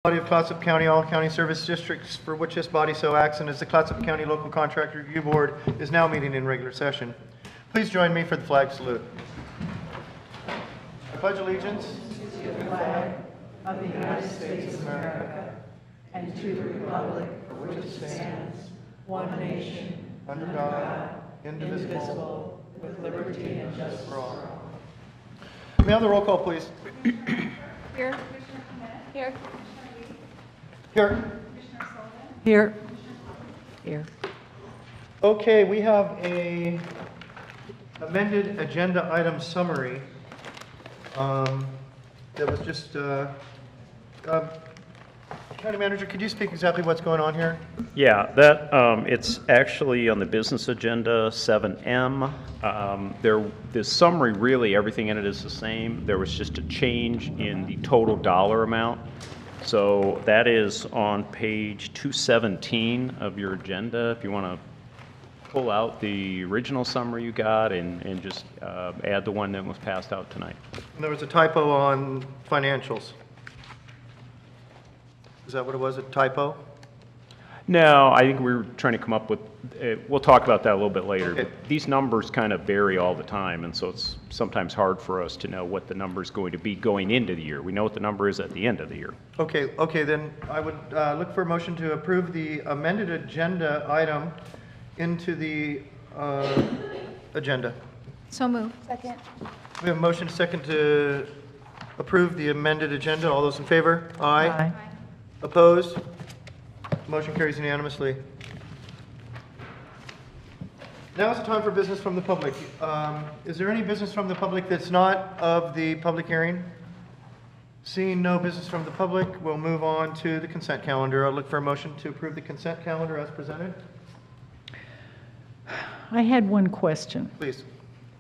Body of Clatsop County, all county service districts for which this body so acts and as the Clatsop County Local Contract Review Board is now meeting in regular session. Please join me for the flag salute. I pledge allegiance to the flag of the United States of America and to the republic for which it stands, one nation, under God, indivisible, with liberty and justice for all. May I have the roll call, please? Here. Here. Here. Here. Here. Okay, we have a amended agenda item summary that was just, County Manager, could you speak exactly what's going on here? Yeah, it's actually on the business agenda, 7M. The summary, really, everything in it is the same. There was just a change in the total dollar amount. So that is on page 217 of your agenda. If you want to pull out the original summary you got and just add the one that was passed out tonight. And there was a typo on financials. Is that what it was, a typo? No, I think we were trying to come up with, we'll talk about that a little bit later. Okay. But these numbers kind of vary all the time, and so it's sometimes hard for us to know what the number is going to be going into the year. We know what the number is at the end of the year. Okay, then I would look for a motion to approve the amended agenda item into the agenda. So moved. Second. We have a motion second to approve the amended agenda. All those in favor? Aye. Opposed? Motion carries unanimously. Now is the time for business from the public. Is there any business from the public that's not of the public hearing? Seeing no business from the public, we'll move on to the consent calendar. I'll look for a motion to approve the consent calendar as presented. I had one question. Please.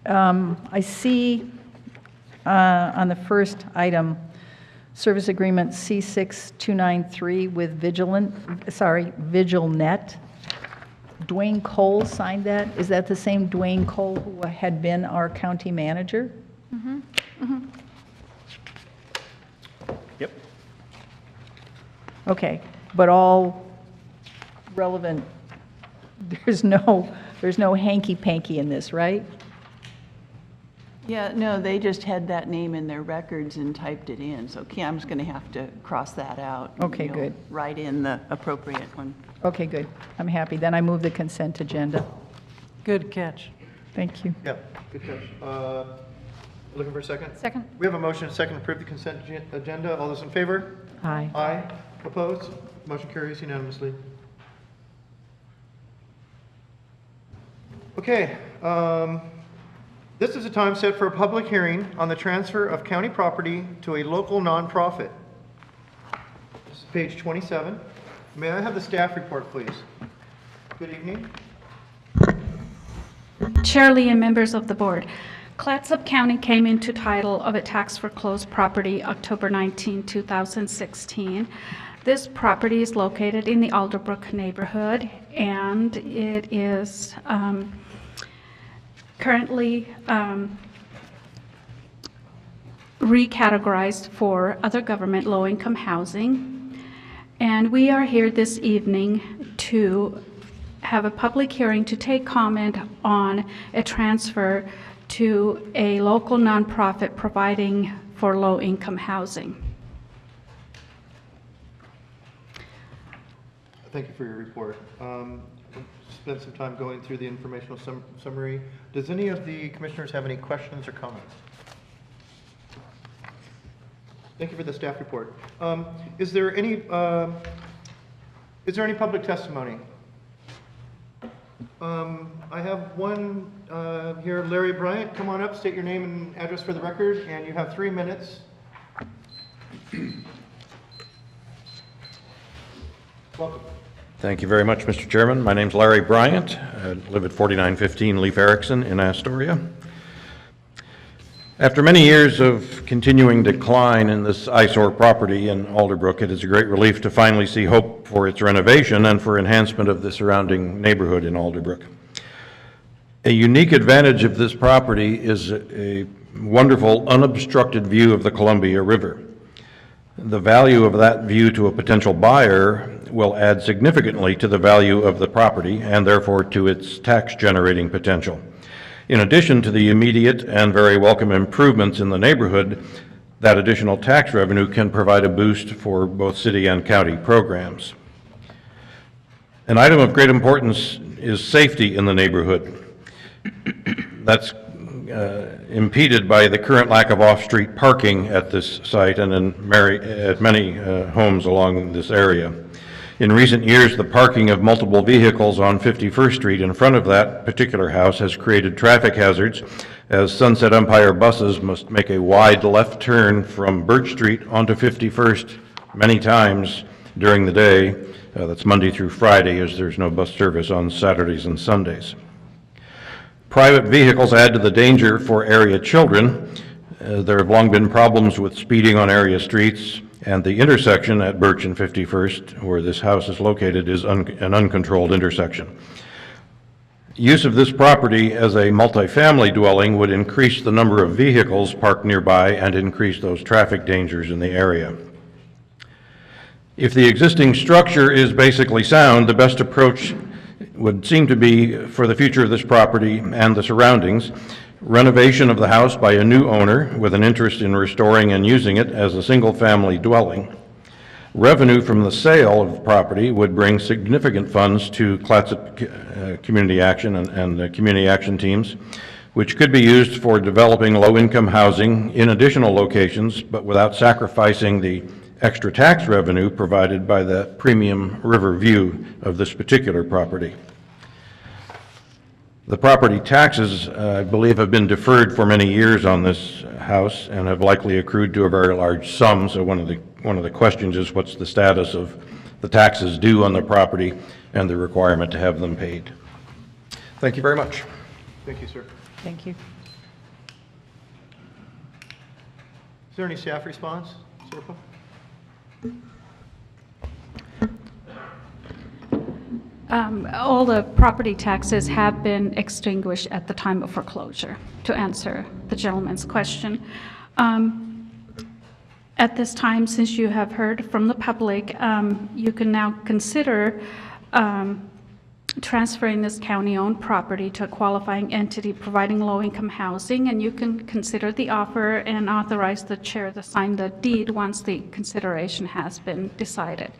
I see on the first item, service agreement C6293 with VigilNet. Dwayne Cole signed that. Is that the same Dwayne Cole who had been our county manager? Mm-hmm. Mm-hmm. Yep. Okay, but all relevant, there's no hanky-panky in this, right? Yeah, no, they just had that name in their records and typed it in, so Cam's going to have to cross that out. and Okay, you'll good. Write in the appropriate one. Okay, good. I'm happy. Then I move the consent agenda. Good catch. Thank you. Yeah, good catch. Looking for a second? Second. We have a motion and second to approve the consent agenda. All those in favor? Aye. Aye. Opposed? Motion carries unanimously. Okay, this is a time set for a public hearing on the transfer of county property to a local nonprofit. This is page 27. May I have the staff report, please? Good evening. Chair Lee and members of the board, Clatsop County came into title of a tax foreclosed property October 19, 2016. This property is located in the Alderbrook neighborhood, and it is currently recategorized for other government low-income housing. And we are here this evening to have a public hearing to take comment on a transfer to a local nonprofit providing for low-income housing. Thank you for your report. Spent some time going through the informational summary. Does any of the commissioners have any questions or comments? Thank you for the staff report. Is there any public testimony? I have one here, Larry Bryant. Come on up, state your name and address for the record, and you have 3 minutes. Welcome. Thank you very much, Mr. Chairman. My name's Larry Bryant. I live at 4915 Leaf Erickson in Astoria. After many years of continuing decline in this eyesore property in Alderbrook, it is a great relief to finally see hope for its renovation and for enhancement of the surrounding neighborhood in Alderbrook. A unique advantage of this property is a wonderful unobstructed view of the Columbia River. The value of that view to a potential buyer will add significantly to the value of the property and therefore to its tax-generating potential. In addition to the immediate and very welcome improvements in the neighborhood, that additional tax revenue can provide a boost for both city and county programs. An item of great importance is safety in the neighborhood. That's impeded by the current lack of off-street parking at this site and at many homes along this area. In recent years, the parking of multiple vehicles on 51st Street in front of that particular house has created traffic hazards, as Sunset Empire buses must make a wide left turn from Birch Street onto 51st many times during the day. That's Monday through Friday, as there's no bus service on Saturdays and Sundays. Private vehicles add to the danger for area children. There have long been problems with speeding on area streets, and the intersection at Birch and 51st, where this house is located, is an uncontrolled intersection. Use of this property as a multifamily dwelling would increase the number of vehicles parked nearby and increase those traffic dangers in the area. If the existing structure is basically sound, the best approach would seem to be, for the future of this property and the surroundings, renovation of the house by a new owner with an interest in restoring and using it as a single-family dwelling. Revenue from the sale of the property would bring significant funds to Clatsop Community Action and the Community Action teams, which could be used for developing low-income housing in additional locations, but without sacrificing the extra tax revenue provided by the premium river view of this particular property. The property taxes, I believe, have been deferred for many years on this house and have likely accrued to a very large sum. So one of the questions is, what's the status of the taxes due on the property and the requirement to have them paid? Thank you very much. Thank you, sir. Thank you. Is there any staff response, Serpa? All the property taxes have been extinguished at the time of foreclosure, to answer the gentleman's question. At this time, since you have heard from the public, you can now consider transferring this county-owned property to a qualifying entity providing low-income housing, and you can consider the offer and authorize the chair to sign the deed once the consideration has been decided.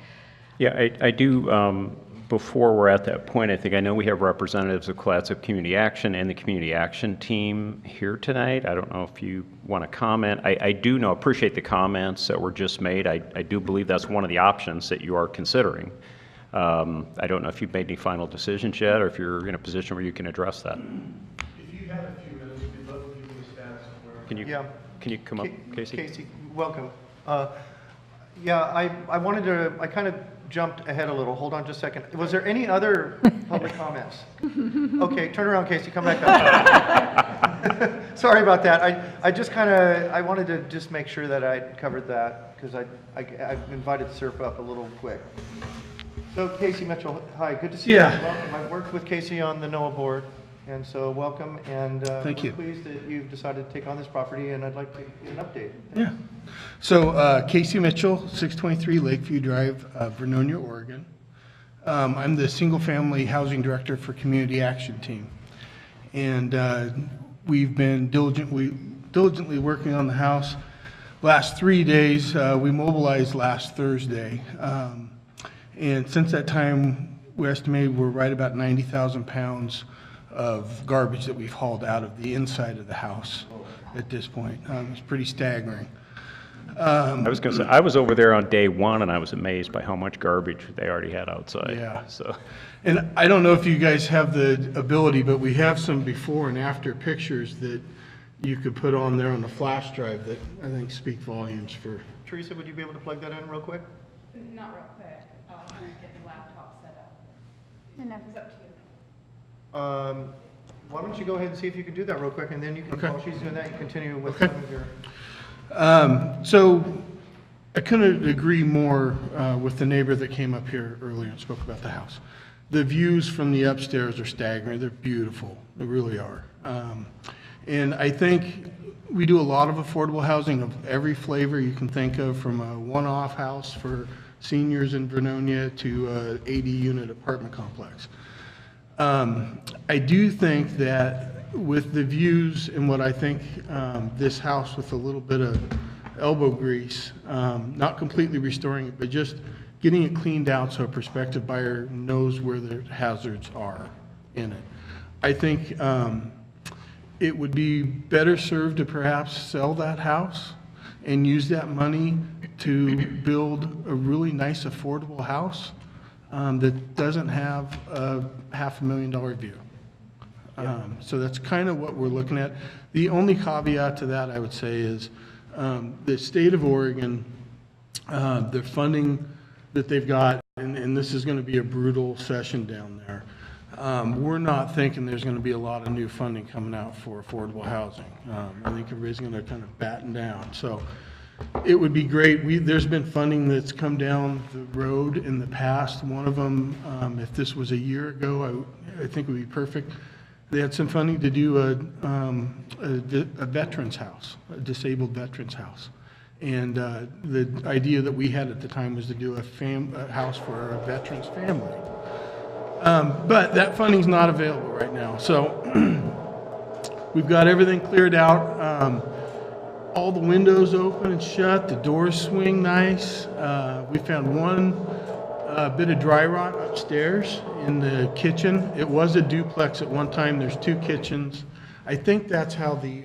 Yeah, I do, before we're at that point, I know we have representatives of Clatsop Community Action and the Community Action team here tonight. I don't know if you want to comment. I do know, appreciate the comments that were just made. I do believe that's one of the options that you are considering. I don't know if you've made any final decisions yet, or if you're in a position where you can address that. If you have a few minutes, we'd love to give you the status of where. Can you come up, Casey? Casey, welcome. I kind of jumped ahead a little. Hold on just a second. Was there any other public comments? Okay, turn around, Casey, come back up. Sorry about that. I wanted to just make sure that I covered that, because I invited Surf up a little quick. So Casey Mitchell, hi, good to see you. Welcome. I've worked with Casey on the NOAA board, and so welcome, and Thank you. I'm pleased that you've decided to take on this property, and I'd like to get an update. Yeah. So Casey Mitchell, 623 Lakeview Drive, Vernonia, Oregon. I'm the single-family housing director for Community Action Team. And we've been diligently working on the house. Last 3 days, we mobilized last Thursday. And since that time, we estimated we're right about 90,000 pounds of garbage that we've hauled out of the inside of the house at this point. It's pretty staggering. I was going to say, I was over there on day one, and I was amazed by how much garbage they already had outside. Yeah. So, And I don't know if you guys have the ability, but we have some before and after pictures that you could put on there on the flash drive that I think speak volumes for. Teresa, would you be able to plug that in real quick? Not real quick. I'll get the laptop set up. It's up to you. Why don't you go ahead and see if you can do that real quick, and then you can, Okay. while she's doing that, you continue with some of your. So I couldn't agree more with the neighbor that came up here earlier and spoke about the house. The views from the upstairs are staggering. They're beautiful. They really are. And I think we do a lot of affordable housing of every flavor you can think of, from a one-off house for seniors in Vernonia to a 80-unit apartment complex. I do think that with the views and what I think this house with a little bit of elbow grease, not completely restoring it, but just getting it cleaned out so a prospective buyer knows where the hazards are in it. I think it would be better served to perhaps sell that house and use that money to build a really nice affordable house that doesn't have a $500,000 view. So that's kind of what we're looking at. The only caveat to that, I would say, is the state of Oregon, the funding that they've got, and this is going to be a brutal session down there. We're not thinking there's going to be a lot of new funding coming out for affordable housing. I think everybody's going to kind of batten down. So it would be great. There's been funding that's come down the road in the past. One of them, if this was a year ago, I think would be perfect. They had some funding to do a veterans house, a disabled veterans house. And the idea that we had at the time was to do a house for a veterans family. But that funding's not available right now. So we've got everything cleared out. All the windows open and shut, the doors swing nice. We found one bit of dry rot upstairs in the kitchen. It was a duplex at one time. There's 2 kitchens. I think that's how the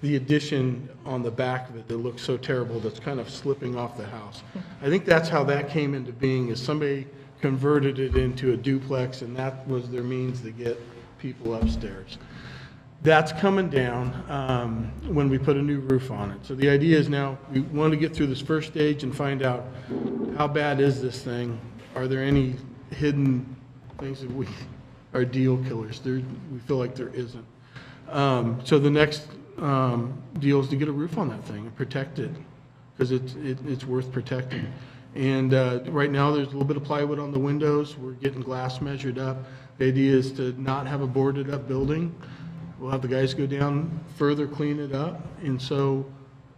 addition on the back of it that looks so terrible, that's kind of slipping off the house. I think that's how that came into being, is somebody converted it into a duplex, and that was their means to get people upstairs. That's coming down when we put a new roof on it. So the idea is now we want to get through this first stage and find out how bad is this thing? Are there any hidden things that are deal killers? We feel like there isn't. So the next deal is to get a roof on that thing and protect it, because it's worth protecting. And right now there's a little bit of plywood on the windows. We're getting glass measured up. The idea is to not have a boarded up building. We'll have the guys go down further, clean it up, and so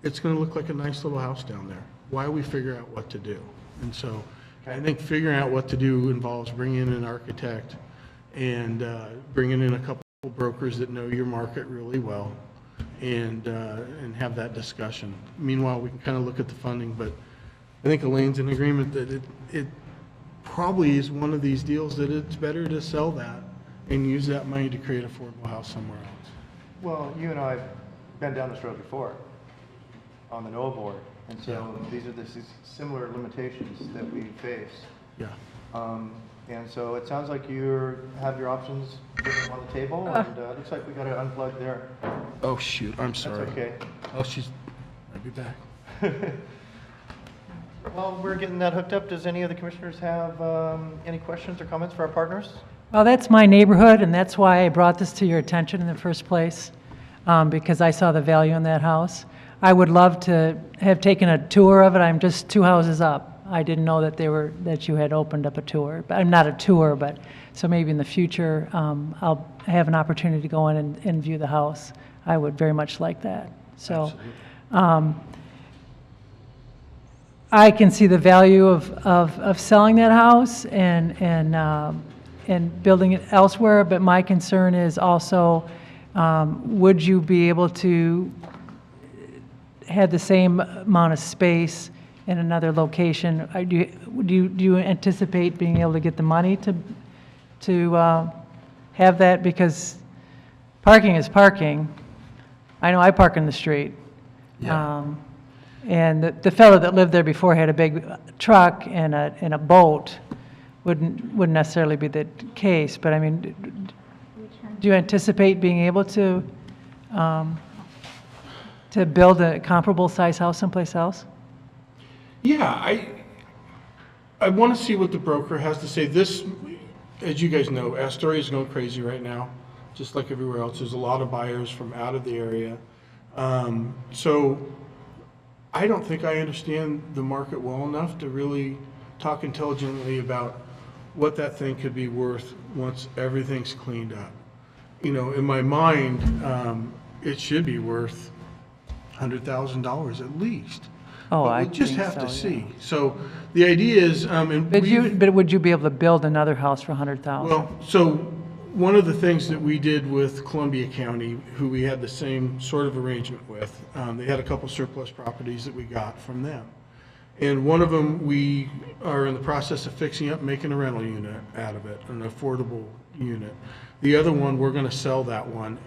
it's going to look like a nice little house down there while we figure out what to do. And so I think figuring out what to do involves bringing in an architect and bringing in a couple brokers that know your market really well, and have that discussion. Meanwhile, we can kind of look at the funding, but I think Elaine's in agreement that it probably is one of these deals that it's better to sell that and use that money to create an affordable house somewhere else. Well, you and I have been down this road before on the NOAA board, and so these are these similar limitations that we face. Yeah. And so it sounds like you have your options on the table, and it looks like we got to unplug there. Oh, shoot, I'm sorry. That's okay. Oh, I'll be back. While we're getting that hooked up, does any of the commissioners have any questions or comments for our partners? Well, that's my neighborhood, and that's why I brought this to your attention in the first place, because I saw the value in that house. I would love to have taken a tour of it. I'm just 2 houses up. I didn't know that you had opened up a tour. But I'm not a tour, but so maybe in the future I'll have an opportunity to go in and view the house. I would very much like that. So I can see the value of selling that house and building it elsewhere, but my concern is also, would you be able to have the same amount of space in another location? Do you anticipate being able to get the money to have that? Because parking is parking. I know I park in the street. Yeah. And the fellow that lived there before had a big truck and a boat. Wouldn't necessarily be the case, but I mean, do you anticipate being able to build a comparable size house someplace else? Yeah, I want to see what the broker has to say. This, as you guys know, Astoria is going crazy right now, just like everywhere else. There's a lot of buyers from out of the area. So I don't think I understand the market well enough to really talk intelligently about what that thing could be worth once everything's cleaned up. you know, in my mind, it should be worth $100,000 at least. Oh, But I we just think have to so, yeah. see. So the idea is, and But would you be able to build another house for 100,000? well, so one of the things that we did with Columbia County, who we had the same sort of arrangement with, they had a couple surplus properties that we got from them. And one of them, we are in the process of fixing up, making a rental unit out of it, an affordable unit. The other one, we're gonna sell that one.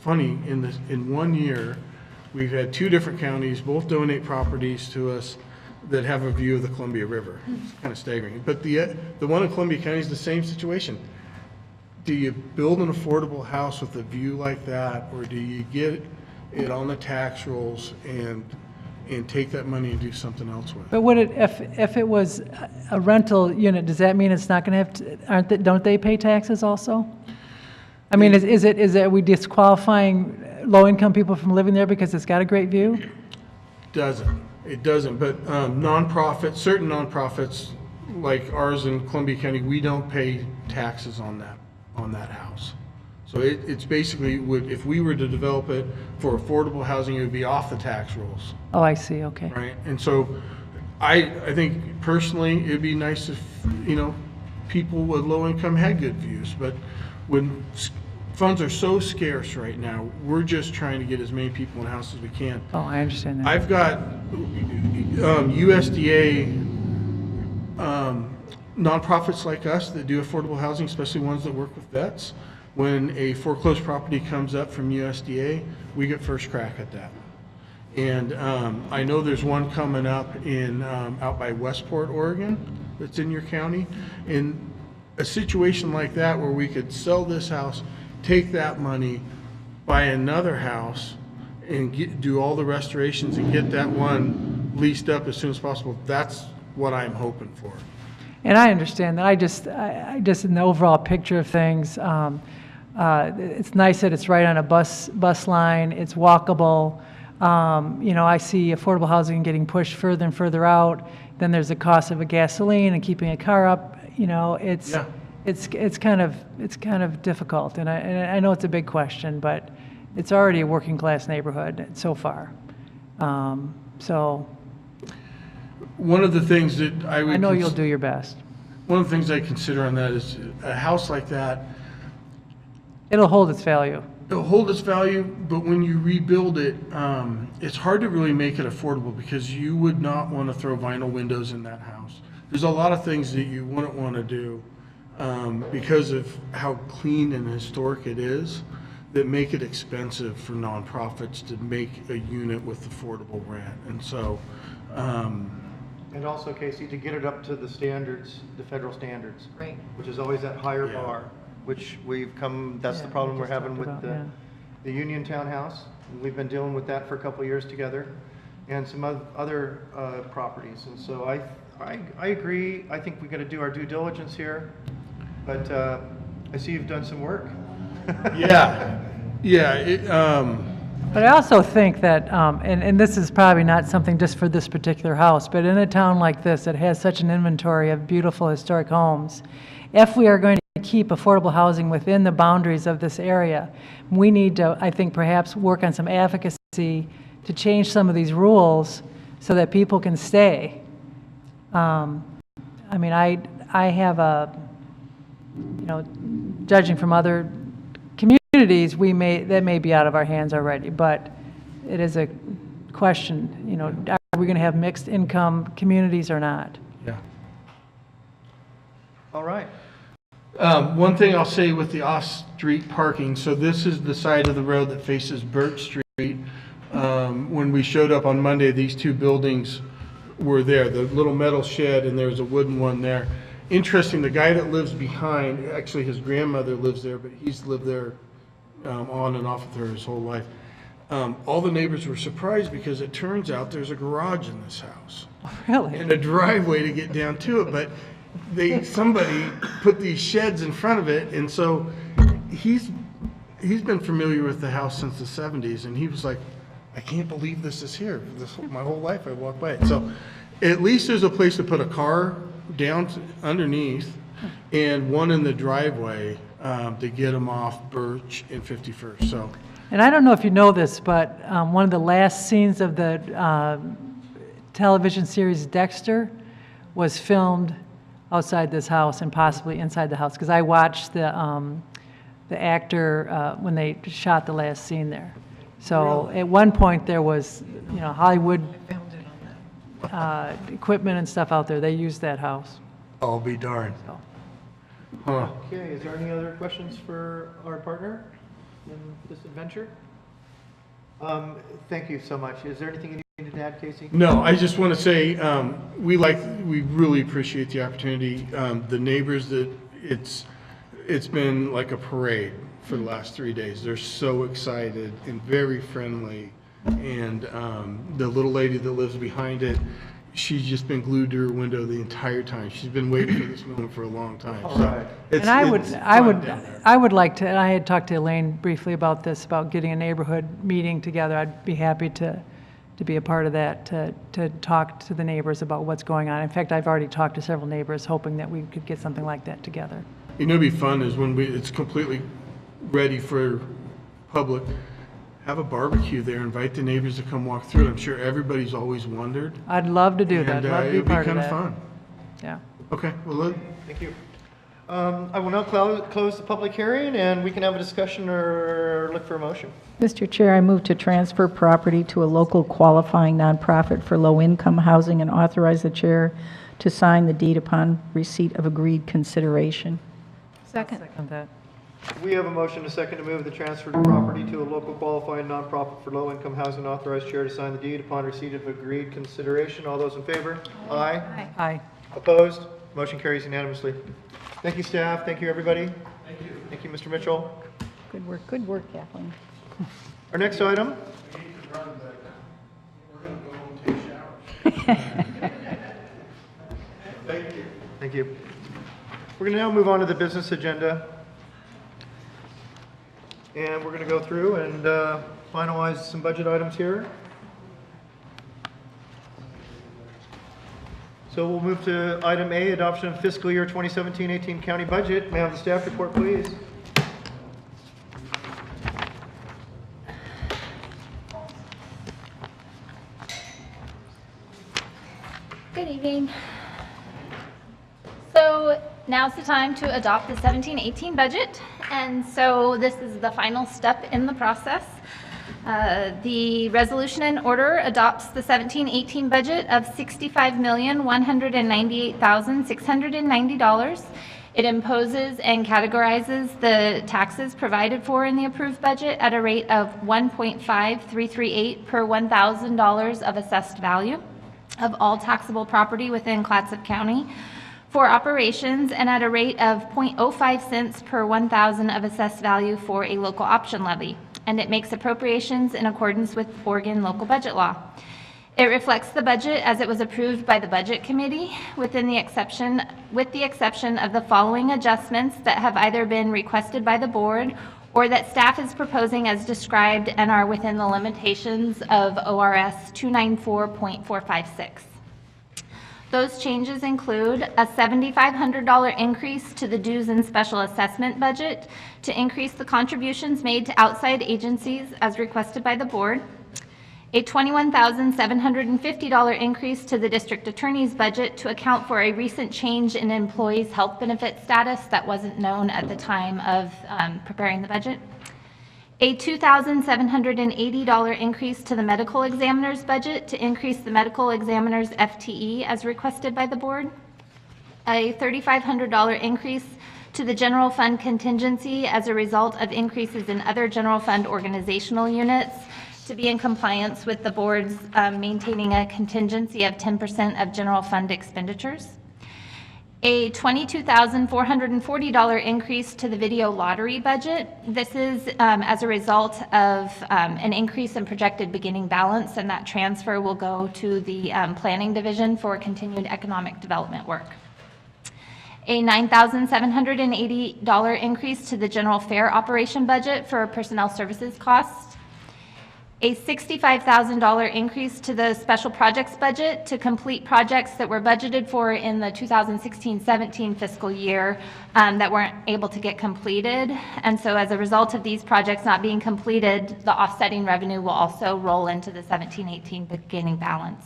Funny, in 1 year, we've had 2 different counties, both donate properties to us that have a view of the Columbia River. It's kind of staggering. But the one in Columbia County is the same situation. Do you build an affordable house with a view like that, or do you get it on the tax rolls and take that money and do something else with it? But would it, if it was a rental unit, does that mean it's not going to have to, don't they pay taxes also? I mean, is it, we disqualifying low-income people from living there because it's got a great view? It doesn't, but nonprofits, certain nonprofits like ours in Columbia County, we don't pay taxes on that house. So it's basically, if we were to develop it for affordable housing, it would be off the tax rolls, Oh, I see, okay. right? And so I think personally, it'd be nice if, you know, people with low income had good views, but when funds are so scarce right now, we're just trying to get as many people in the house as we can. Oh, I understand that. I've got USDA nonprofits like us that do affordable housing, especially ones that work with vets. When a foreclosed property comes up from USDA, we get first crack at that. And I know there's one coming up in out by Westport, Oregon, that's in your county. In a situation like that where we could sell this house, take that money, buy another house, and do all the restorations and get that one leased up as soon as possible, that's what I'm hoping for. And I understand that. I just in the overall picture of things, it's nice that it's right on a bus line. It's walkable. You know, I see affordable housing getting pushed further and further out. Then there's the cost of a gasoline and keeping a car up. You know, it's kind of difficult. And I know it's a big question, but it's already a working class neighborhood so far. So. One of the things that I know you'll do your best. One of the things I consider on that is a house like that, it'll hold its value. it'll hold its value, but when you rebuild it, it's hard to really make it affordable because you would not want to throw vinyl windows in that house. There's a lot of things that you wouldn't want to do because of how clean and historic it is that make it expensive for nonprofits to make a unit with affordable rent. And so, And also, Casey, to get it up to the standards, the federal standards. Right. Which is always that higher Yeah. bar, which we've come, that's the Yeah, problem we we're just having talked with about, the Union Townhouse. We've been dealing with that for a couple of years together, and some other properties. And so I agree. I think we got to do our due diligence here, but I see you've done some work. But I also think that, and this is probably not something just for this particular house, but in a town like this that has such an inventory of beautiful historic homes, if we are going to keep affordable housing within the boundaries of this area, we need to, I think, perhaps work on some advocacy to change some of these rules so that people can stay. I mean, I have judging from other communities, that may be out of our hands already, but it is a question, are we going to have mixed income communities or not? yeah. All right. One thing I'll say with the off-street parking, so this is the side of the road that faces Birch Street. When we showed up on Monday, these two buildings were there, the little metal shed and there's a wooden one there. Interesting, the guy that lives behind, actually his grandmother lives there, but he's lived there on and off with her his whole life. All the neighbors were surprised because it turns out there's a garage in this house. Really? And a driveway to get down to it, but somebody put these sheds in front of it, and so he's been familiar with the house since the 70s, and he was like, I can't believe this is here. My whole life I walked by it. So at least there's a place to put a car down underneath and one in the driveway to get them off Birch and 51st, so. And I don't know if you know this, but one of the last scenes of the television series Dexter was filmed outside this house and possibly inside the house, because I watched the actor when they shot the last scene there. So at one point there was, Hollywood equipment and stuff out there. They used that house. I'll be darned. So. Huh. Okay, is there any other questions for our partner in this adventure? Thank you so much. Is there anything you needed to add, Casey? No, I just want to say, we really appreciate the opportunity. The neighbors it's been like a parade for the last 3 days. They're so excited and very friendly. And the little lady that lives behind it, she's just been glued to her window the entire time. She's been waiting for this moment for a long time. All So right. it's- And it's fun down there. I would like to, and I had talked to Elaine briefly about this, about getting a neighborhood meeting together. I'd be happy to be a part of that, to talk to the neighbors about what's going on. In fact, I've already talked to several neighbors, hoping that we could get something like that together. You know, what'd be fun is when it's completely ready for public, have a barbecue there, invite the neighbors to come walk through it. I'm sure everybody's always wondered. I'd love to do that. And, I'd love to be it'd be part of kind of that. fun. Yeah. Okay, well, Thank you. I will now close the public hearing, and we can have a discussion or look for a motion. Mr. Chair, I move to transfer property to a local qualifying nonprofit for low-income housing and authorize the chair to sign the deed upon receipt of agreed consideration. Second. Second that. We have a motion, a second, to move the transfer of property to a local qualified nonprofit for low-income housing. Authorized chair to sign the deed upon receipt of agreed consideration. All those in favor? Aye. Aye. Opposed? Motion carries unanimously. Thank you, staff. Thank you, everybody. Thank you. Thank you, Mr. Mitchell. Good work, Kathleen. Our next item. Thank you. We're going to now move on to the business agenda. And we're going to go through and finalize some budget items here. So we'll move to item A, adoption of fiscal year 2017-18 county budget. May I have the staff report, please? Good evening. So now's the time to adopt the 17-18 budget. And so this is the final step in the process. The resolution in order adopts the 17-18 budget of $65,198,690. It imposes and categorizes the taxes provided for in the approved budget at a rate of 1.5338 per $1,000 of assessed value of all taxable property within Clatsop County for operations, and at a rate of 0.05 cents per 1,000 of assessed value for a local option levy. And it makes appropriations in accordance with Oregon local budget law. It reflects the budget as it was approved by the Budget Committee with the exception of the following adjustments that have either been requested by the board or that staff is proposing as described and are within the limitations of ORS 294.456. Those changes include a $7,500 increase to the dues and special assessment budget to increase the contributions made to outside agencies as requested by the board, a $21,750 increase to the district attorney's budget to account for a recent change in employees' health benefit status that wasn't known at the time of preparing the budget, a $2,780 increase to the medical examiner's budget to increase the medical examiner's FTE as requested by the board, a $3,500 increase to the general fund contingency as a result of increases in other general fund organizational units to be in compliance with the board's maintaining a contingency of 10% of general fund expenditures, a $22,440 increase to the video lottery budget. This is as a result of an increase in projected beginning balance, and that transfer will go to the planning division for continued economic development work. A $9,780 increase to the general fair operation budget for personnel services costs. a $65,000 increase to the special projects budget to complete projects that were budgeted for in the 2016-17 fiscal year that weren't able to get completed. And so as a result of these projects not being completed, the offsetting revenue will also roll into the 17-18 beginning balance.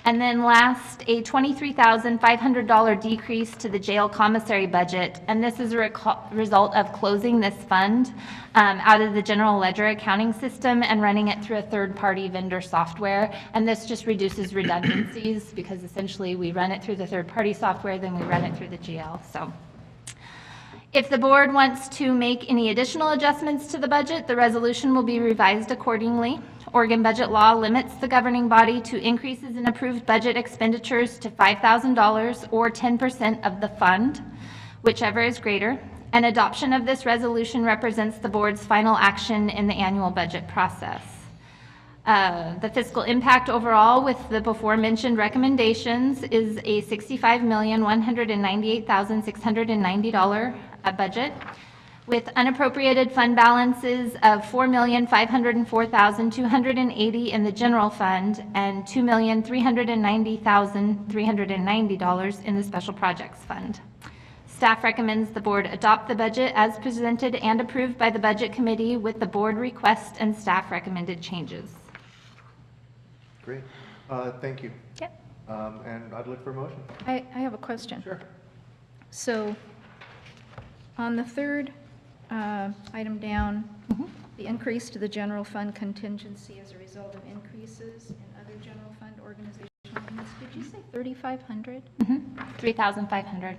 And then last, a $23,500 decrease to the jail commissary budget. And this is a result of closing this fund out of the general ledger accounting system and running it through a third-party vendor software. And this just reduces redundancies because essentially we run it through the third-party software, then we run it through the GL. So if the board wants to make any additional adjustments to the budget, the resolution will be revised accordingly. Oregon budget law limits the governing body to increases in approved budget expenditures to $5,000 or 10% of the fund, whichever is greater. And adoption of this resolution represents the board's final action in the annual budget process. The fiscal impact overall with the before mentioned recommendations is a $65,198,690 budget, with unappropriated fund balances of $4,504,280 in the general fund and $2,390,390 in the special projects fund. Staff recommends the board adopt the budget as presented and approved by the budget committee with the board request and staff recommended changes. Great. Thank you. Yep. And I'd look for a motion. I have a question. Sure. So on the third item down, the increase to the general fund contingency as a result of increases in other general fund organizational limits, did you say 3,500? 3,500.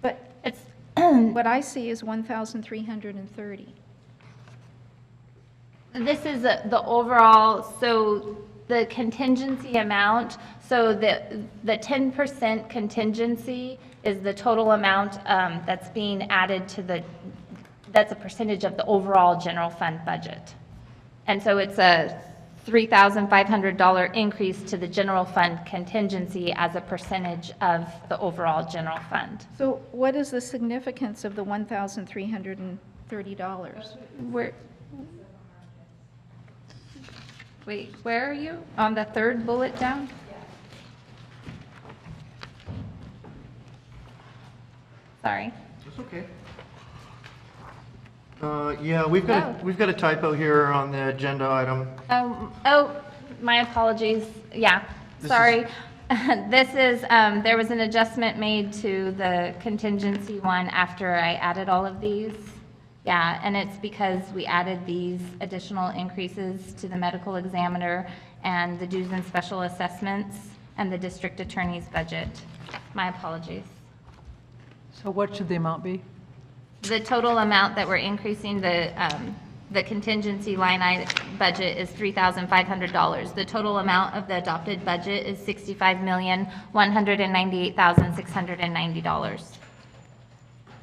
But It's what I see is 1,330. This is the overall, so the contingency amount, so the 10% contingency is the total amount that's being added to the, that's a percentage of the overall general fund budget. And so it's a $3,500 increase to the general fund contingency as a percentage of the overall general fund. So what is the significance of the $1,330? Wait, where are you? On the third bullet down? Sorry. That's okay. Yeah, we've got a typo here on the agenda item. Oh, my apologies. Yeah, This sorry. This is, there was an adjustment made to the contingency one after I added all of these. Yeah, and it's because we added these additional increases to the medical examiner and the dues and special assessments and the district attorney's budget. My apologies. So what should the amount be? The total amount that we're increasing the contingency line item budget is $3,500. The total amount of the adopted budget is $65,198,690.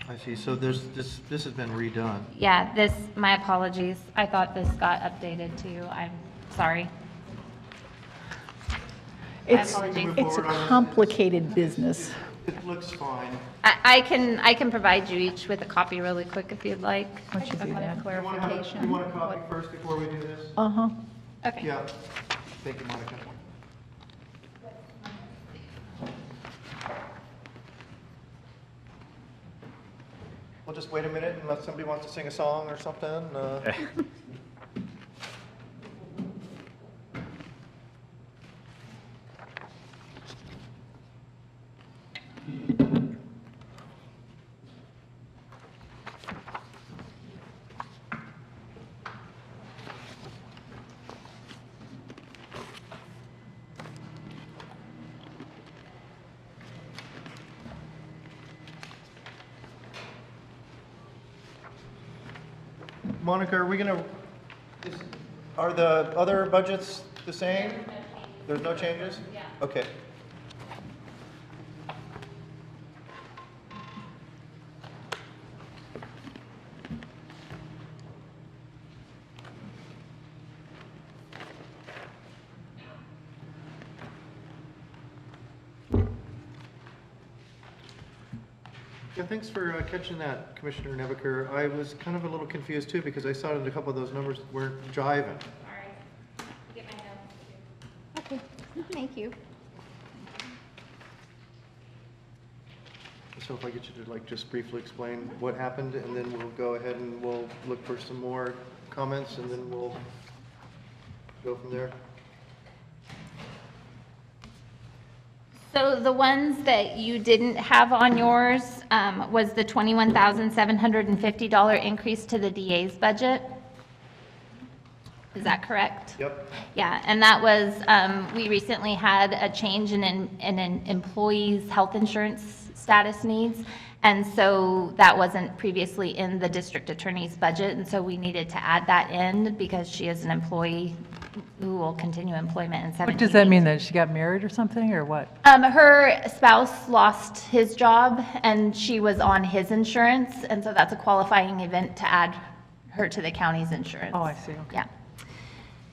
I see. So this has been redone. Yeah, this, my apologies. I thought this got updated too. I'm sorry. It's apologies. a complicated business. It looks fine. I can provide you each with a copy really quick if you'd like. Once you do that. You want a copy first before we do this? Uh-huh. Okay. Yeah. Thank you, Monica. We'll just wait a minute unless somebody wants to sing a song or something. Monica, are we gonna, are the other budgets the same? There's no changes? Yeah. Okay. Yeah, thanks for catching that, Commissioner Nebaker. I was kind of a little confused too because I saw that a couple of those numbers weren't jiving. Thank you. So if I get you to like just briefly explain what happened, and then we'll go ahead and we'll look for some more comments, and then we'll go from there. So the ones that you didn't have on yours was the $21,750 increase to the DA's budget. Is that correct? Yep. Yeah, and that was, we recently had a change in an employee's health insurance status needs, and so that wasn't previously in the district attorney's budget, and so we needed to add that in because she is an employee who will continue employment in 17. What does that mean, that she got married or something, or what? Her spouse lost his job, and she was on his insurance, and so that's a qualifying event to add her to the county's insurance. Oh, I see, okay. Yeah.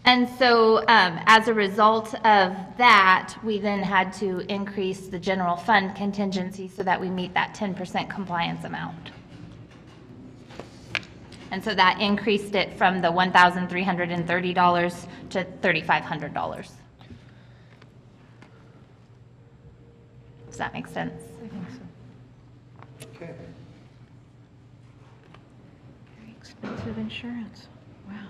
And so as a result of that, we then had to increase the general fund contingency so that we meet that 10% compliance amount. And so that increased it from the $1,330 to $3,500. Does that make sense? I think so. Okay. Very expensive insurance. Wow.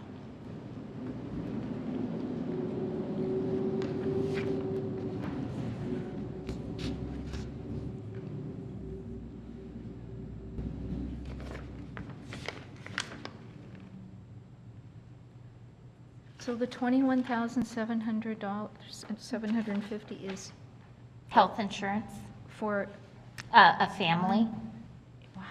So the $21,700, 750 is Health insurance, for, a family. wow.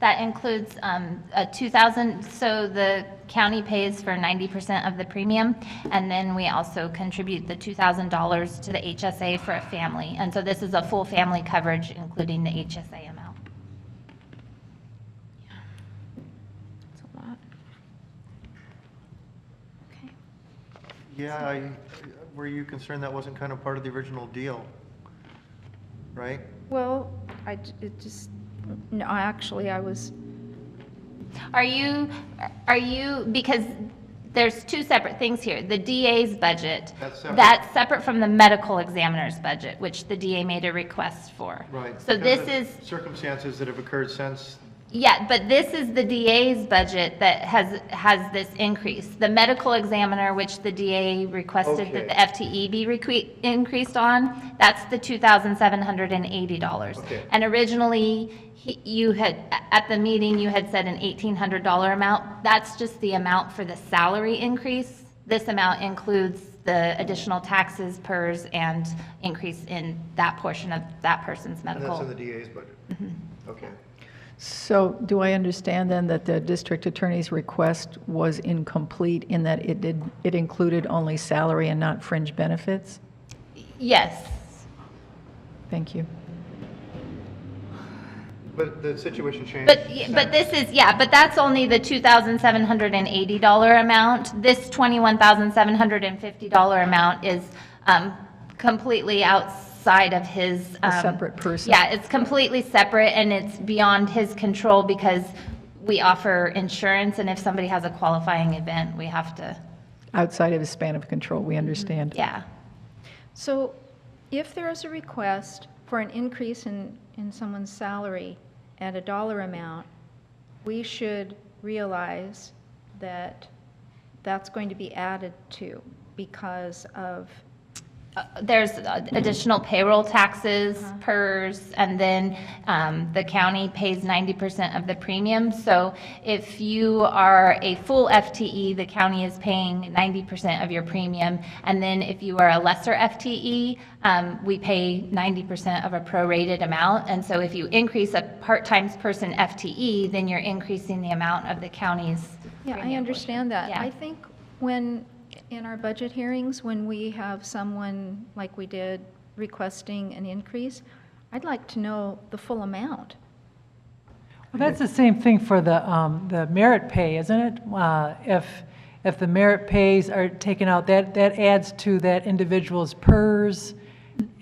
That includes a 2,000, so the county pays for 90% of the premium, and then we also contribute the $2,000 to the HSA for a family. And so this is a full family coverage, including the HSA amount. That's a lot. Okay. Yeah, were you concerned that wasn't kind of part of the original deal? Right? Well, it just, no, actually, I was, Are you, because there's two separate things here. The DA's budget. That's separate. Separate from the medical examiner's budget, which the DA made a request for. Right. So Because this of is, circumstances that have occurred since. yeah, but this is the DA's budget that has this increase. The medical examiner, which the DA requested that the FTE be increased on, that's the $2,780. Okay. And originally, you had, at the meeting, you had said an $1,800 amount. That's just the amount for the salary increase. This amount includes the additional taxes, PERS, and increase in that portion of that person's And medical. that's in the DA's budget? Okay. So do I understand then that the district attorney's request was incomplete in that it included only salary and not fringe benefits? Yes. Thank you. But the situation changed. But this is, yeah, but that's only the $2,780 amount. This $21,750 amount is completely outside of his. A separate person. Yeah, it's completely separate, and it's beyond his control because we offer insurance, and if somebody has a qualifying event, we have to, Outside of his span of control, we understand. yeah. so if there is a request for an increase in someone's salary at a dollar amount, we should realize that that's going to be added to because of, There's additional payroll taxes, PERS, and then the county pays 90% of the premium. So if you are a full FTE, the county is paying 90% of your premium. And then if you are a lesser FTE, we pay 90% of a prorated amount. And so if you increase a part-time person FTE, then you're increasing the amount of the county's yeah, I premium understand that. Yeah. I think when, in our budget hearings, when we have someone, like we did, requesting an increase, I'd like to know the full amount. Well, that's the same thing for the merit pay, isn't it? If the merit pays are taken out, that adds to that individual's PERS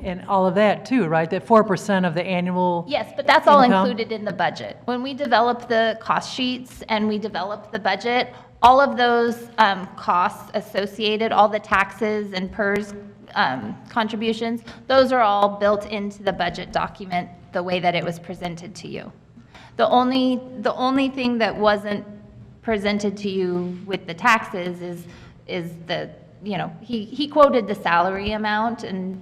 and all of that too, right? That 4% of the annual. Yes, but that's all income? included in the budget. When we develop the cost sheets and we develop the budget, all of those costs associated, all the taxes and PERS contributions, those are all built into the budget document the way that it was presented to you. The only thing that wasn't presented to you with the taxes is the, you know, he quoted the salary amount, and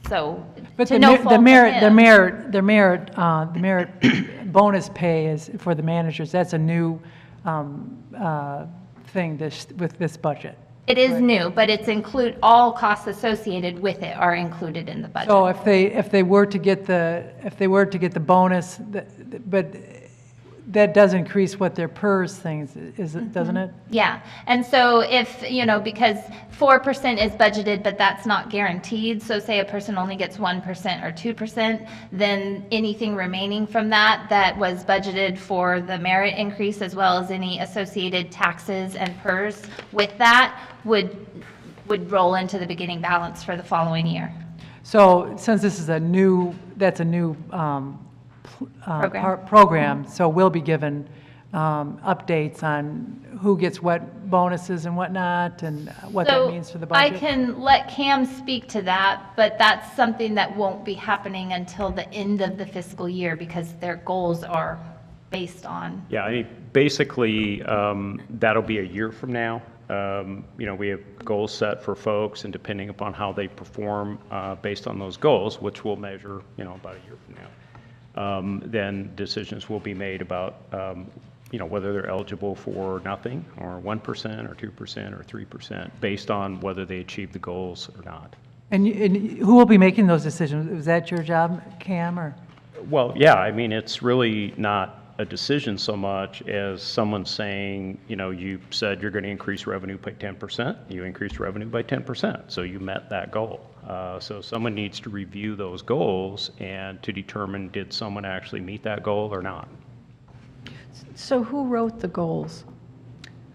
so But to no fault of him. the merit bonus pay is for the managers. That's a new thing with this budget. It is new, but it's all costs associated with it are included in the budget. So if they were to get the bonus, but that does increase what their PERS things is, doesn't it? Yeah, and so if, you know, because 4% is budgeted, but that's not guaranteed, so say a person only gets 1% or 2%, then anything remaining from that was budgeted for the merit increase, as well as any associated taxes and PERS with that, would roll into the beginning balance for the following year. So since this is that's a new program, so we'll be given updates on who gets what bonuses and whatnot, and what that means for the budget. I can let Cam speak to that, but that's something that won't be happening until the end of the fiscal year, because their goals are based on. Yeah, I mean, basically, that'll be a year from now. You know, we have goals set for folks, and depending upon how they perform based on those goals, which we'll measure, you know, about a year from now, then decisions will be made about, you know, whether they're eligible for nothing, or 1%, or 2%, or 3%, based on whether they achieve the goals or not. And who will be making those decisions? Is that your job, Cam, or? Well, yeah, I mean, it's really not a decision so much as someone saying, you know, you said you're going to increase revenue by 10%, you increased revenue by 10%, so you met that goal. So someone needs to review those goals and to determine, did someone actually meet that goal or not? So who wrote the goals?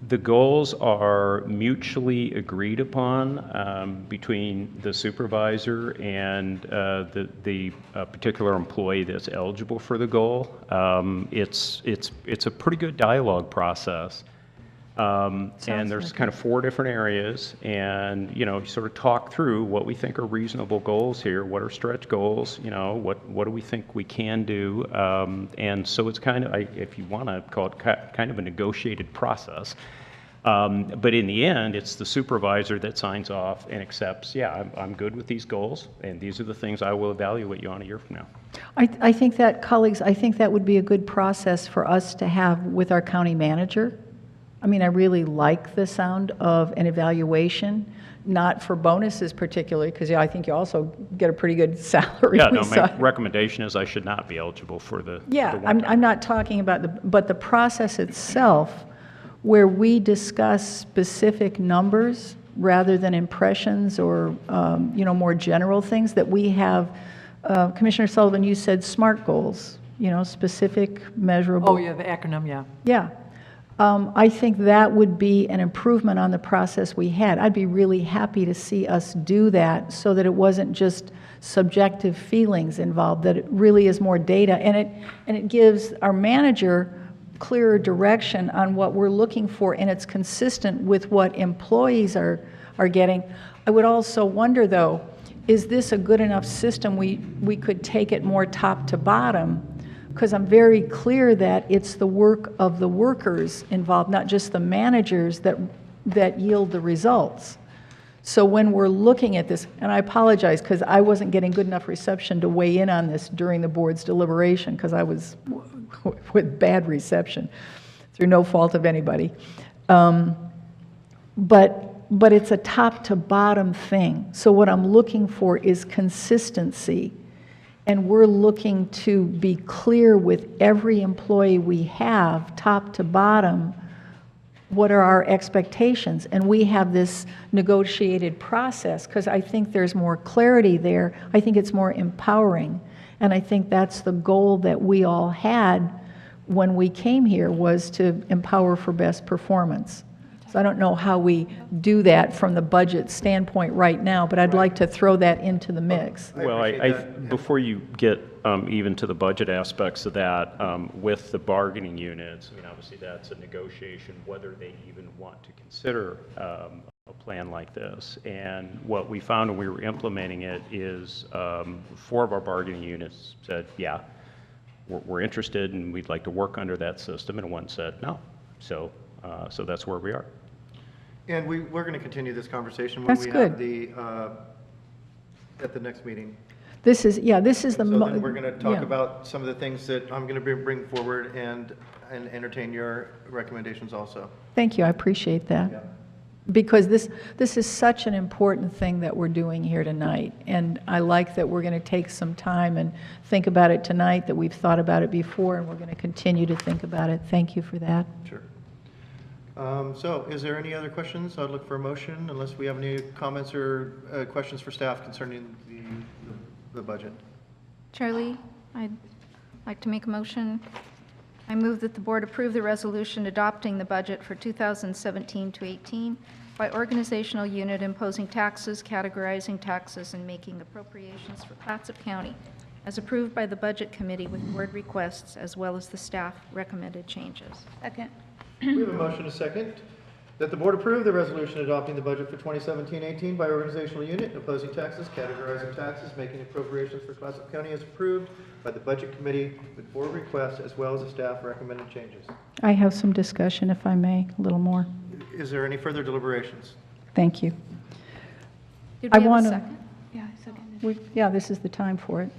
The goals are mutually agreed upon between the supervisor and the particular employee that's eligible for the goal. It's a pretty good dialogue process. And there's kind of 4 different areas, and, you know, you sort of talk through what we think are reasonable goals here, what are stretch goals, you know, what do we think we can do, and so it's kind of, if you want to call it kind of a negotiated process. But in the end, it's the supervisor that signs off and accepts, yeah, I'm good with these goals, and these are the things I will evaluate you on a year from now. I think that, colleagues, I think that would be a good process for us to have with our county manager. I mean, I really like the sound of an evaluation, not for bonuses particularly, because I think you also get a pretty good salary. Yeah, no, my recommendation is I should not be eligible for the Yeah, I'm not talking about but the process itself, where we discuss specific numbers rather than impressions or, you know, more general things that we have. Commissioner Sullivan, you said SMART goals, you know, specific, measurable. Oh, yeah, the acronym, yeah. Yeah. I think that would be an improvement on the process we had. I'd be really happy to see us do that so that it wasn't just subjective feelings involved, that it really is more data, and it gives our manager clearer direction on what we're looking for, and it's consistent with what employees are getting. I would also wonder, though, is this a good enough system we could take it more top to bottom? Because I'm very clear that it's the work of the workers involved, not just the managers, that yield the results. So when we're looking at this, and I apologize because I wasn't getting good enough reception to weigh in on this during the board's deliberation, because I was with bad reception through no fault of anybody. But it's a top to bottom thing. So what I'm looking for is consistency. And we're looking to be clear with every employee we have, top to bottom, what are our expectations? And we have this negotiated process because I think there's more clarity there. I think it's more empowering. And I think that's the goal that we all had when we came here, was to empower for best performance. So I don't know how we do that from the budget standpoint right now, but I'd like to throw that into the mix. Well, appreciate that. before you get even to the budget aspects of that, with the bargaining units, I mean, obviously that's a negotiation, whether they even want to consider a plan like this. And what we found when we were implementing it is 4 of our bargaining units said, yeah, we're interested and we'd like to work under that system, and 1 said no. So that's where we are. And we're going to continue this conversation when That's we good. have the, at the next meeting. This is the. So then we're going to talk yeah. about some of the things that I'm going to bring forward and entertain your recommendations also. Thank you, I appreciate that. Yeah. Because this is such an important thing that we're doing here tonight. And I like that we're going to take some time and think about it tonight, that we've thought about it before, and we're going to continue to think about it. Thank you for that. Sure. So is there any other questions? I'd look for a motion unless we have any comments or questions for staff concerning the budget. Charlie, I'd like to make a motion. I move that the board approve the resolution adopting the budget for 2017 to 18 by organizational unit imposing taxes, categorizing taxes, and making appropriations for Clatsop County as approved by the Budget Committee with board requests as well as the staff recommended changes. Second. We have a motion, a second, that the board approve the resolution adopting the budget for 2017-18 by organizational unit, opposing taxes, categorizing taxes, making appropriations for Clatsop County as approved by the Budget Committee with board requests as well as the staff recommended changes. I have some discussion, if I may, a little more. Is there any further deliberations? Thank you. Did I we have a wanna- second? Yeah, I seconded. Yeah, this is the time for it.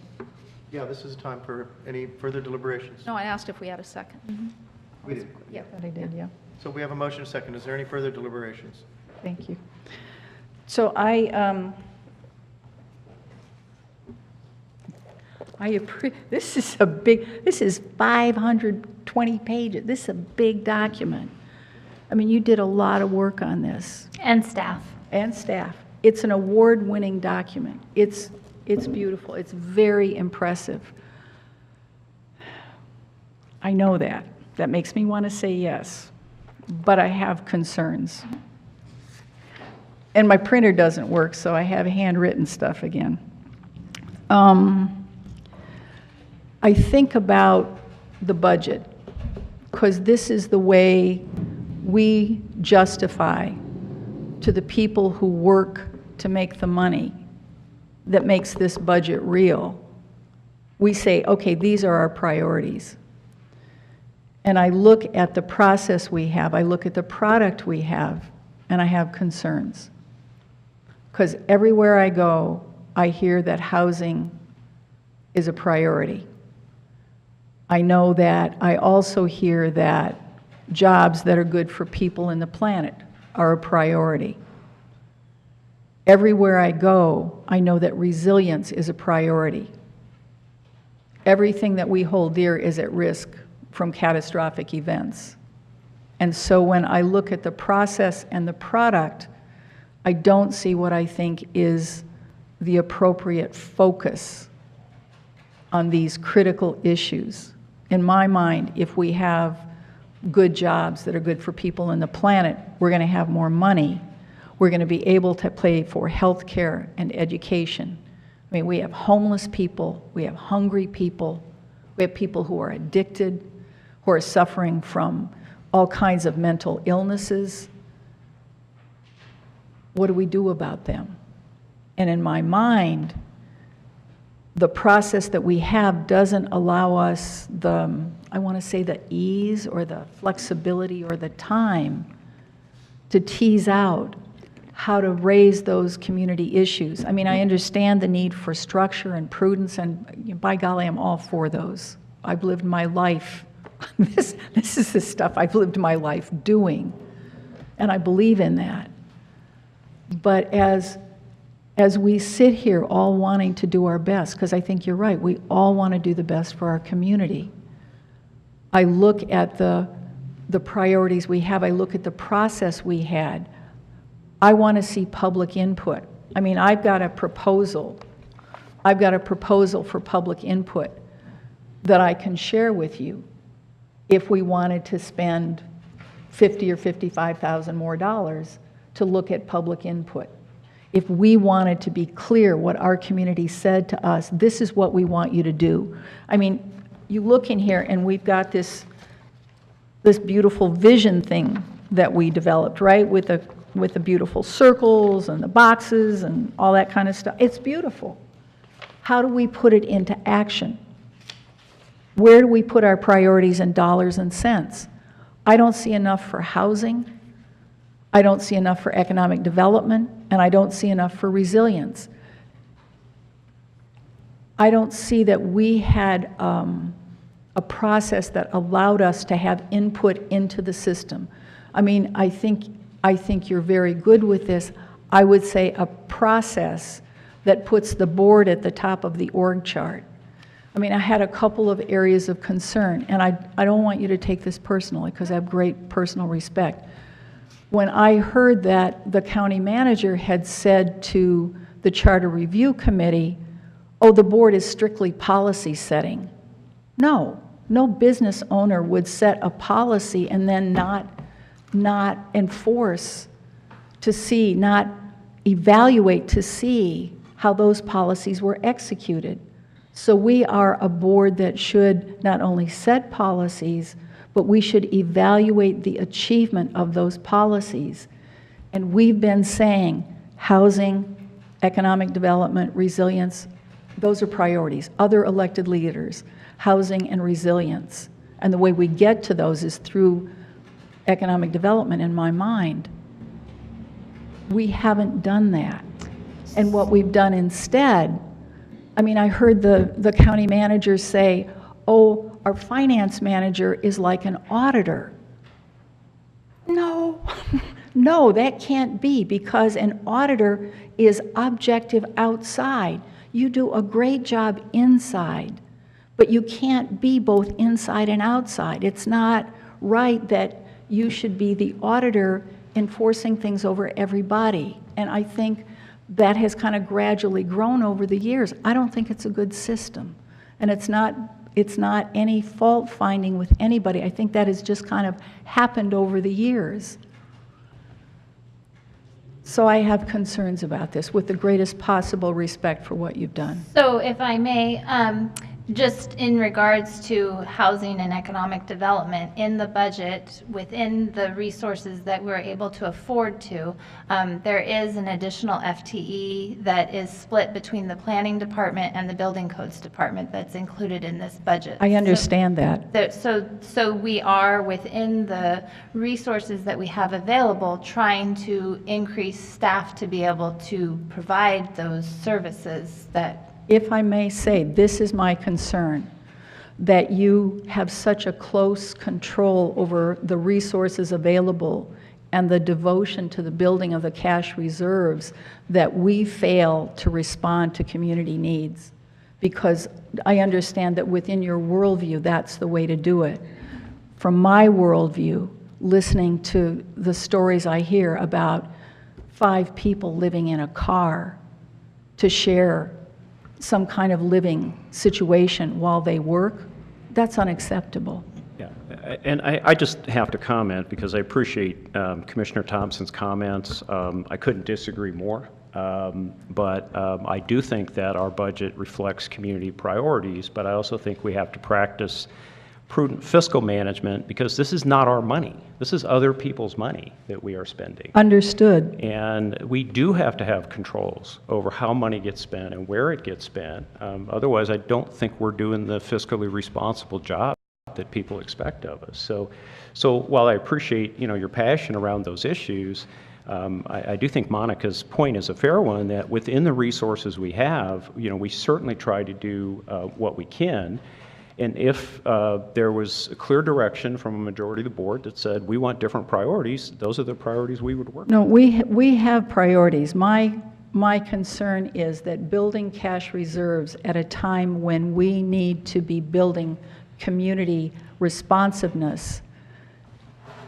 Yeah, this is time for any further deliberations. No, I asked if we had a second. We did. Yeah. That I did, yeah. So we have a motion, a second. Is there any further deliberations? Thank you. So this is 520 pages. This is a big document. I mean, you did a lot of work on this, And staff. and staff. It's an award-winning document. It's beautiful. It's very impressive. I know that. That makes me want to say yes, but I have concerns. And my printer doesn't work, so I have handwritten stuff again. I think about the budget, because this is the way we justify to the people who work to make the money that makes this budget real. We say, okay, these are our priorities. And I look at the process we have, I look at the product we have, and I have concerns. Because everywhere I go, I hear that housing is a priority. I know that I also hear that jobs that are good for people in the planet are a priority. Everywhere I go, I know that resilience is a priority. Everything that we hold dear is at risk from catastrophic events. And so when I look at the process and the product, I don't see what I think is the appropriate focus on these critical issues. In my mind, if we have good jobs that are good for people in the planet, we're going to have more money. We're going to be able to pay for health care and education. I mean, we have homeless people, we have hungry people, we have people who are addicted, who are suffering from all kinds of mental illnesses. What do we do about them? And in my mind, the process that we have doesn't allow us the, I want to say, the ease or the flexibility or the time to tease out how to raise those community issues. I mean, I understand the need for structure and prudence, and by golly, I'm all for those. I've lived my life, this is the stuff I've lived my life doing, and I believe in that. But as we sit here all wanting to do our best, because I think you're right, we all want to do the best for our community. I look at the priorities we have, I look at the process we had. I want to see public input. I mean, I've got a proposal for public input that I can share with you if we wanted to spend 50 or 55,000 more dollars to look at public input. If we wanted to be clear what our community said to us, this is what we want you to do. I mean, you look in here and we've got this beautiful vision thing that we developed, right? With the beautiful circles and the boxes and all that kind of stuff. It's beautiful. How do we put it into action? Where do we put our priorities in dollars and cents? I don't see enough for housing. I don't see enough for economic development, and I don't see enough for resilience. I don't see that we had a process that allowed us to have input into the system. I mean, I think you're very good with this. I would say a process that puts the board at the top of the org chart. I mean, I had a couple of areas of concern, and I don't want you to take this personally because I have great personal respect. When I heard that the county manager had said to the Charter Review Committee, oh, the board is strictly policy setting. No business owner would set a policy and then not enforce to see, not evaluate to see how those policies were executed. So we are a board that should not only set policies, but we should evaluate the achievement of those policies. And we've been saying housing, economic development, resilience, those are priorities. Other elected leaders, housing and resilience. And the way we get to those is through economic development, in my mind. We haven't done that. And what we've done instead, I mean, I heard the county manager say, oh, our finance manager is like an auditor. No, no, that can't be, because an auditor is objective outside. You do a great job inside, but you can't be both inside and outside. It's not right that you should be the auditor enforcing things over everybody. And I think that has kind of gradually grown over the years. I don't think it's a good system. And it's not any fault finding with anybody. I think that has just kind of happened over the years. So I have concerns about this with the greatest possible respect for what you've done. So if I may, just in regards to housing and economic development, in the budget, within the resources that we're able to afford to, there is an additional FTE that is split between the planning department and the building codes department that's included in this budget. I understand that. So we are, within the resources that we have available, trying to increase staff to be able to provide those services that. If I may say, this is my concern, that you have such a close control over the resources available and the devotion to the building of the cash reserves that we fail to respond to community needs. Because I understand that within your worldview, that's the way to do it. From my worldview, listening to the stories I hear about 5 people living in a car to share some kind of living situation while they work, that's unacceptable. Yeah, and I just have to comment because I appreciate Commissioner Thompson's comments. I couldn't disagree more, but I do think that our budget reflects community priorities, but I also think we have to practice prudent fiscal management because this is not our money. This is other people's money that we are spending. Understood. And we do have to have controls over how money gets spent and where it gets spent. Otherwise, I don't think we're doing the fiscally responsible job that people expect of us. So while I appreciate, your passion around those issues, I do think Monica's point is a fair one, that within the resources we have, we certainly try to do what we can. And if there was a clear direction from a majority of the board that said, we want different priorities, those are the priorities we would work on. No, we have priorities. My concern is that building cash reserves at a time when we need to be building community responsiveness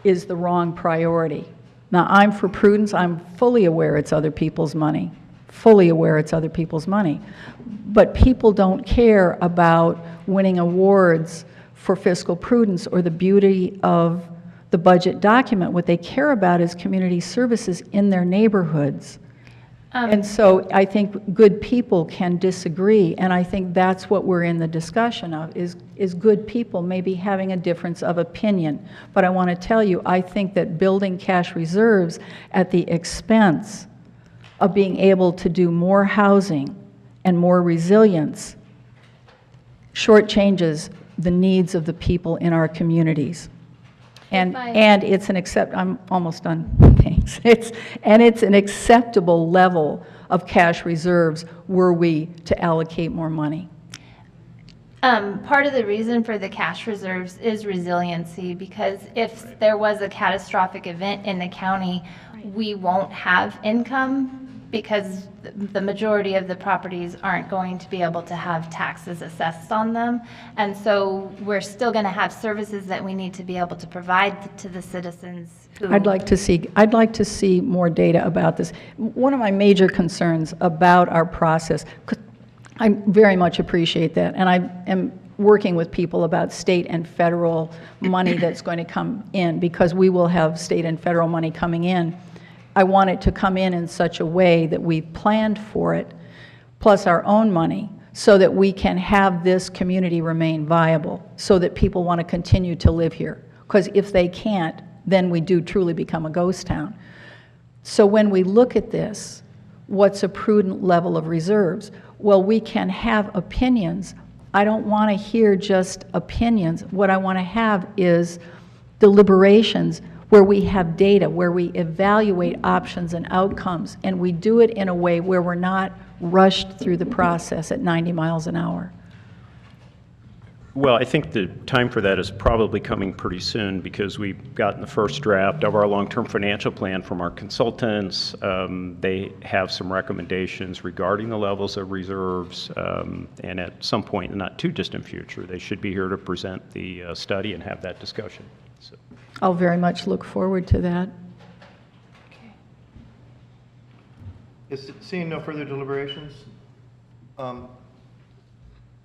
is the wrong priority. Now, I'm for prudence. I'm fully aware it's other people's money. Fully aware it's other people's money. But people don't care about winning awards for fiscal prudence or the beauty of the budget document. What they care about is community services in their neighborhoods. And so I think good people can disagree, and I think that's what we're in the discussion of, is good people maybe having a difference of opinion. But I want to tell you, I think that building cash reserves at the expense of being able to do more housing and more resilience shortchanges the needs of the people in our communities. And it's I'm almost done, thanks. It's an acceptable level of cash reserves were we to allocate more money. Part of the reason for the cash reserves is resiliency, because if there was a catastrophic event in the county, we won't have income because the majority of the properties aren't going to be able to have taxes assessed on them. And so we're still going to have services that we need to be able to provide to the citizens who... I'd like to see more data about this. One of my major concerns about our process, 'cause I very much appreciate that, and I am working with people about state and federal money that's going to come in, because we will have state and federal money coming in. I want it to come in such a way that we planned for it, plus our own money, so that we can have this community remain viable, so that people want to continue to live here. Because if they can't, then we do truly become a ghost town. So when we look at this, what's a prudent level of reserves? Well, we can have opinions. I don't want to hear just opinions. What I want to have is deliberations where we have data, where we evaluate options and outcomes, and we do it in a way where we're not rushed through the process at 90 miles an hour. Well, I think the time for that is probably coming pretty soon, because we've gotten the first draft of our long-term financial plan from our consultants. They have some recommendations regarding the levels of reserves, and at some point in the not too distant future, they should be here to present the study and have that discussion. So. I'll very much look forward to that. Seeing no further deliberations, we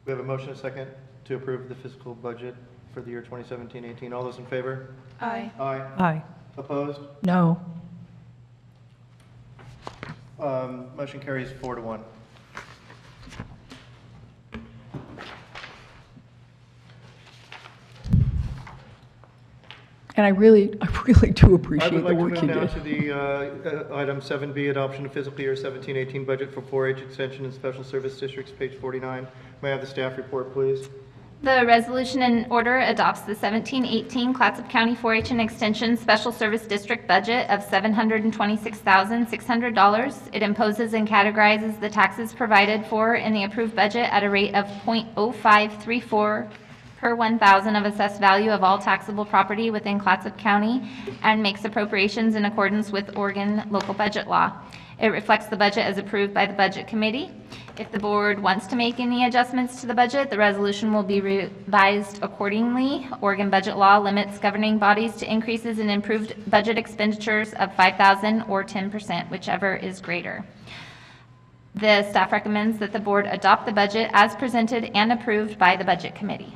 have a motion, a second, to approve the fiscal budget for the year 2017-18. All those in favor? Aye. Aye. Aye. Opposed? No. Motion carries 4-1. And I really do I appreciate would the like to work move you now did. to the item 7B, adoption of fiscal year 17-18 budget for 4-H extension and special service districts, page 49. May I have the staff report, please? The resolution and order adopts the 17-18 Clatsop County 4-H and Extension Special Service District budget of $726,600. It imposes and categorizes the taxes provided for in the approved budget at a rate of .0534 per 1,000 of assessed value of all taxable property within Clatsop County, and makes appropriations in accordance with Oregon local budget law. It reflects the budget as approved by the Budget Committee. If the board wants to make any adjustments to the budget, the resolution will be revised accordingly. Oregon budget law limits governing bodies to increases in improved budget expenditures of 5,000 or 10%, whichever is greater. The staff recommends that the board adopt the budget as presented and approved by the Budget Committee.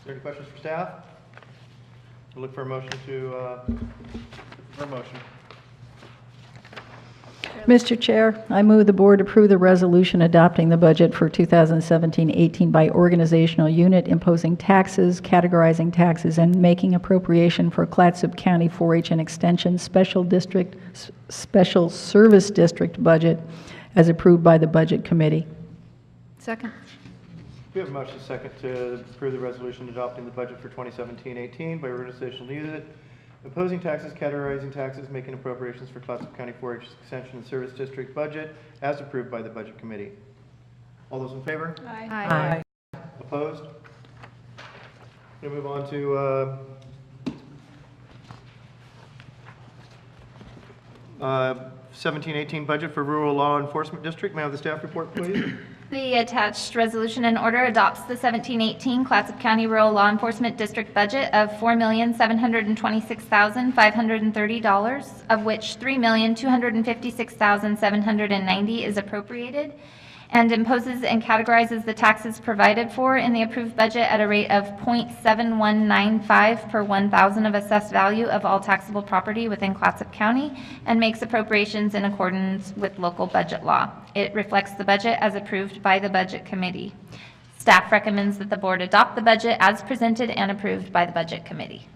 Is there any questions for staff? We'll look for a motion Mr. Chair, I move the board approve the resolution adopting the budget for 2017-18 by organizational unit, imposing taxes, categorizing taxes, and making appropriation for Clatsop County 4-H and Extension Special Service District budget as approved by the Budget Committee. Second. We have a motion, a second, to approve the resolution adopting the budget for 2017-18 by organizational unit, imposing taxes, categorizing taxes, making appropriations for Clatsop County 4-H Extension and Service District budget as approved by the Budget Committee. All those in favor? Aye. Opposed? We'll move on to 17-18 budget for Rural Law Enforcement District. May I have the staff report, please? The attached resolution and order adopts the 17-18 Clatsop County Rural Law Enforcement District budget of $4,726,530, of which $3,256,790 is appropriated, and imposes and categorizes the taxes provided for in the approved budget at a rate of .7195 per 1,000 of assessed value of all taxable property within Clatsop County, and makes appropriations in accordance with local budget law. It reflects the budget as approved by the Budget Committee. Staff recommends that the board adopt the budget as presented and approved by the Budget Committee.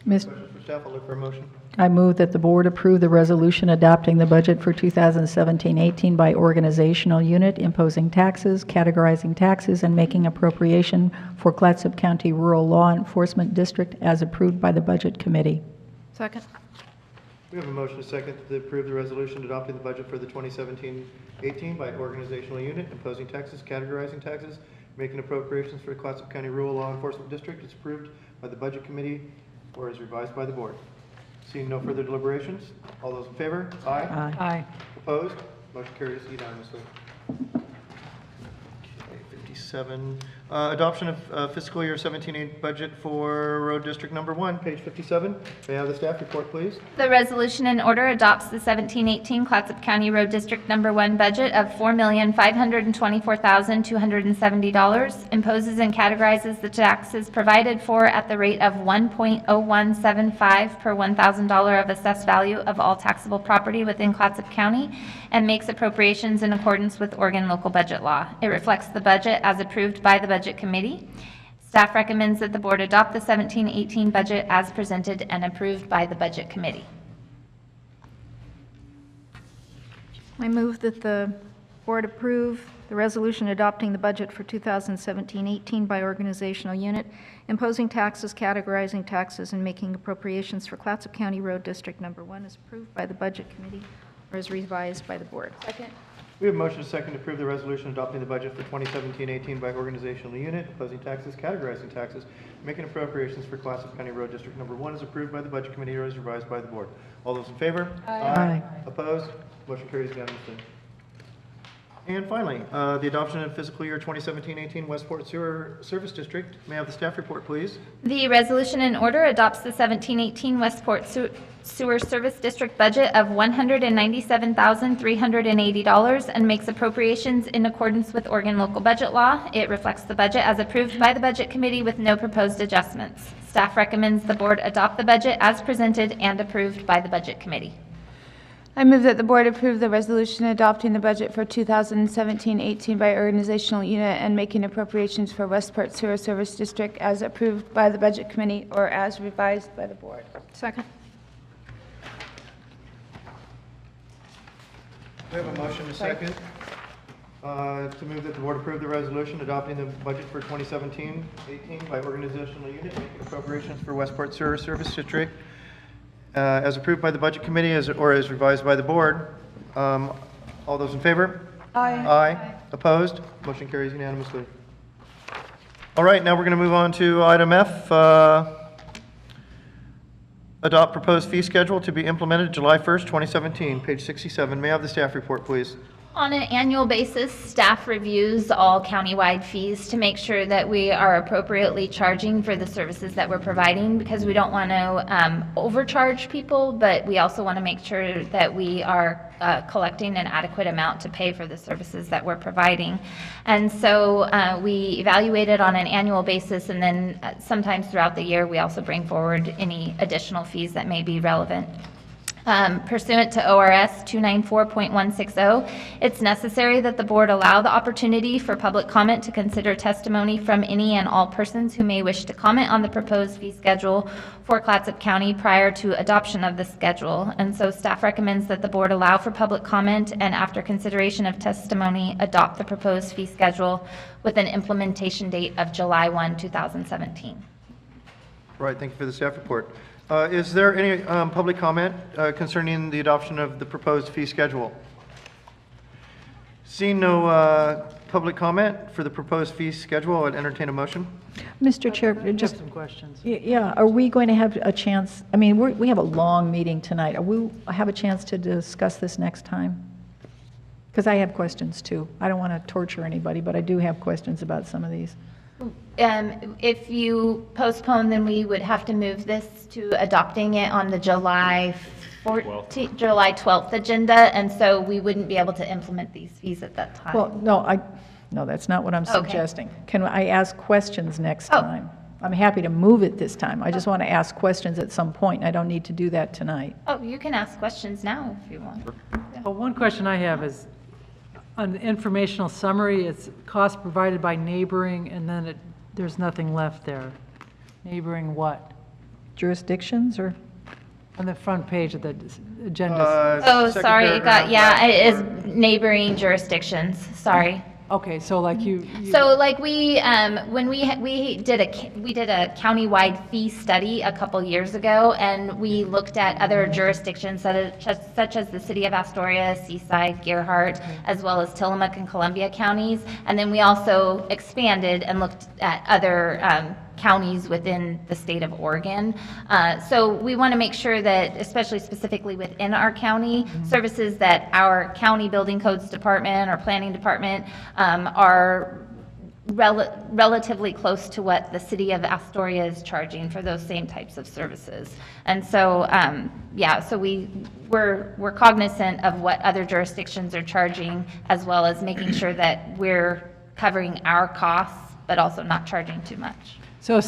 Ms. Questions for staff? I'll look for a motion. I move that the board approve the resolution adopting the budget for 2017-18 by organizational unit, imposing taxes, categorizing taxes, and making appropriation for Clatsop County Rural Law Enforcement District as approved by the Budget Committee. Second. We have a motion and a second to approve the resolution adopting the budget for the 2017-18 by organizational unit, imposing taxes, categorizing taxes, making appropriations for the Clatsop County Rural Law Enforcement District. It's approved by the Budget Committee or is revised by the board. Seeing no further deliberations, all those in favor? Aye. Aye. Aye. Opposed? Motion carries unanimously. Okay, 57. Adoption of fiscal year 17-8 budget for Road District Number 1, page 57. May I have the staff report, please? The resolution in order adopts the 17-18 Clatsop County Road District Number 1 budget of $4,524,270, imposes and categorizes the taxes provided for at the rate of 1.0175 per $1,000 of assessed value of all taxable property within Clatsop County, and makes appropriations in accordance with Oregon local budget law. It reflects the budget as approved by the Budget Committee. Staff recommends that the board adopt the 17-18 budget as presented and approved by the Budget Committee. I move that the board approve the resolution adopting the budget for 2017-18 by organizational unit, imposing taxes, categorizing taxes, and making appropriations for Clatsop County Road District Number 1 as approved by the Budget Committee or as revised by the board. Second. We have a motion and a second to approve the resolution adopting the budget for 2017-18 by organizational unit, imposing taxes, categorizing taxes, making appropriations for Clatsop County Road District Number 1 is approved by the Budget Committee or is revised by the board. All those in favor? Aye. Opposed? Motion carries unanimously. And finally, the adoption of fiscal year 2017-18 Westport Sewer Service District. May I have the staff report, please? The resolution in order adopts the 17-18 Westport Sewer Service District budget of $197,380 and makes appropriations in accordance with Oregon local budget law. It reflects the budget as approved by the Budget Committee with no proposed adjustments. Staff recommends the board adopt the budget as presented and approved by the Budget Committee. I move that the board approve the resolution adopting the budget for 2017-18 by organizational unit and making appropriations for Westport Sewer Service District as approved by the Budget Committee or as revised by the board. Second. We have a motion and a second to move that the board approve the resolution adopting the budget for 2017-18 by organizational unit, making appropriations for Westport Sewer Service District as approved by the Budget Committee or as revised by the board. All those in favor? Aye. Aye. Opposed? Motion carries unanimously. All right, now we're going to move on to item F. Adopt proposed fee schedule to be implemented July 1st, 2017, page 67. May I have the staff report, please? On an annual basis, staff reviews all countywide fees to make sure that we are appropriately charging for the services that we're providing, because we don't want to overcharge people, but we also want to make sure that we are collecting an adequate amount to pay for the services that we're providing. And so we evaluate it on an annual basis, and then sometimes throughout the year, we also bring forward any additional fees that may be relevant. Pursuant to ORS 294.160, it's necessary that the board allow the opportunity for public comment to consider testimony from any and all persons who may wish to comment on the proposed fee schedule for Clatsop County prior to adoption of the schedule. And so staff recommends that the board allow for public comment and, after consideration of testimony, adopt the proposed fee schedule with an implementation date of July 1, 2017. All right, thank you for the staff report. Is there any public comment concerning the adoption of the proposed fee schedule? Seeing no public comment for the proposed fee schedule, I'd entertain a motion. Mr. Chair, Just some questions. yeah, are we going to have a chance, I mean, we have a long meeting tonight. Are we have a chance to discuss this next time? Because I have questions too. I don't want to torture anybody, but I do have questions about some of these. If you postpone, then we would have to move this to adopting it on the July July 12th agenda, and so we wouldn't be able to implement these fees at that time. Well, no, that's not what I'm Okay. suggesting. Can I ask questions next Oh. time? I'm happy to move it this time. I just want to ask questions at some point, and I don't need to do that tonight. Oh, you can ask questions now if you want. Well, one question I have is, on the informational summary, it's cost provided by neighboring, and then there's nothing left there. Neighboring what? Jurisdictions, or? On the front page of the agenda. Oh, Second sorry, it got, paragraph, yeah, last it is word. neighboring jurisdictions, sorry. Okay, so like you. So like when we did a countywide fee study a couple years ago, and we looked at other jurisdictions such as the city of Astoria, Seaside, Gerhart, as well as Tillamook and Columbia counties. And then we also expanded and looked at other counties within the state of Oregon. So we want to make sure that, especially specifically within our county, services that our county building codes department or planning department are relatively close to what the city of Astoria is charging for those same types of services. And so, yeah, so we're cognizant of what other jurisdictions are charging, as well as making sure that we're covering our costs, but also not charging too much. So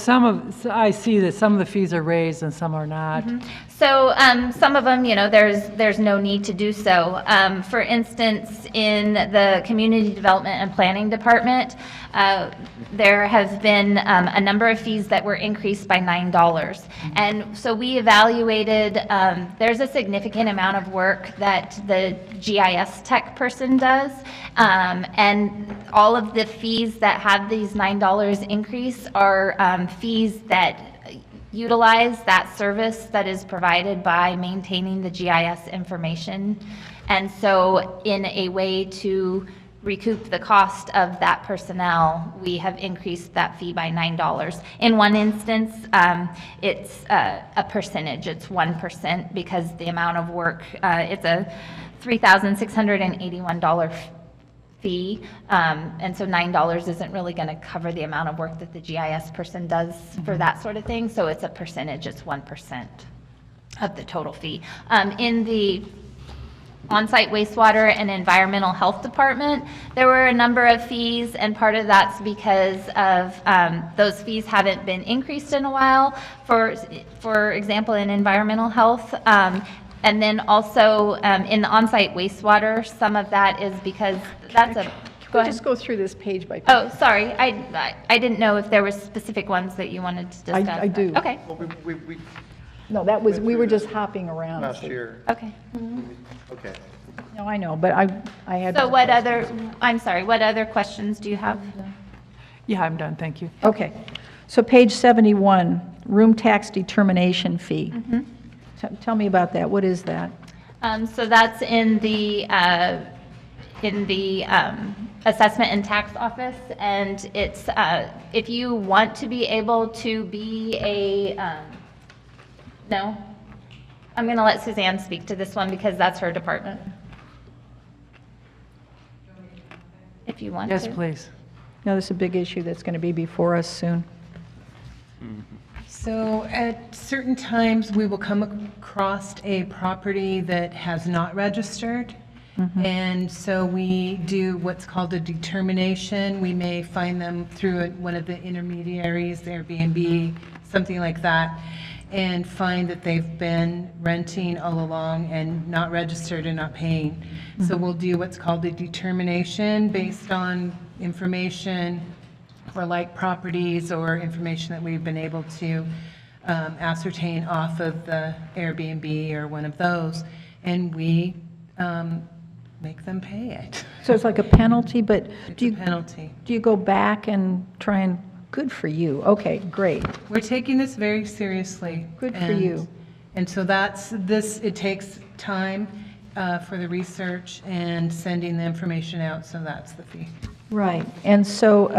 I see that some of the fees are raised and some are not. So some of them, there's no need to do so. For instance, in the Community Development and Planning Department, there have been a number of fees that were increased by $9. And so we evaluated, there's a significant amount of work that the GIS tech person does. And all of the fees that have these $9 increase are fees that utilize that service that is provided by maintaining the GIS information. And so in a way to recoup the cost of that personnel, we have increased that fee by $9. In one instance, it's a percentage, it's 1%, because the amount of work, it's a $3,681 fee, and so $9 isn't really going to cover the amount of work that the GIS person does for that sort of thing, so it's a percentage, it's 1% of the total fee. In the on-site wastewater and environmental health department, there were a number of fees, and part of that's because of those fees haven't been increased in a while. For example, in environmental health, and then also in the on-site wastewater, some of that is because that's a, go ahead. Just go through this page by page. Oh, sorry, I didn't know if there were specific ones that you wanted to discuss. I do. Okay, Well, we No, that was, we were just hopping around. last so- year. okay. Okay. No, I know, but I had. So more what questions. I'm sorry, what other questions do you have? Yeah, I'm done, thank you. Okay, so page 71, room tax determination fee. Tell me about that, what is that? So that's in the assessment and tax office, and it's, if you want to be able to be no? I'm going to let Suzanne speak to this one because that's her department. If you want to. Yes, please. No, this is a big issue that's going to be before us soon. So at certain times, we will come across a property that has not registered. And so we do what's called a determination. We may find them through one of the intermediaries, Airbnb, something like that, and find that they've been renting all along and not registered and not paying. So we'll do what's called a determination based on information for like properties or information that we've been able to ascertain off of the Airbnb or one of those, and we make them pay it. So it's like a penalty, but It's do a you, penalty. do you go back and try and, good for you, okay, great. We're taking this very seriously. Good for and- you. And so it takes time for the research and sending the information out, so that's the fee. Right, and so,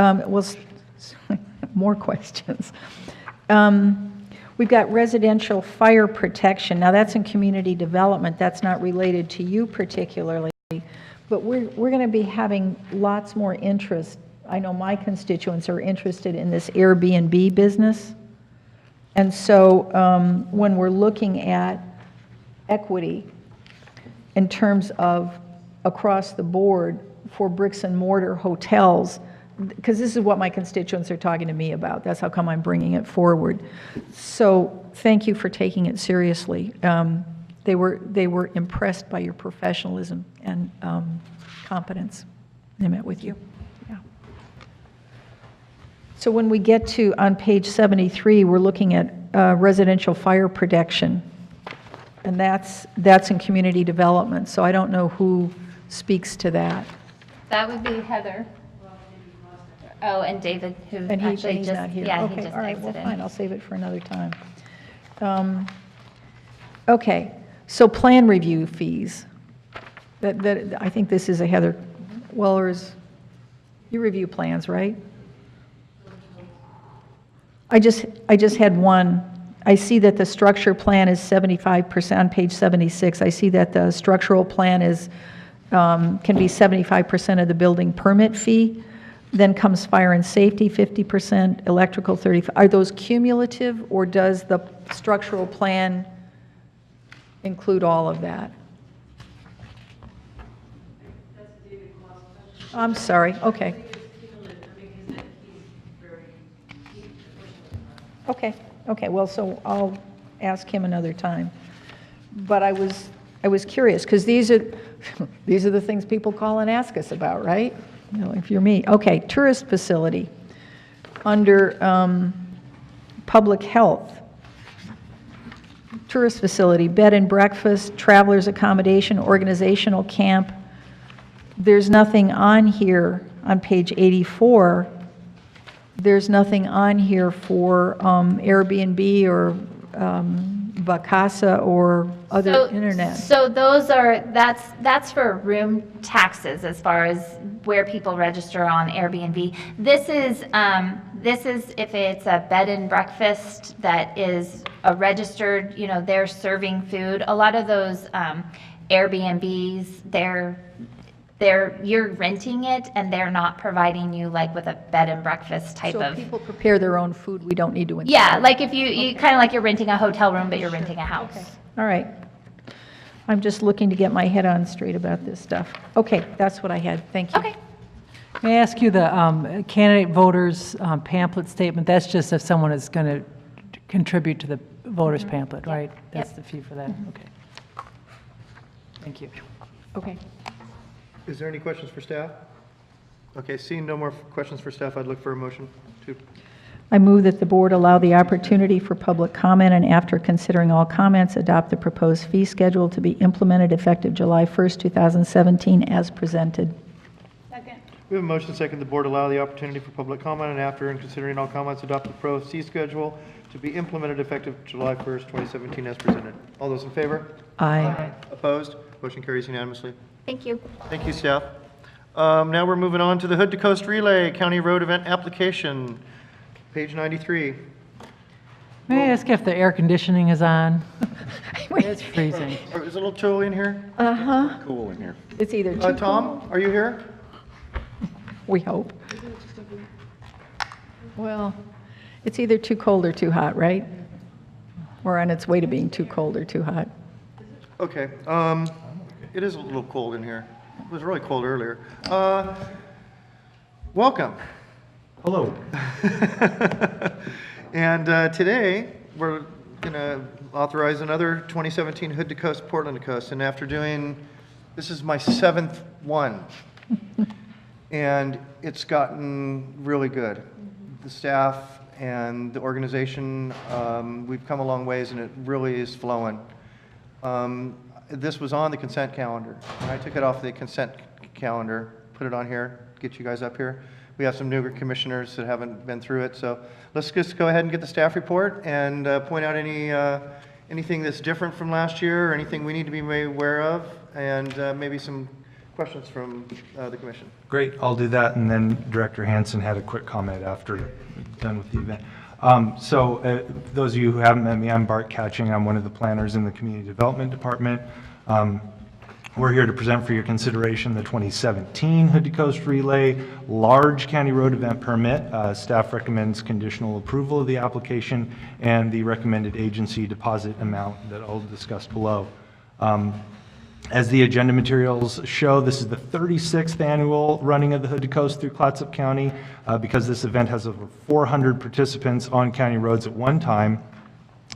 more questions. We've got residential fire protection, now that's in community development, that's not related to you particularly, but we're going to be having lots more interest. I know my constituents are interested in this Airbnb business, and so when we're looking at equity in terms of across the board for bricks and mortar hotels, because this is what my constituents are talking to me about. That's how come I'm bringing it forward. So thank you for taking it seriously. They were impressed by your professionalism and competence. They met with you. Yeah. So when we get to, on page 73, we're looking at residential fire protection. And that's in community development. So I don't know who speaks to that. That would be Heather. Oh, and David, who And actually he's just, not here. yeah, he Okay, just all right, well, exited. fine, I'll save it for another time. Okay, so plan review fees. I think this is a Heather Weller's, you review plans, right? I just had one. I see that the structure plan is 75%, on page 76. I see that the structural plan is, can be 75% of the building permit fee. Then comes fire and safety, 50%, electrical, 35%. Are those cumulative, or does the structural plan include all of that? I'm sorry, okay. Okay, well, so I'll ask him another time. But I was curious, because these are the things people call and ask us about, right? You know, if you're me. Okay, tourist facility. Under public health. Tourist facility, bed and breakfast, travelers accommodation, organizational camp. There's nothing on here on page 84. There's nothing on here for Airbnb or Vacasa or other internet. So those are, that's for room taxes as far as where people register on Airbnb. This is if it's a bed and breakfast that is a registered, you know, they're serving food. A lot of those Airbnbs, you're renting it and they're not providing you like with a bed and breakfast type So of. if people prepare their own food, we don't need to install. Yeah, like if you kind of like you're renting a hotel room, but you're renting a house. All right. I'm just looking to get my head on straight about this stuff. Okay, that's what I had. Thank you. Okay. May I ask you the candidate voters pamphlet statement? That's just if someone is going to contribute to the voters pamphlet, right? That's the fee for that, okay. Thank you. Okay. Is there any questions for staff? Okay, seeing no more questions for staff, I'd look for a motion to. I move that the board allow the opportunity for public comment, and after considering all comments, adopt the proposed fee schedule to be implemented effective July 1st, 2017, as presented. Second. We have a motion second. The board allow the opportunity for public comment, and after and considering all comments, adopt the proposed fee schedule to be implemented effective July 1st, 2017, as presented. All those in favor? Aye. Opposed? Motion carries unanimously. Thank you. Thank you, staff. Now we're moving on to the Hood to Coast Relay County Road Event Application, page 93. May I ask if the air conditioning is on? It's freezing. Is it a little chilly in here? Uh-huh. Cool in here. It's either too cold. Tom, are you here? We hope. Well, it's either too cold or too hot, right? Or on its way to being too cold or too hot. Okay. It is a little cold in here. It was really cold earlier. Welcome. Hello. And today, we're going to authorize another 2017 Hood to Coast, Portland to Coast. And after doing, this is my 7th one. And it's gotten really good. The staff and the organization, we've come a long ways, and it really is flowing. This was on the consent calendar, and I took it off the consent calendar, put it on here, get you guys up here. We have some newer commissioners that haven't been through it, so let's just go ahead and get the staff report and point out anything that's different from last year, or anything we need to be made aware of, and maybe some questions from the commission. Great, I'll do that, and then Director Hansen had a quick comment after done with the event. Those of you who haven't met me, I'm Bart Catching. I'm one of the planners in the Community Development Department. We're here to present for your consideration the 2017 Hood to Coast Relay Large County Road Event Permit. Staff recommends conditional approval of the application and the recommended agency deposit amount that I'll discuss below. As the agenda materials show, this is the 36th annual running of the Hood to Coast through Clatsop County. Because this event has over 400 participants on county roads at one time,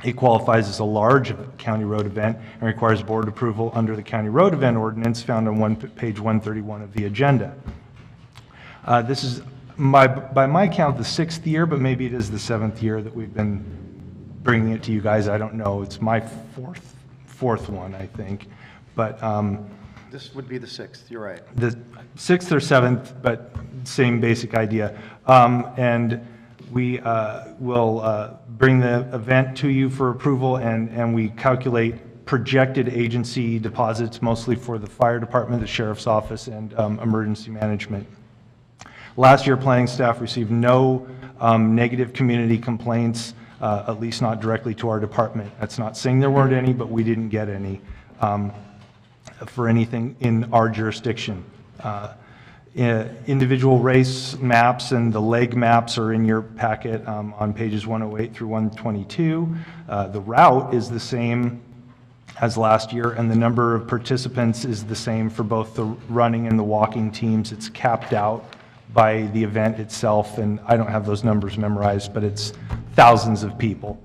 it qualifies as a large county road event and requires board approval under the county road event ordinance found on page 131 of the agenda. This is, by my count, the 6th year, but maybe it is the 7th year that we've been bringing it to you guys. I don't know. It's my fourth one, I think. But This would be the 6th, you're right. the 6th or 7th, but same basic idea. And we will bring the event to you for approval, and we calculate projected agency deposits, mostly for the fire department, the sheriff's office, and emergency management. Last year, planning staff received no negative community complaints, at least not directly to our department. That's not saying there weren't any, but we didn't get any for anything in our jurisdiction. Individual race maps and the leg maps are in your packet on pages 108 through 122. The route is the same as last year, and the number of participants is the same for both the running and the walking teams. It's capped out by the event itself, and I don't have those numbers memorized, but it's thousands of people.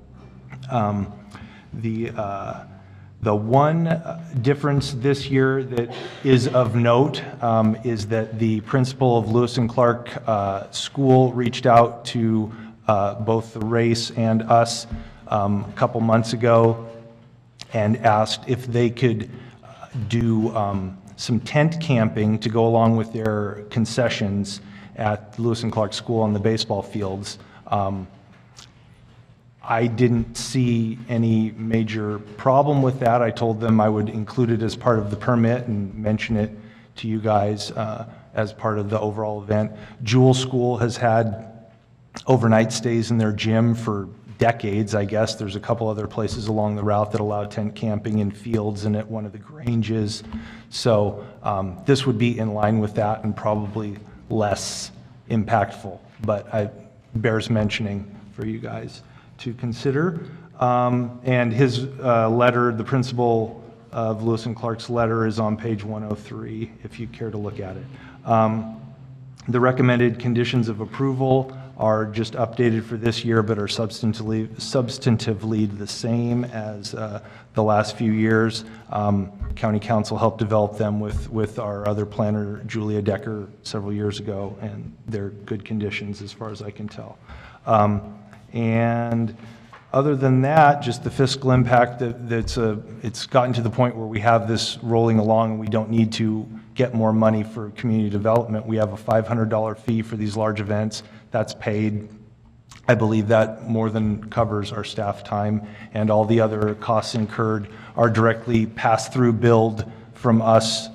The one difference this year that is of note is that the principal of Lewis and Clark School reached out to both the race and us a couple months ago and asked if they could do some tent camping to go along with their concessions at Lewis and Clark School on the baseball fields. I didn't see any major problem with that. I told them I would include it as part of the permit and mention it to you guys as part of the overall event. Jewel School has had overnight stays in their gym for decades, I guess. There's a couple other places along the route that allow tent camping in fields and at one of the granges. So this would be in line with that and probably less impactful, but it bears mentioning for you guys to consider. And his letter, the principal of Lewis and Clark's letter, is on page 103, if you care to look at it. The recommended conditions of approval are just updated for this year, but are substantively the same as the last few years. County Council helped develop them with our other planner, Julia Decker, several years ago, and they're good conditions as far as I can tell. And other than that, just the fiscal impact, it's gotten to the point where we have this rolling along and we don't need to get more money for community development. We have a $500 fee for these large events. That's paid. I believe that more than covers our staff time, and all the other costs incurred are directly passed through billed from us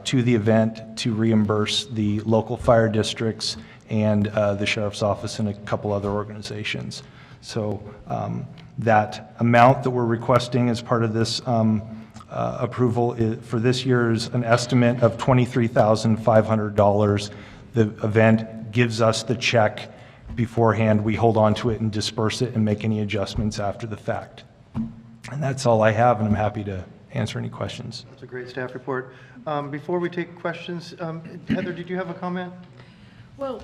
to the event to reimburse the local fire districts and the sheriff's office and a couple other organizations. So that amount that we're requesting as part of this approval for this year is an estimate of $23,500. The event gives us the check beforehand. We hold on to it and disperse it and make any adjustments after the fact. And that's all I have, and I'm happy to answer any questions. That's a great staff report. Before we take questions, Heather, did you have a comment? Well,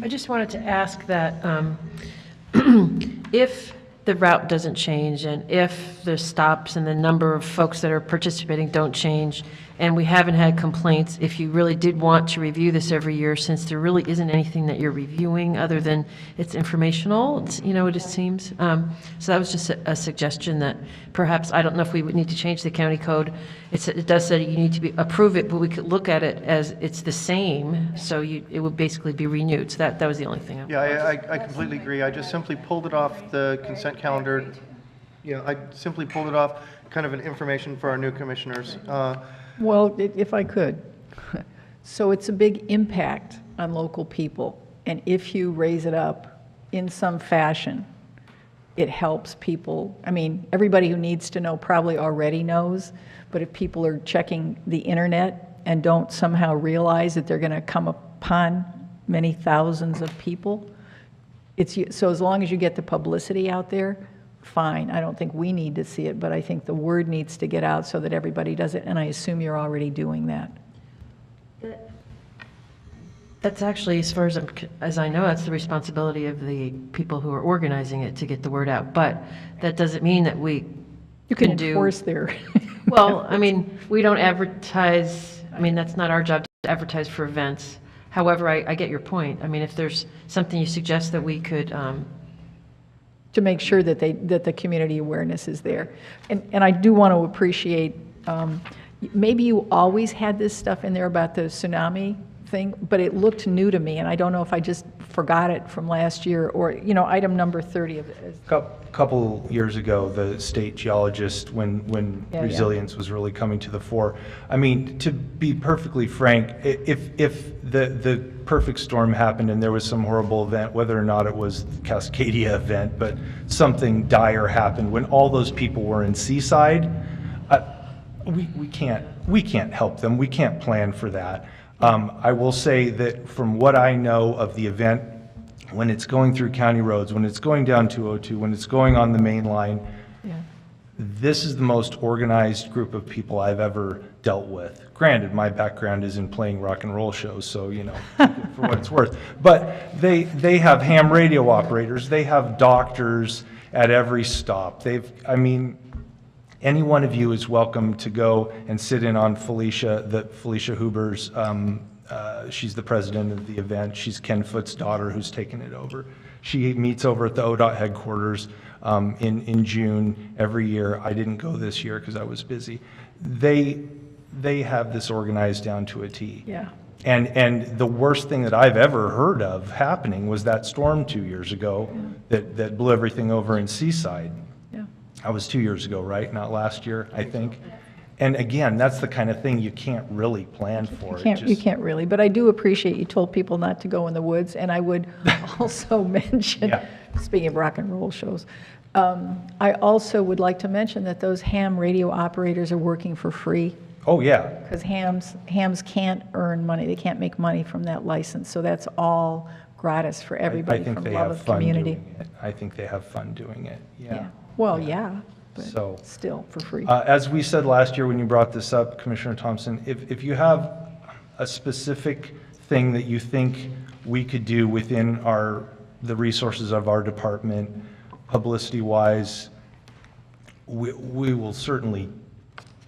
I just wanted to ask that if the route doesn't change and if the stops and the number of folks that are participating don't change, and we haven't had complaints, if you really did want to review this every year, since there really isn't anything that you're reviewing other than it's informational, it just seems. So that was just a suggestion that perhaps, I don't know if we would need to change the county code. It does say you need to approve it, but we could look at it as it's the same, so it would basically be renewed. So that was the only thing. Yeah, I completely agree. I just simply pulled it off the consent calendar. I simply pulled it off, kind of an information for our new commissioners. Well, if I could. So it's a big impact on local people, and if you raise it up in some fashion, it helps people. I mean, everybody who needs to know probably already knows, but if people are checking the internet and don't somehow realize that they're going to come upon many thousands of people, so as long as you get the publicity out there, fine. I don't think we need to see it, but I think the word needs to get out so that everybody does it, and I assume you're already doing that. That's actually, as far as I know, that's the responsibility of the people who are organizing it to get the word out. But that doesn't mean that we You can do. enforce their, Well, I mean, we don't advertise, I mean, that's not our job to advertise for events. However, I get your point. I mean, if there's something you suggest that we could, to make sure that that the community awareness is there. And I do want to appreciate, maybe you always had this stuff in there about the tsunami thing, but it looked new to me, and I don't know if I just forgot it from last year, or, item number 30 of it. Couple years ago, the state geologist, when Yeah, resilience was really coming to the fore. I mean, to be perfectly frank, if the perfect storm happened and there was some horrible event, whether or not it was the Cascadia event, but something dire happened, when all those people were in Seaside, we can't help them. We can't plan for that. I will say that from what I know of the event, when it's going through county roads, when it's going down 202, when it's going on the main line, this is the most organized group of people I've ever dealt with. Granted, my background is in playing rock and roll shows, so, for what it's worth. But they have ham radio operators, they have doctors at every stop. Any one of you is welcome to go and sit in on Felicia Huber's, she's the president of the event. She's Ken Foot's daughter who's taken it over. She meets over at the ODOT headquarters in June every year. I didn't go this year because I was busy. They have this organized down to a T. Yeah. And the worst thing that I've ever heard of happening was that storm 2 years ago that blew everything over in Seaside. That was 2 years ago, right? Not last year, I think. And again, that's the kind of thing you can't really plan for. You can't really, but I do appreciate you told people not to go in the woods, and I would also mention, speaking of rock and roll shows, I also would like to mention that those ham radio operators are working for free. Oh, yeah. Because hams can't earn money, they can't make money from that license, so that's all gratis for everybody from love of community. I think they have fun doing it, yeah. Well, yeah, but So, still for free. As we said last year when you brought this up, Commissioner Thompson, if you have a specific thing that you think we could do within the resources of our department, publicity-wise, we will certainly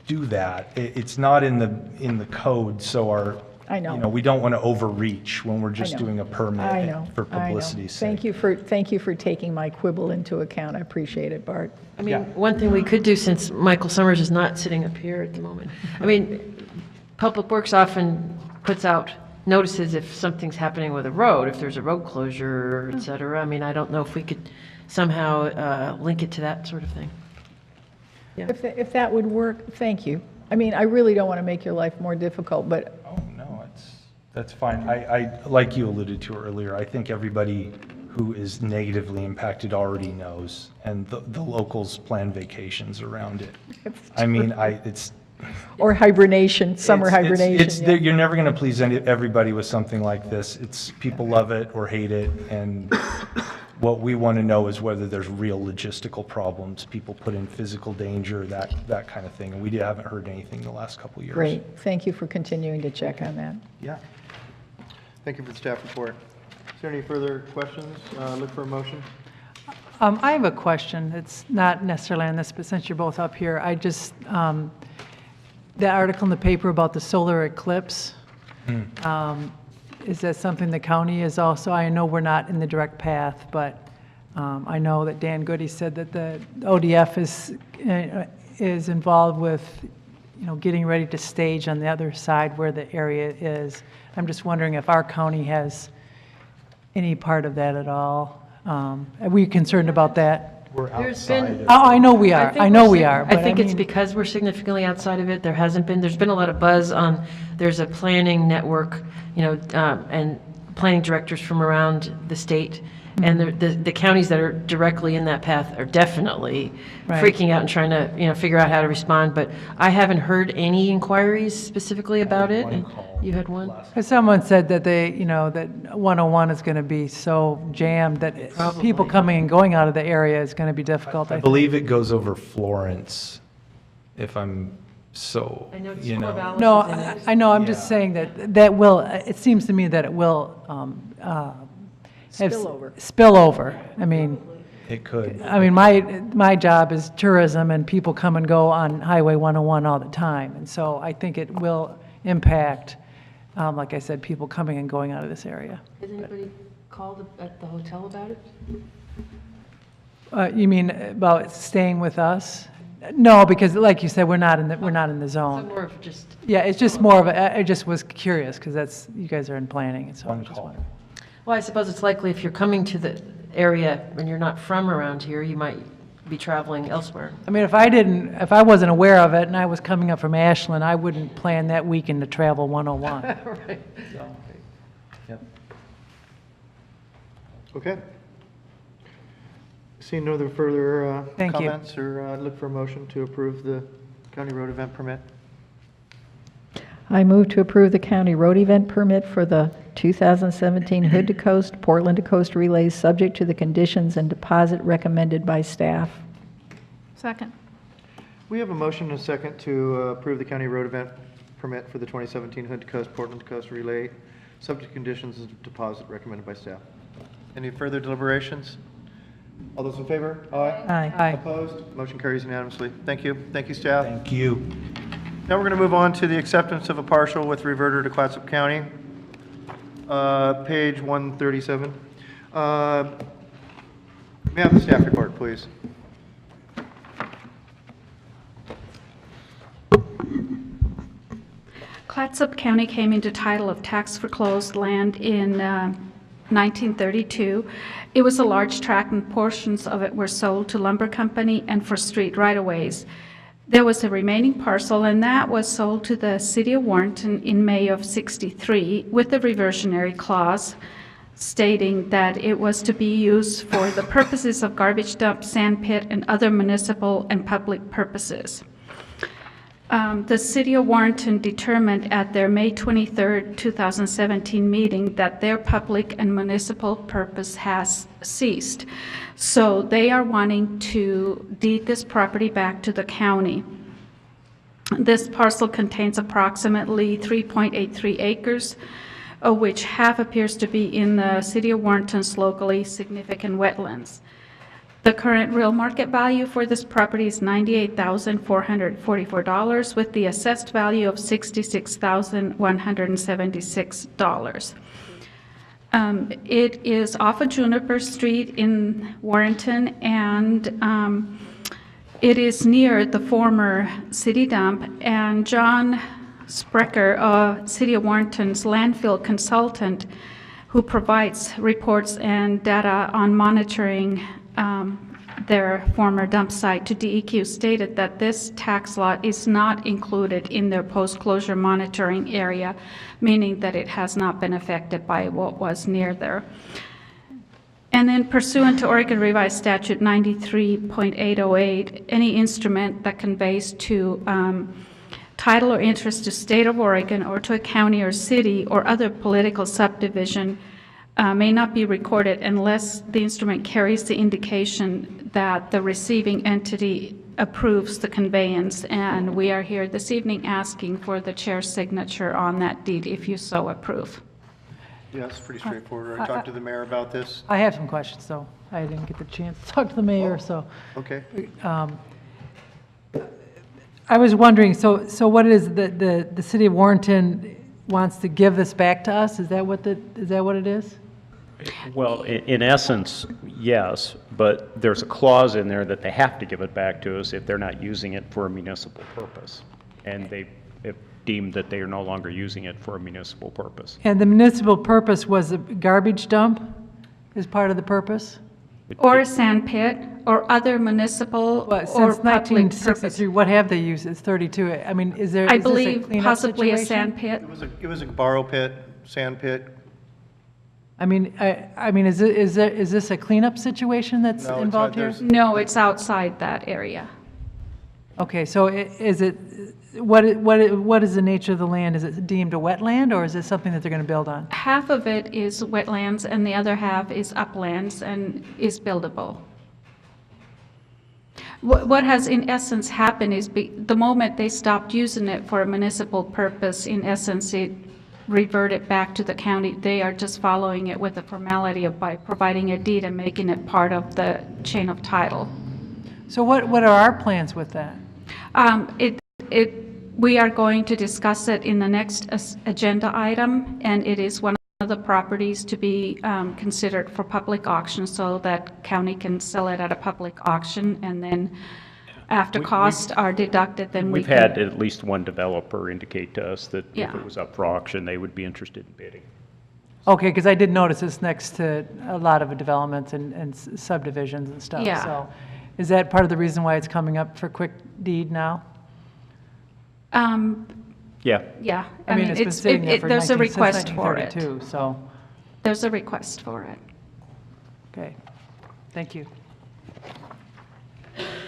do that. It's not in the code, so I know. we don't want to overreach when we're just I know. doing a permit I know. for publicity's sake. Thank you for taking my quibble into account. I appreciate it, Bart. I mean, one thing we could do, since Michael Summers is not sitting up here at the moment, I mean, Public Works often puts out notices if something's happening with a road, if there's a road closure, et cetera. I mean, I don't know if we could somehow link it to that sort of thing. Yeah. If that would work, thank you. I mean, I really don't want to make your life more difficult, but Oh, no, that's fine. I, like you alluded to earlier, I think everybody who is negatively impacted already knows, and the locals plan vacations around it. I mean, it's... or hibernation, summer it's- hibernation. yeah. You're never going to please everybody with something like this. People love it or hate it, and what we want to know is whether there's real logistical problems, people put in physical danger, that kind of thing. And we haven't heard anything the last couple of years. Great. Thank you for continuing to check on that. Yeah. Thank you for the staff report. Is there any further questions? Look for a motion. I have a question. It's not necessarily on this, but since you're both up here, I just, the article in the paper about the solar eclipse, is that something the county is also, I know we're not in the direct path, but I know that Dan Goody said that the ODF is involved with, getting ready to stage on the other side where the area is. I'm just wondering if our county has any part of that at all. Are we concerned about that? We're There's been- outside. Oh, I know we are. I know we are. I but think it's mean- because we're significantly outside of it. There's been a lot of buzz on, there's a planning network, and planning directors from around the state, And the counties that are directly in that path are definitely Right. freaking out and trying to, figure out how to respond. But I haven't heard any inquiries specifically about it. And you had one? Because someone said that that 101 is going to be so jammed that people coming and going out of the area is going to be difficult. I believe it goes over Florence, if I'm so, I know it's you know. Corvallis No, is in it. I know, I'm just saying that will, it seems to me that it will spill over. I mean, It could. my job is tourism, and people come and go on Highway 101 all the time. And so I think it will impact, like I said, people coming and going out of this area. Has anybody called at the hotel about it? You mean about staying with us? No, because like you said, we're not in the zone. So more of just. Yeah, it's just more of I just was curious, because you guys are in planning, and so I just wondered. Well, I suppose it's likely if you're coming to the area and you're not from around here, you might be traveling elsewhere. I mean, if I wasn't aware of it and I was coming up from Ashland, I wouldn't plan that weekend to travel 101. Right. Yep. Okay. Seeing no other further Thank you. comments, or look for a motion to approve the county road event permit. I move to approve the county road event permit for the 2017 Hood to Coast, Portland to Coast relays, subject to the conditions and deposit recommended by staff. Second. We have a motion and a second to approve the county road event permit for the 2017 Hood to Coast, Portland to Coast relay, subject to conditions and deposit recommended by staff. Any further deliberations? All those in favor? Aye. Aye. Opposed? Motion carries unanimously. Thank you. Thank you, staff. Thank you. Now we're going to move on to the acceptance of a partial with reverter to Clatsop County, page 137. May I have the staff report, please? Clatsop County came into title of tax foreclosed land in 1932. It was a large tract and portions of it were sold to lumber company and for street right-of-ways. There was a remaining parcel, and that was sold to the city of Warrenton in May of '63 with a reversionary clause stating that it was to be used for the purposes of garbage dump, sand pit, and other municipal and public purposes. The city of Warrenton determined at their May 23, 2017 meeting that their public and municipal purpose has ceased. So they are wanting to deed this property back to the county. This parcel contains approximately 3.83 acres, of which half appears to be in the city of Warrenton's locally significant wetlands. The current real market value for this property is $98,444, with the assessed value of $66,176. It is off of Juniper Street in Warrenton, and it is near the former city dump. And John Sprecher, City of Warrenton's landfill consultant, who provides reports and data on monitoring their former dump site to DEQ, stated that this tax lot is not included in their post-closure monitoring area, meaning that it has not been affected by what was near there. And then pursuant to Oregon Revised Statute 93.808, any instrument that conveys to title or interest to state of Oregon or to a county or city or other political subdivision may not be recorded unless the instrument carries the indication that the receiving entity approves the conveyance. And we are here this evening asking for the chair's signature on that deed if you so approve. Yeah, it's pretty straightforward. I talked to the mayor about this. I have some questions, though. I didn't get the chance to talk to the mayor, so. Okay. I was wondering, so what it is the city of Warrenton wants to give this back to us? Is that what it is? Well, in essence, yes, but there's a clause in there that they have to give it back to us if they're not using it for a municipal purpose. And they have deemed that they are no longer using it for a municipal purpose. And the municipal purpose was a garbage dump is part of the purpose? Or a sand pit, or other municipal or Since public 1963, what have they used? It's 32. I mean, is there? I is this a believe cleanup possibly a situation? sand pit. It was a borrow pit, sand pit. I mean, is this a cleanup situation that's No, it's involved not. here? There's- No, it's outside that area. Okay, so is it, what is the nature of the land? Is it deemed a wetland, or is it something that they're going to build on? Half of it is wetlands and the other half is uplands and is buildable. What has in essence happened is the moment they stopped using it for a municipal purpose, in essence, it reverted back to the county. They are just following it with the formality of by providing a deed and making it part of the chain of title. So what are our plans with that? We are going to discuss it in the next agenda item, and it is one of the properties to be considered for public auction so that county can sell it at a public auction, and then after costs are deducted, then we We've can... had at least one developer indicate to us that if Yeah. it was up for auction, they would be interested in bidding. Okay, because I did notice it's next to a lot of developments and subdivisions and stuff. Yeah. So is that part of the reason why it's coming up for quick deed now? Yeah. Yeah, I mean, it's been sitting there for there's a 19 since request for it. 1932, so, There's a request for it. okay. Thank you.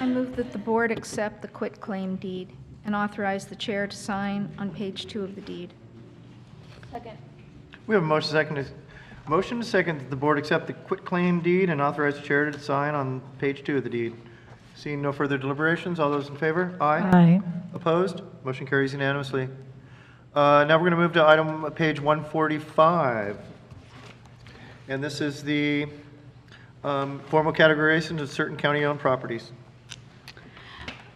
I move that the board accept the quitclaim deed and authorize the chair to sign on page 2 of the deed. We have a motion to second that the board accept the quitclaim deed and authorize the chair to sign on page 2 of the deed. Seeing no further deliberations, all those in favor? Aye. Opposed? Motion carries unanimously. Now we're going to move to item page 145. And this is the formal categorization of certain county-owned properties.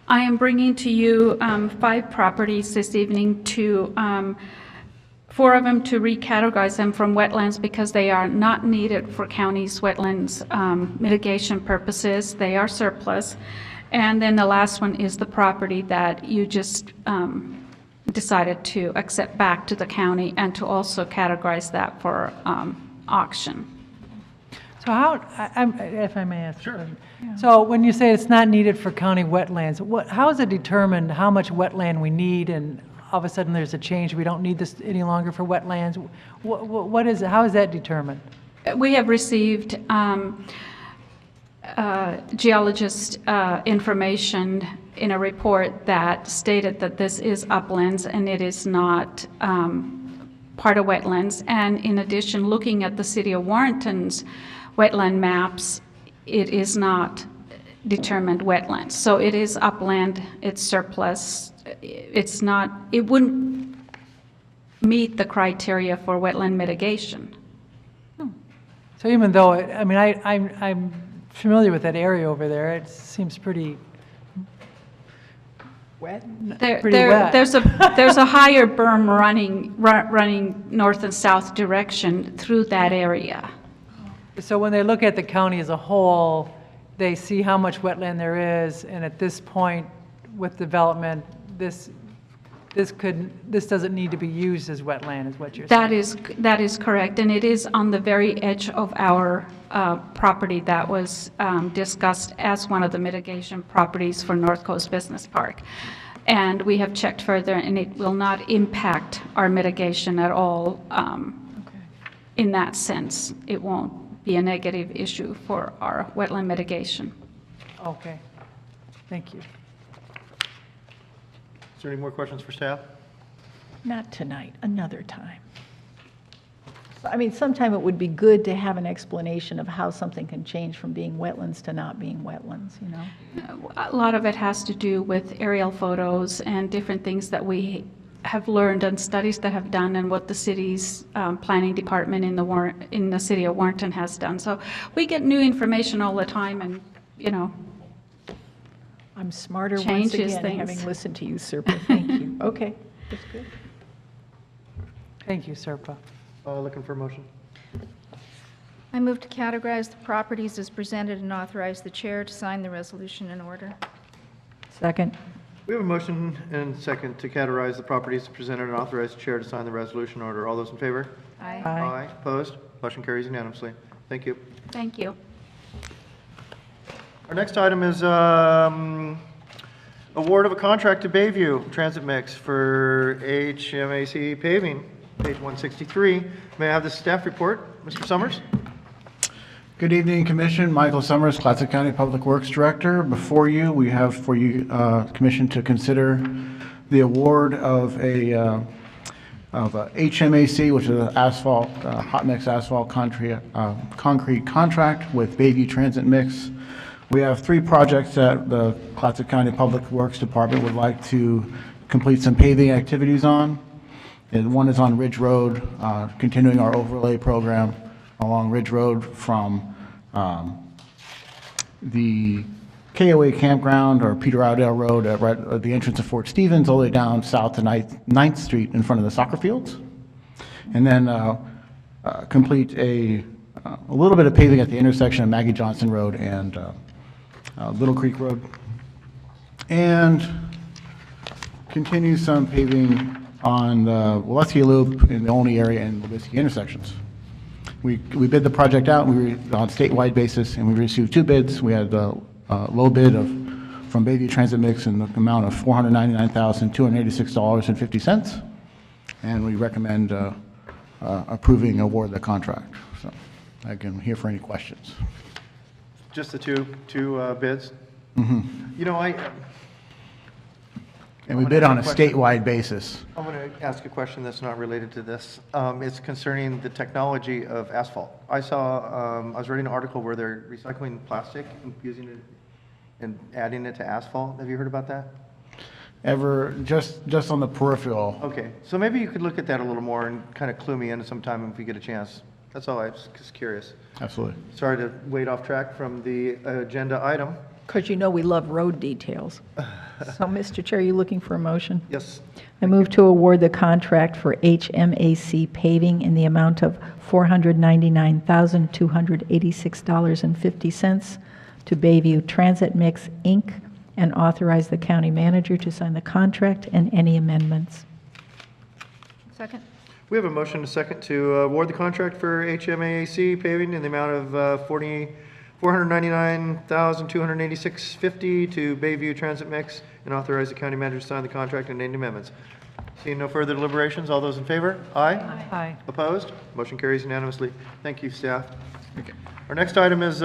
I am bringing to you 5 properties this evening to, 4 of them to recategorize them from wetlands because they are not needed for county's wetlands mitigation purposes. They are surplus. And then the last one is the property that you just decided to accept back to the county and to also categorize that for auction. So how, if I may ask. Sure. So when you say it's not needed for county wetlands, how is it determined how much wetland we need, and all of a sudden there's a change, we don't need this any longer for wetlands? What is it, how is that determined? We have received geologist information in a report that stated that this is uplands and it is not part of wetlands. And in addition, looking at the city of Warrenton's wetland maps, it is not determined wetlands. So it is upland, it's surplus, it's not, it wouldn't meet the criteria for wetland mitigation. So even though, I mean, I'm familiar with that area over there, it seems pretty wet. Pretty wet. There's a higher berm running north and south direction through that area. So when they look at the county as a whole, they see how much wetland there is, and at this point with development, this doesn't need to be used as wetland, is what you're saying? That is correct, and it is on the very edge of our property that was discussed as one of the mitigation properties for North Coast Business Park. And we have checked further, and it will not impact our mitigation at all. In that sense, it won't be a negative issue for our wetland mitigation. Okay, thank you. Is there any more questions for staff? Not tonight, another time. I mean, sometime it would be good to have an explanation of how something can change from being wetlands to not being wetlands, you know? A lot of it has to do with aerial photos and different things that we have learned and studies that have done and what the city's planning department in the city of Warrenton has done. So we get new information all the time, and, you know, I'm smarter once changes again, things. having listened to you, Serpa. Thank you. Okay, that's good. Thank you, Serpa. Looking for a motion. I move to categorize the properties as presented and authorize the chair to sign the resolution in order. Second. We have a motion and second to categorize the properties presented and authorize the chair to sign the resolution order. All those in favor? Aye. Aye. Opposed? Motion carries unanimously. Thank you. Thank you. Our next item is award of a contract to Bayview Transit Mix for HMAC paving. page 163. May I have the staff report? Mr. Summers? Good evening, Commission. Michael Summers, Clatsop County Public Works Director. Before you, we have for you, Commission, to consider the award of a HMAC, which is an asphalt, hot mix asphalt concrete contract with Bayview Transit Mix. We have 3 projects that the Clatsop County Public Works Department would like to complete some paving activities on. And one is on Ridge Road, continuing our overlay program along Ridge Road from the KOA campground or Peter Ardell Road at the entrance of Fort Stevens all the way down south to 9th Street in front of the soccer fields. And then complete a little bit of paving at the intersection of Maggie Johnson Road and Little Creek Road. And continue some paving on the Waleski Loop in the only area in Lubisky intersections. We bid the project out on a statewide basis, and we received 2 bids. We had a low bid from Bayview Transit Mix in the amount of $499,286.50, and we recommend approving award the contract. So I can here for any questions. Just the two bids? Mm-hmm. You know, And we bid on a statewide basis. I'm going to ask a question that's not related to this. It's concerning the technology of asphalt. I was reading an article where they're recycling plastic and using it and adding it to asphalt. Have you heard about that? Just on the peripheral. Okay, so maybe you could look at that a little more and kind of clue me in sometime if we get a chance. That's all. I was just curious. Absolutely. Sorry to wade off track from the agenda item. Because you know we love road details. So, Mr. Chair, you looking for a motion? Yes. I move to award the contract for HMAC paving in the amount of $499,286.50 to Bayview Transit Mix, Inc., and authorize the county manager to sign the contract and any amendments. Second. We have a motion and a second to award the contract for HMAC paving in the amount of $499,286.50 to Bayview Transit Mix and authorize the county manager to sign the contract and any amendments. Seeing no further deliberations, all those in favor? Aye. Aye. Opposed? Motion carries unanimously. Thank you, staff. Our next item is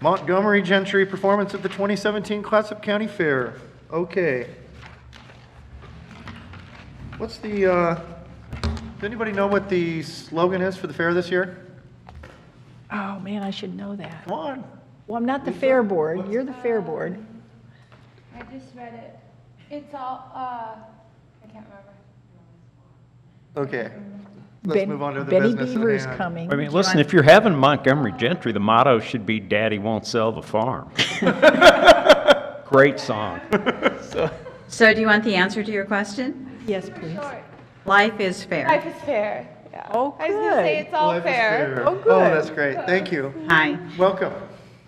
Montgomery Gentry performance at the 2017 Clatsop County Fair. Okay. What's the, does anybody know what the slogan is for the fair this year? Oh, man, I should know that. Come on. Well, I'm not the fair board. You're the fair board. I just read it. It's all, I can't remember. Okay. Let's move on to the Betty business Beaver at is hand. coming. I mean, listen, if you're having Montgomery Gentry, the motto should be "Daddy won't sell the farm." Great song. So do you want the answer to your question? Yes, please. Life is fair. Life is fair. Yeah. Oh, I was going to say good. it's all Life is fair. Oh, good. Oh, that's great. Thank you. Hi. Welcome.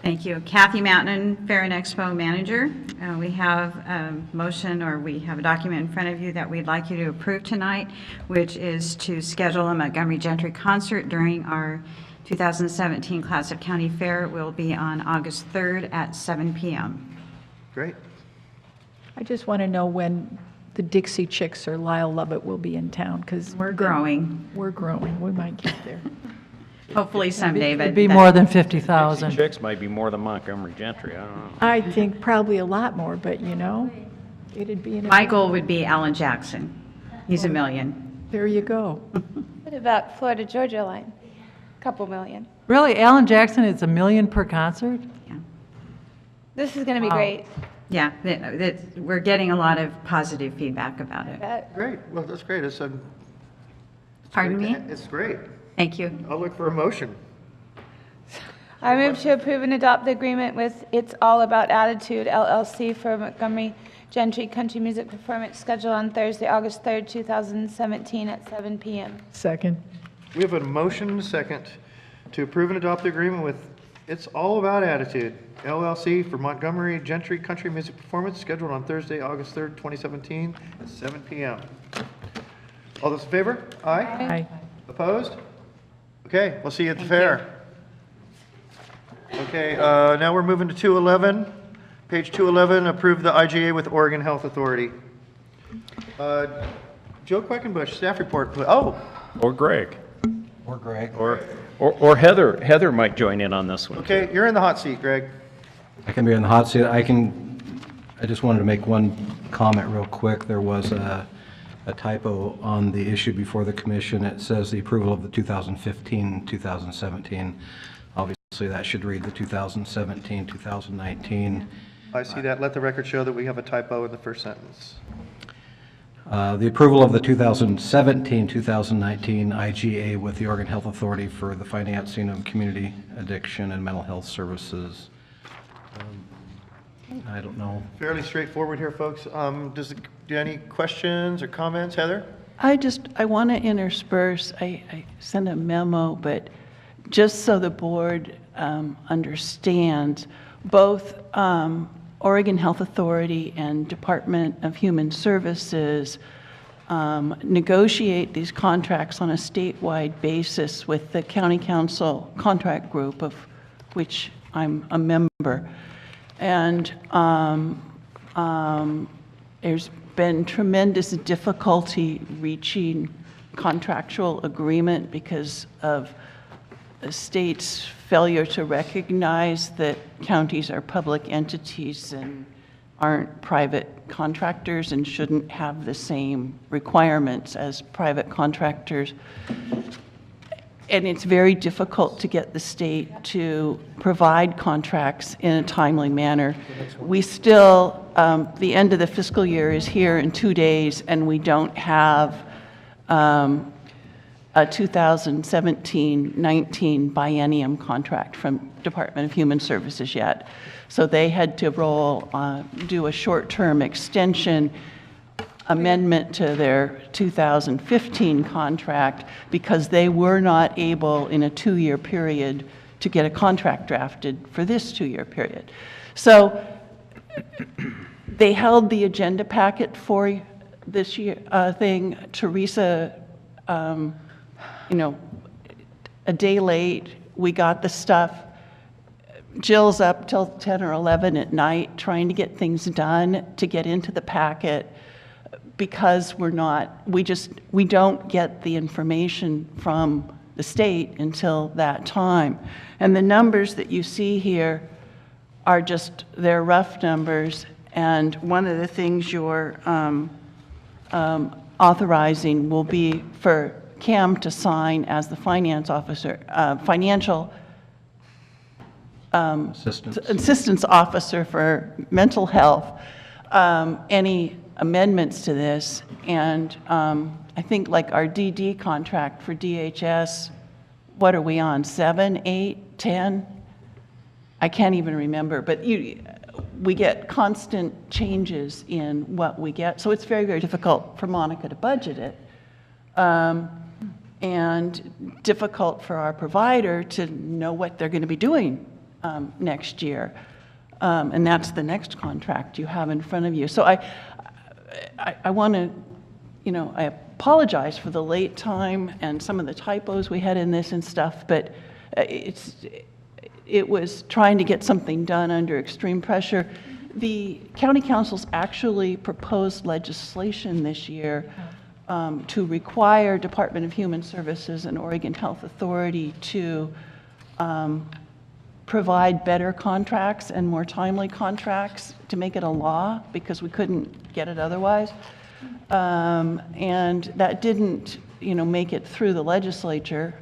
Thank you. Kathy Mountain, Fair and Expo Manager. We have a motion, or we have a document in front of you that we'd like you to approve tonight, which is to schedule a Montgomery Gentry concert during our 2017 Clatsop County Fair. It will be on August 3rd at 7 p.m. Great. I just want to know when the Dixie Chicks or Lyle Lovett will be in town, because We're growing, we're growing. We might get there. hopefully someday, but It'd be that- more than 50,000. Chicks might be more than Montgomery Gentry. I don't know. I think probably a lot more, but you know, it'd be an. Michael would be Alan Jackson. He's a million. There you go. What about Florida Georgia line? Couple million. Really, Alan Jackson, it's $1 million per concert? This is going to be Wow. great. Yeah, we're getting a lot of positive feedback about it. Great. Well, that's great. It's Pardon me? It's great. Thank you. I'll look for a motion. I move to approve and adopt the agreement with It's All About Attitude LLC for Montgomery Gentry Country Music Performance scheduled on Thursday, August 3rd, 2017 at 7 p.m. Second. We have a motion and a second to approve and adopt the agreement with It's All About Attitude LLC for Montgomery Gentry Country Music Performance scheduled on Thursday, August 3rd, 2017 at 7 p.m. All those in favor? Aye. Aye. Opposed? Okay, we'll see you at the fair. Okay, now we're moving to 211. Page 211, approve the IGA with Oregon Health Authority. Joe Quackenbush, staff report. Oh, Or Greg. Or Greg. Or Heather. Heather might join in on this one. okay, you're in the hot seat, Greg. I can be in the hot seat. I just wanted to make one comment real quick. There was a typo on the issue before the commission. It says the approval of the 2015-2017. Obviously, that should read the 2017-2019. I see that. Let the record show that we have a typo in the first sentence. The approval of the 2017-2019 IGA with the Oregon Health Authority for the financing of community addiction and mental health services. I don't know. Fairly straightforward here, folks. Do any questions or comments, Heather? I want to intersperse, I sent a memo, but just so the board understands, both Oregon Health Authority and Department of Human Services negotiate these contracts on a statewide basis with the County Council Contract Group, of which I'm a member. And there's been tremendous difficulty reaching contractual agreement because of the state's failure to recognize that counties are public entities and aren't private contractors and shouldn't have the same requirements as private contractors. And it's very difficult to get the state to provide contracts in a timely manner. We still, the end of the fiscal year is here in 2 days, and we don't have a 2017-19 biennium contract from Department of Human Services yet. So they had to do a short-term extension amendment to their 2015 contract because they were not able in a 2-year period to get a contract drafted for this 2-year period. So they held the agenda packet for this year thing. Teresa, a day late, we got the stuff. Jill's up till 10 or 11 at night trying to get things done to get into the packet, because we don't get the information from the state until that time. And the numbers that you see here are just, they're rough numbers. And one of the things you're authorizing will be for Cam to sign as the finance officer, financial assistance officer for mental health, any amendments to this. And I think like our DD contract for DHS, what are we on, 7, 8, 10? I can't even remember, but we get constant changes in what we get. So it's very, very difficult for Monica to budget it. And difficult for our provider to know what they're going to be doing next year. And that's the next contract you have in front of you. So I want to, I apologize for the late time and some of the typos we had in this and stuff, but it was trying to get something done under extreme pressure. The county councils actually proposed legislation this year to require Department of Human Services and Oregon Health Authority to provide better contracts and more timely contracts, to make it a law, because we couldn't get it otherwise. And that didn't, make it through the legislature.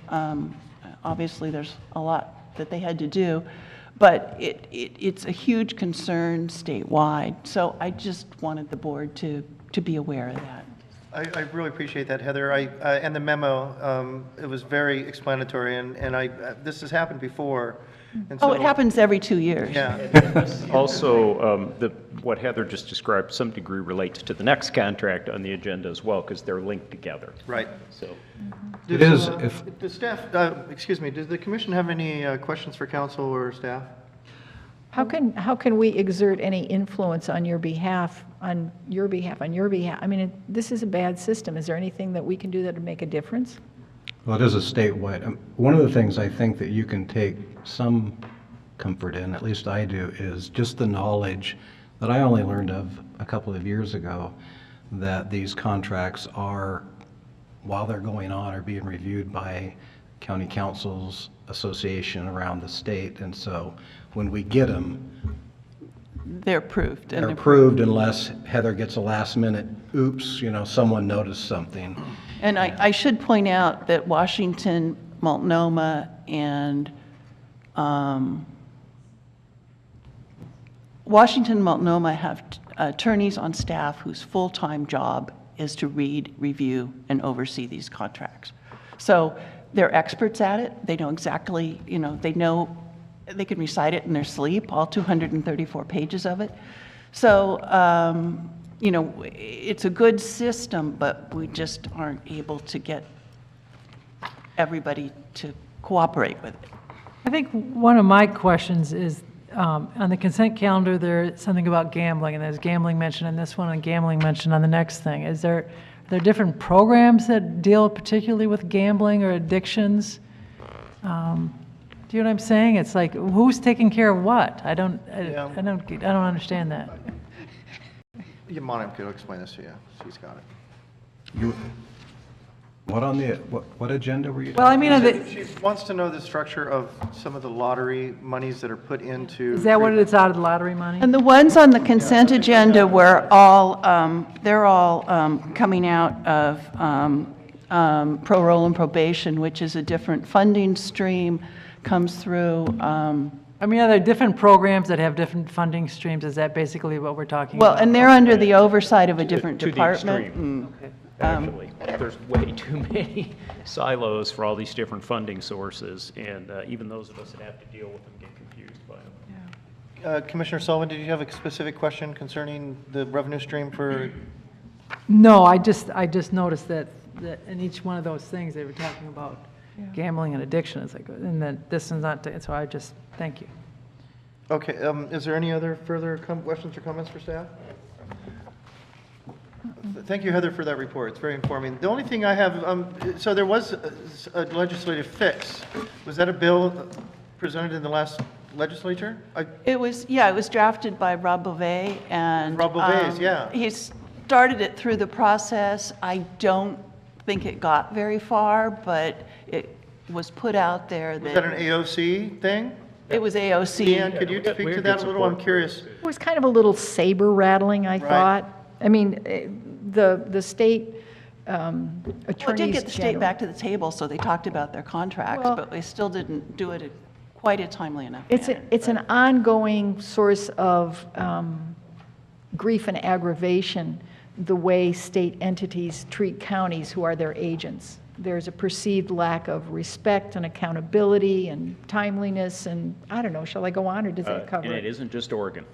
Obviously, there's a lot that they had to do, but it's a huge concern statewide. So I just wanted the board to be aware of that. I really appreciate that, Heather. And the memo, it was very explanatory, and this has happened before. And so, it happens every 2 years. Yeah. Also, what Heather just described, to some degree, relates to the next contract on the agenda as well, because they're linked together. Right. So, does staff, excuse me, does the commission have any questions for council or staff? How can we exert any influence on your behalf? I mean, this is a bad system. Is there anything that we can do that would make a difference? Well, it is a statewide. One of the things I think that you can take some comfort in, at least I do, is just the knowledge that I only learned of a couple of years ago, that these contracts are, while they're going on, are being reviewed by county councils association around the state. And so when we get them, They're approved. they're approved unless Heather gets a last minute, oops, someone noticed something. And I should point out that Washington, Multnomah, and Washington, Multnomah have attorneys on staff whose full-time job is to read, review, and oversee these contracts. So they're experts at it. They know exactly, they can recite it in their sleep, all 234 pages of it. So, it's a good system, but we just aren't able to get everybody to cooperate with it. I think one of my questions is, on the consent calendar, there's something about gambling, and there's gambling mentioned in this one and gambling mentioned on the next thing. Are there different programs that deal particularly with gambling or addictions? Do you know what I'm saying? It's like, who's taking care of what? I don't understand that. Yeah, Monica could explain this to you. She's got it. What agenda were you? Well, I mean, She wants to know the structure of some of the lottery monies that are put into. is that what it's out of the lottery money? And the ones on the consent agenda were all, they're all coming out of pro roll and probation, which is a different funding stream, comes through. I mean, are there different programs that have different funding streams? Is that basically what we're talking Well, about? and they're under the oversight of a different To the department. extreme, actually. There's way too many silos for all these different funding sources, and even those of us that have to deal with them get confused by them. Commissioner Sullivan, did you have a specific question concerning the revenue stream for? No, I just noticed that in each one of those things, they were talking about gambling and addiction. It's like, and then this is not, so I just, thank you. Okay, is there any other further questions or comments for staff? Thank you, Heather, for that report. It's very informing. The only thing I have, so there was a legislative fix. Was that a bill presented in the last legislature? It was drafted by Rob Beauvais, and Rob Beauvais, yeah. He started it through the process. I don't think it got very far, but it was put out there that. Was that an AOC thing? It was AOC. Leanne, could you speak to that a little? I'm curious. It was kind of a little saber rattling, I thought. I mean, the state attorneys Well, it did get the state general. back to the table, so they talked about their contracts, Well- but they still didn't do it quite a timely enough It's an ongoing source of grief and aggravation, the way state entities treat counties who are their agents. There's a perceived lack of respect and accountability and timeliness, and I don't know, shall I go on, or does that cover And it? it isn't just Oregon.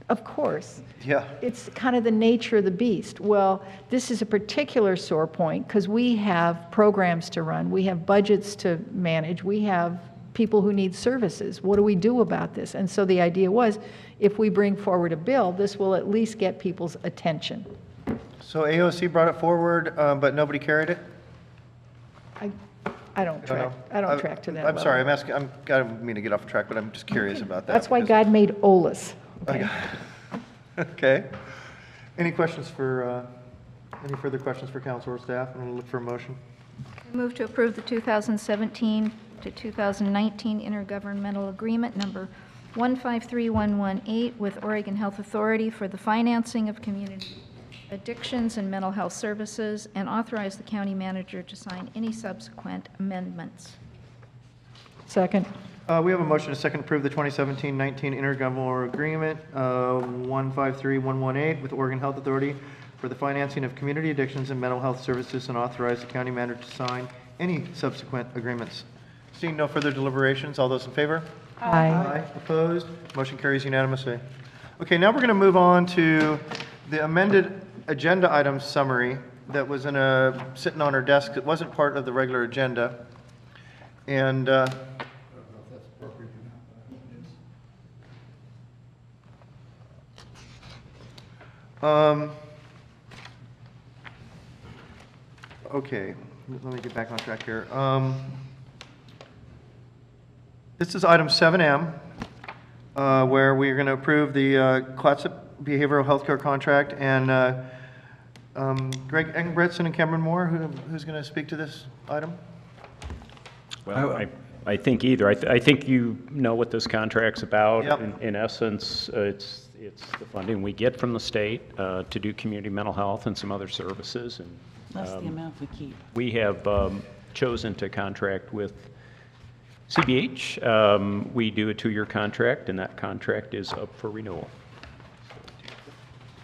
Of course. Yeah. It's kind of the nature of the beast. Well, this is a particular sore point because we have programs to run, we have budgets to manage, we have people who need services. What do we do about this? And so the idea was, if we bring forward a bill, this will at least get people's attention. So AOC brought it forward, but nobody carried it? I don't track to that I'm sorry, level. I don't mean to get off track, but I'm just curious about that. That's why because- God made OLAS. Okay? Okay. Any questions for, any further questions for council or staff? I'm going to look for a motion. I move to approve the 2017 to 2019 intergovernmental agreement number 153118 with Oregon Health Authority for the financing of community addictions and mental health services, and authorize the county manager to sign any subsequent amendments. Second. We have a motion to second approve the 2017-19 intergovernmental agreement 153118 with Oregon Health Authority for the financing of community addictions and mental health services, and authorize the county manager to sign any subsequent agreements. Seeing no further deliberations, all those in favor? Aye. Opposed? Motion carries unanimously. Okay, now we're going to move on to the amended agenda items summary that was sitting on our desk. It wasn't part of the regular agenda. And okay, let me get back on track here. This is item 7M, where we're going to approve the Clatsop Behavioral Healthcare contract and Greg Engebretson and Cameron Moore, who's going to speak to this item? Well, I think either. I think you know what this contract's about. Yep. In essence, it's the funding we get from the state to do community mental health and some other services. And That's the amount we keep. we have chosen to contract with CBH. We do a 2-year contract, and that contract is up for renewal.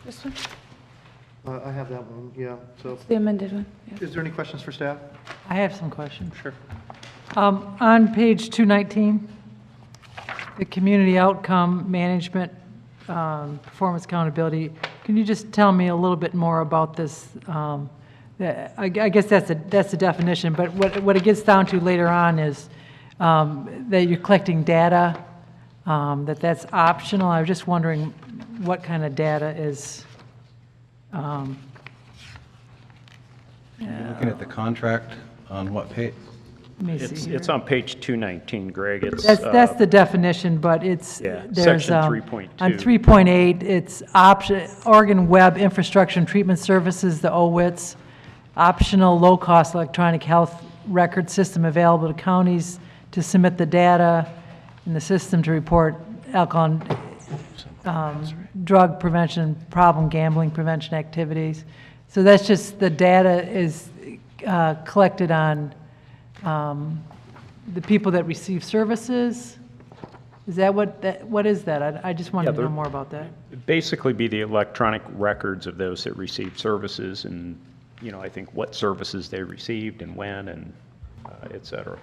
This one? I have that one, yeah. So, The amended one. is there any questions for staff? I have some questions. Sure. On page 219, the community outcome management, performance accountability, can you just tell me a little bit more about this? I guess that's the definition, but what it gets down to later on is that you're collecting data, that's optional. I was just wondering what kind of data is. Looking at the contract on what page? Let me see here. It's on page 219, Greg. It's That's the definition, but it's, Yeah, there's, section 3.2. on 3.8, it's option, Oregon Web Infrastructure and Treatment Services, the OWITS, optional low-cost electronic health record system available to counties to submit the data in the system to report alcohol and drug prevention, problem gambling prevention activities. So that's just, the data is collected on the people that receive services. Is that what is that? I just wanted to know more about that. Basically be the electronic records of those that receive services and, I think what services they received and when and et cetera.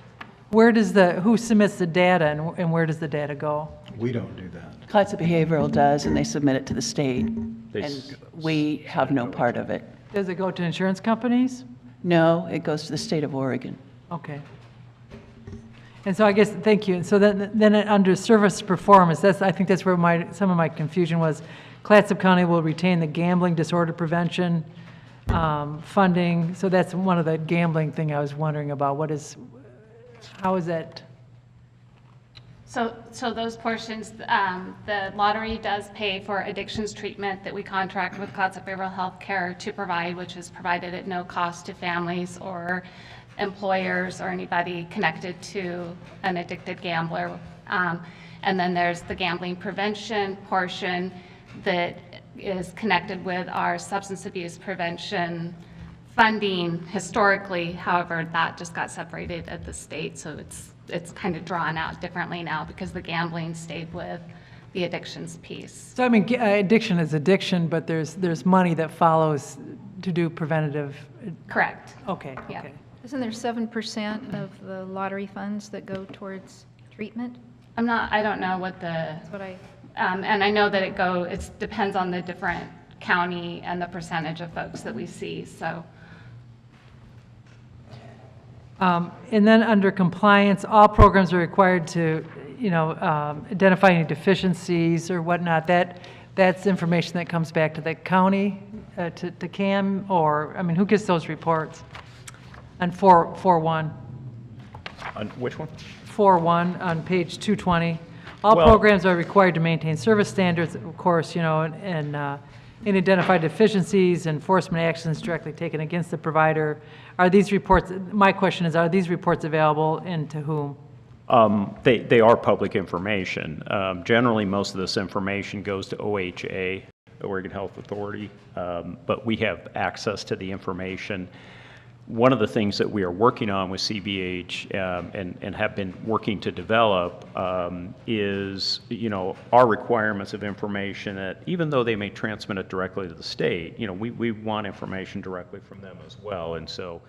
Who submits the data and where does the data go? We don't do that. Classic Behavioral does, and they submit it to the state, They and we have no part of it. Does it go to insurance companies? No, it goes to the state of Oregon. Okay. And so I guess, thank you. And so then under service performance, I think that's where some of my confusion was. Clatsop County will retain the gambling disorder prevention funding. So that's one of the gambling thing I was wondering about. How is that? So those portions, the lottery does pay for addictions treatment that we contract with Clatsop Behavioral Health Care to provide, which is provided at no cost to families or employers or anybody connected to an addicted gambler. And then there's the gambling prevention portion that is connected with our substance abuse prevention funding historically. However, that just got separated at the state, so it's kind of drawn out differently now because the gambling stayed with the addictions piece. So I mean, addiction is addiction, but there's money that follows to do preventative. Correct. Okay. Yeah. Okay. Isn't there 7% of the lottery funds that go towards treatment? I don't know what That's what I, and I know that it depends on the different county and the percentage of folks that we see, so. And then under compliance, all programs are required to, identify any deficiencies or whatnot. That's information that comes back to the county, to CAM, or, I mean, who gets those reports? On 4.1. On which one? 4.1 on page 220. All Well- programs are required to maintain service standards, of course, and identify deficiencies, enforcement actions directly taken against the provider. Are these reports, my question is, are these reports available and to whom? They are public information. Generally, most of this information goes to OHA, the Oregon Health Authority, but we have access to the information. One of the things that we are working on with CBH and have been working to develop is, our requirements of information that even though they may transmit it directly to the state, we want information directly from them as well. And so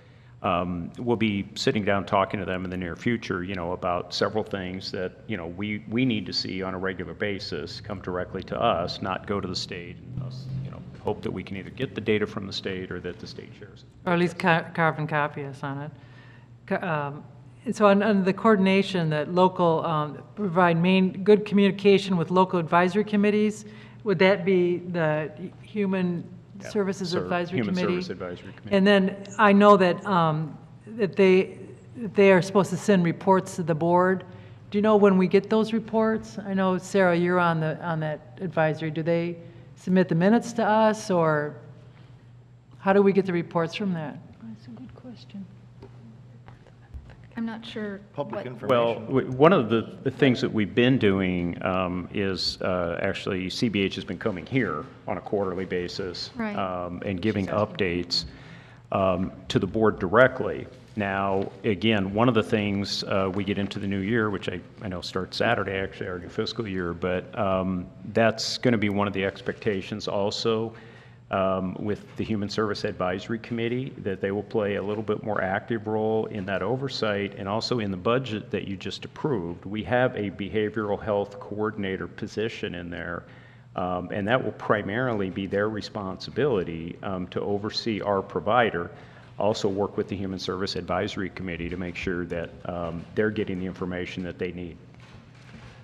we'll be sitting down talking to them in the near future, about several things that, we need to see on a regular basis come directly to us, not go to the state and us, hope that we can either get the data from the state or that the state shares it. Or at least carbon copy us on it. And so on the coordination, that local, provide good communication with local advisory committees, would that be the Human Services Advisory Committee? Human Service Advisory Committee. And then I know that, that they are supposed to send reports to the board. Do you know when we get those reports? I know, Sarah, you're on that advisory. Do they submit the minutes to us, or How do we get the reports from that? That's a good question. I'm not sure. Public what- Well, information. one of the things that we've been doing is actually CBH has been coming here on a quarterly basis Right. and giving updates to the board directly. Now, again, one of the things we get into the new year, which I know starts Saturday, actually, our new fiscal year, but that's going to be one of the expectations also with the Human Service Advisory Committee, that they will play a little bit more active role in that oversight, and also in the budget that you just approved. We have a behavioral health coordinator position in there, and that will primarily be their responsibility to oversee our provider, also work with the Human Service Advisory Committee to make sure that they're getting the information that they need.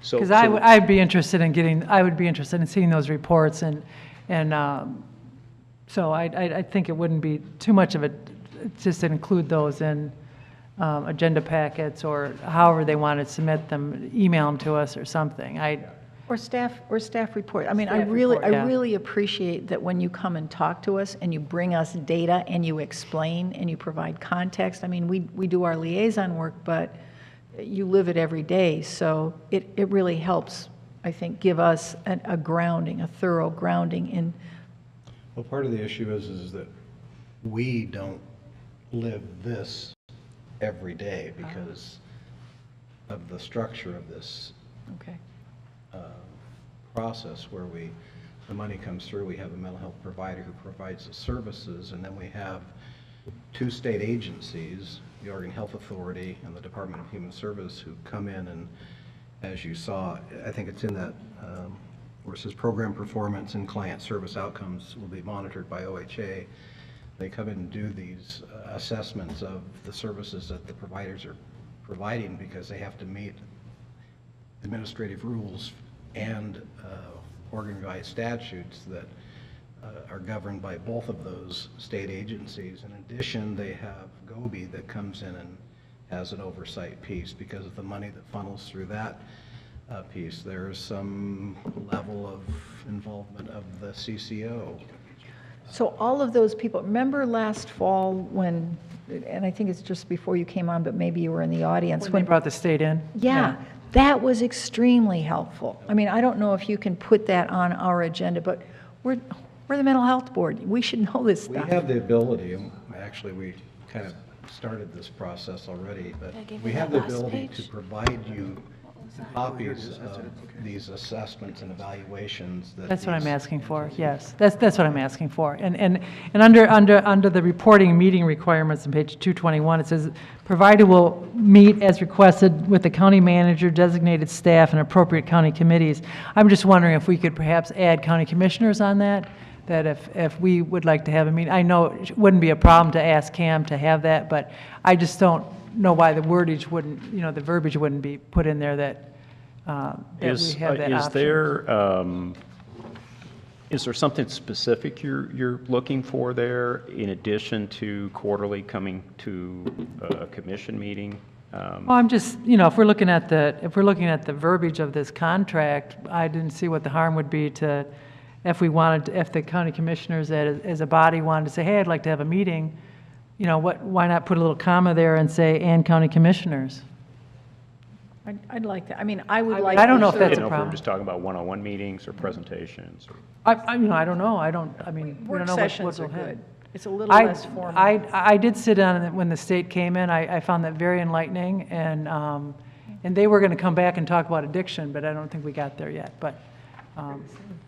So, Because I'd be interested in getting, I would be interested in seeing those reports, and so I think it wouldn't be too much of a, just to include those in agenda packets, or however they want to submit them, email them to us or something. Or staff report. I mean, I Staff really, report, yeah. I really appreciate that when you come and talk to us and you bring us data and you explain and you provide context. I mean, we do our liaison work, but you live it every day. So it really helps, I think, give us a grounding, a thorough grounding in. Well, part of the issue is that we don't live this every day because of the structure of this Okay. process where the money comes through, we have a mental health provider who provides the services, and then we have two state agencies, the Oregon Health Authority and the Department of Human Service, who come in and, as you saw, I think it's in that, where it says program performance and client service outcomes will be monitored by OHA. They come in and do these assessments of the services that the providers are providing because they have to meet administrative rules and Oregon revised statutes that are governed by both of those state agencies. In addition, they have GOBI that comes in and has an oversight piece because of the money that funnels through that piece. There's some level of involvement of the CCO. So all of those people, remember last fall when, and I think it's just before you came on, but maybe you were in the audience. When they brought the state in? Yeah, that was extremely helpful. I mean, I don't know if you can put that on our agenda, but we're the mental health board. We should know this We stuff. have the ability, and actually we kind of started this process already, but we have the ability to provide you copies of these assessments and evaluations that That's what I'm these- asking for, yes. That's what I'm asking for. And under the reporting and meeting requirements on page 221, it says, provided will meet as requested with the county manager, designated staff, and appropriate county committees. I'm just wondering if we could perhaps add county commissioners on that if we would like to have a meeting. I know it wouldn't be a problem to ask Cam to have that, but I just don't know why the wordage wouldn't, the verbiage wouldn't be put in there that we have that option. Is there something specific you're looking for there in addition to quarterly coming to a commission meeting? Well, I'm just, if we're looking at the verbiage of this contract, I didn't see what the harm would be to, if the county commissioners as a body wanted to say, hey, I'd like to have a meeting, why not put a little comma there and say, and county commissioners? I'd like that. I mean, I would like. I don't know if I that's didn't a know if we problem. were just talking about one-on-one meetings or presentations. Or I don't know. We don't Work know sessions are what'll happen. good. It's a little less formal. I did sit down when the state came in. I found that very enlightening, and they were going to come back and talk about addiction, but I don't think we got there yet. But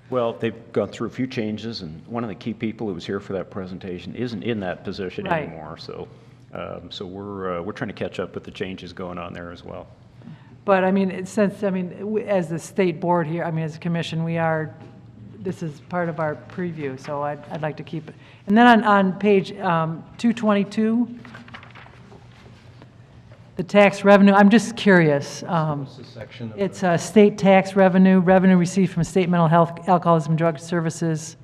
Well, they've gone through a few changes, and one of the key people who was here for that presentation isn't in that position Right. anymore. So, we're trying to catch up with the changes going on there as well. But I mean, as the state board here, as a commission, this is part of our preview, so I'd like to keep it. And then on page 222, the tax revenue, I'm just curious. What's the section of It's state tax revenue received from state mental health, alcoholism, drug services,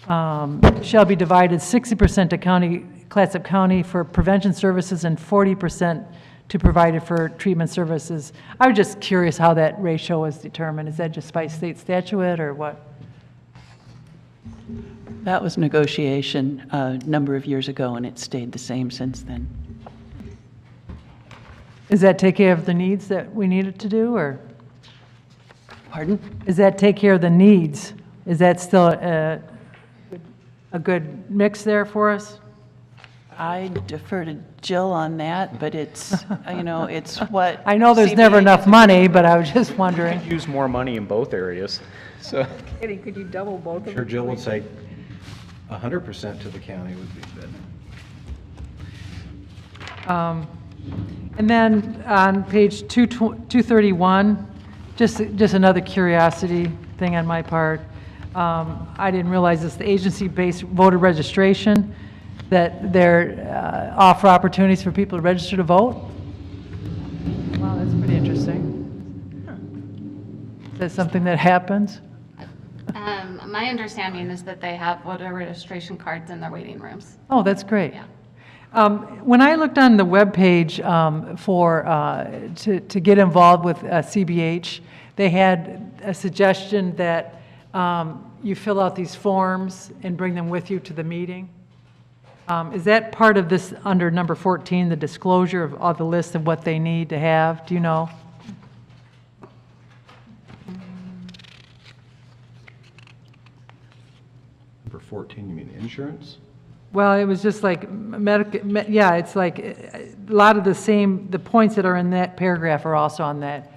shall be divided 60% to Clatsop County for prevention services and 40% to provide it for treatment services. I was just curious how that ratio was determined. Is that just by state statute or what? That was negotiation a number of years ago, and it's stayed the same since then. Does that take care of the needs that we needed to do, or? Pardon? Does that take care of the needs? Is that still a good mix there for us? I defer to Jill on that, but it's, you know, it's what. I know there's never CBA enough money, but I was just wondering. Use more money in both areas, so. Could you double both of them? Sure, Jill would say 100% to the county would be good. And then on page 231, just another curiosity thing on my part. I didn't realize this, the agency-based voter registration, that they're offer opportunities for people to register to vote. Wow, that's pretty interesting. Is that something that happens? My understanding is that they have voter registration cards in their waiting rooms. Oh, that's great. Yeah. When I looked on the webpage to get involved with CBH, they had a suggestion that you fill out these forms and bring them with you to the meeting. Is that part of this under number 14, the disclosure of all the list of what they need to have? Do you know? Number 14, you mean insurance? Well, it was just like yeah, it's like a lot of the points that are in that paragraph are also on that.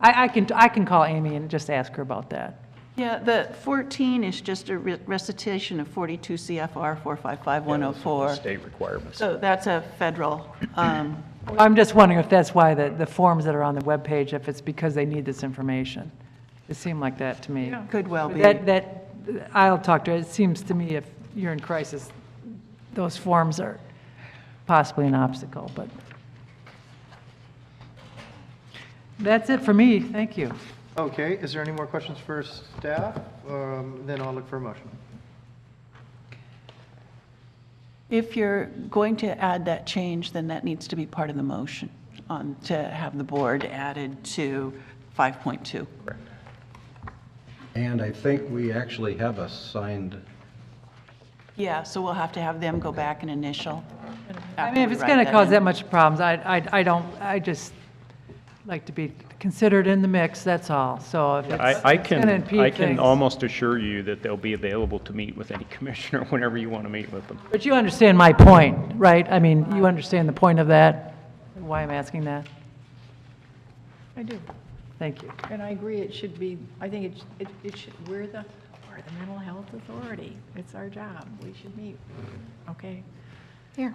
I can call Amy and just ask her about that. Yeah, the 14 is just a recitation of 42 CFR 455104. State requirements. So that's a federal. I'm just wondering if that's why the forms that are on the webpage, if it's because they need this information. It seemed like that to me. Could well be. That I'll talk to her. It seems to me if you're in crisis, those forms are possibly an obstacle, but that's it for me. Thank you. Okay, is there any more questions for staff? Then I'll look for a motion. If you're going to add that change, then that needs to be part of the motion to have the board added to 5.2. Correct. And I think we actually have a signed. Yeah, so we'll have to have them go back and initial. I mean, if it's going to cause that much problems, I just like to be considered in the mix, that's all. So if it's I going to impede can things. almost assure you that they'll be available to meet with any commissioner whenever you want to meet with them. But you understand my point, right? I mean, you understand the point of that, why I'm asking that? I do. Thank you. And I agree, it should be, I think it should, we're the mental health authority. It's our job. We should meet. Okay? Here.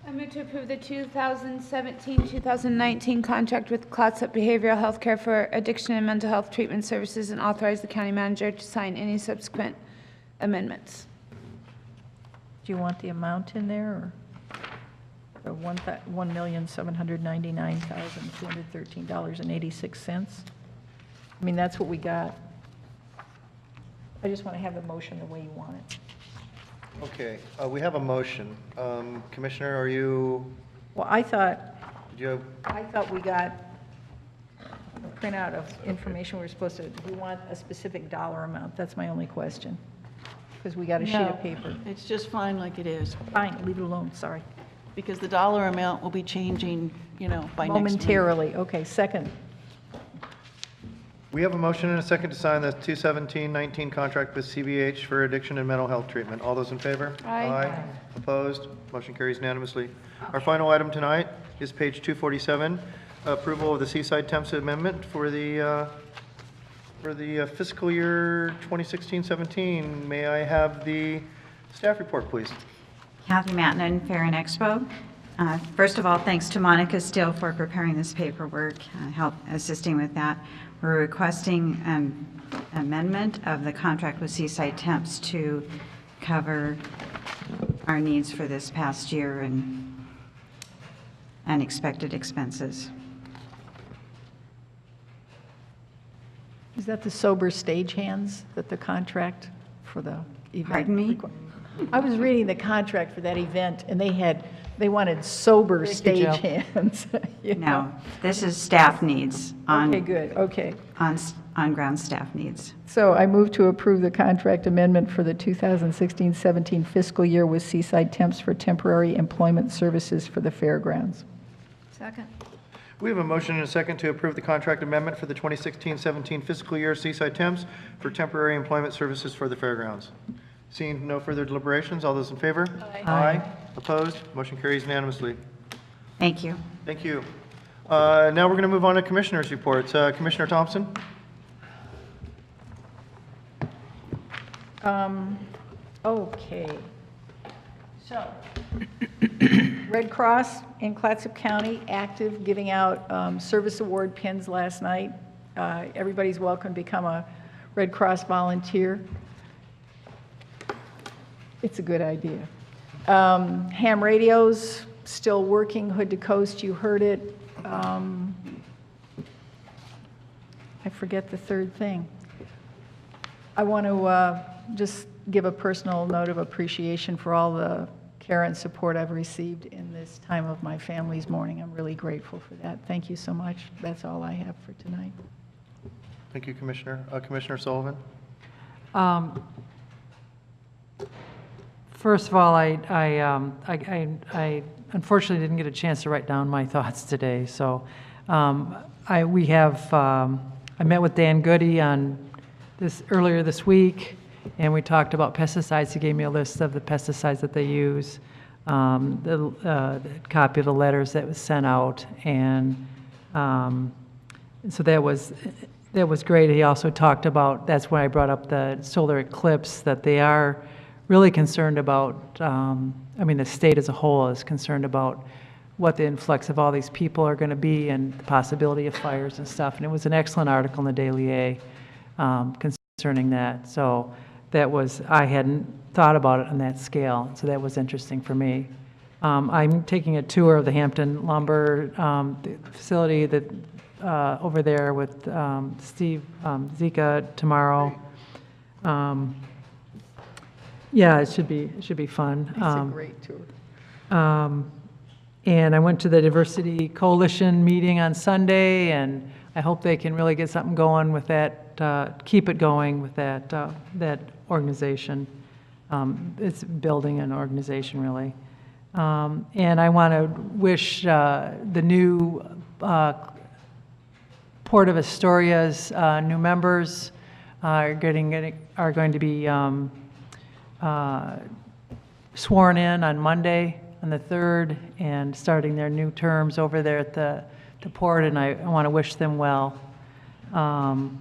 I move to approve the 2017-2019 contract with Clatsop Behavioral Health Care for addiction and mental health treatment services and authorize the county manager to sign any subsequent amendments. Do you want the amount in there, or $1,799,213.86? I mean, that's what we got. I just want to have the motion the way you want it. Okay, we have a motion. Commissioner, are you, Well, I thought we got a printout of information we were supposed to, do we want a specific dollar amount? That's my only question. Because we got a sheet No, of paper. it's just fine like it is. Fine, leave it alone, sorry. Because the dollar amount will be changing, by next week. Momentarily, okay, second. we have a motion and a second to sign the 2017-19 contract with CBH for addiction and mental health treatment. All those in favor? Aye. Opposed? Motion carries unanimously. Our final item tonight is page 247, approval of the Seaside Temps Amendment for the fiscal year 2016-17. May I have the staff report, please? Kathy Mattinen, Fair and Expo. First of all, thanks to Monica Steele for preparing this paperwork, assisting with that. We're requesting an amendment of the contract with Seaside Temps to cover our needs for this past year and unexpected expenses. Is that the sober stagehands that the contract for the event? Pardon me? I was reading the contract for that event, and they wanted sober Thank you, Joe. stagehands. you know. No, this is staff needs. Okay, good, okay. On-ground staff needs. So I move to approve the contract amendment for the 2016-17 fiscal year with Seaside Temps for temporary employment services for the fairgrounds. Second. We have a motion and a second to approve the contract amendment for the 2016-17 fiscal year Seaside Temps for temporary employment services for the fairgrounds. Seeing no further deliberations, all those in favor? Aye. Opposed? Motion carries unanimously. Thank you. Thank you. Now we're going to move on to commissioners' reports. Commissioner Thompson? Okay. So, Red Cross in Clatsop County, active, giving out service award pins last night. Everybody's welcome to become a Red Cross volunteer. It's a good idea. Ham radios, still working, hood to coast, you heard it. I forget the third thing. I want to just give a personal note of appreciation for all the care and support I've received in this time of my family's mourning. I'm really grateful for that. Thank you so much. That's all I have for tonight. Thank you, Commissioner. Commissioner Sullivan? First of all, I unfortunately didn't get a chance to write down my thoughts today. So I met with Dan Goody earlier this week, and we talked about pesticides. He gave me a list of the pesticides that they use, the copy of the letters that was sent out, and so that was great. He also talked about, that's when I brought up the solar eclipse, that they are really concerned about, the state as a whole is concerned about what the influx of all these people are going to be and the possibility of fires and stuff. And it was an excellent article in the Daily A concerning that. So I hadn't thought about it on that scale, so that was interesting for me. I'm taking a tour of the Hampton Lumber facility that over there with Steve Zika tomorrow. Yeah, it should be fun. It's a great tour. And I went to the Diversity Coalition meeting on Sunday, and I hope they can really get something going with that, keep it going with that organization. It's building an organization, really. And I want to wish the new Port of Astoria's new members are going to be sworn in on Monday, on the 3rd, and starting their new terms over there at the port, and I want to wish them well. And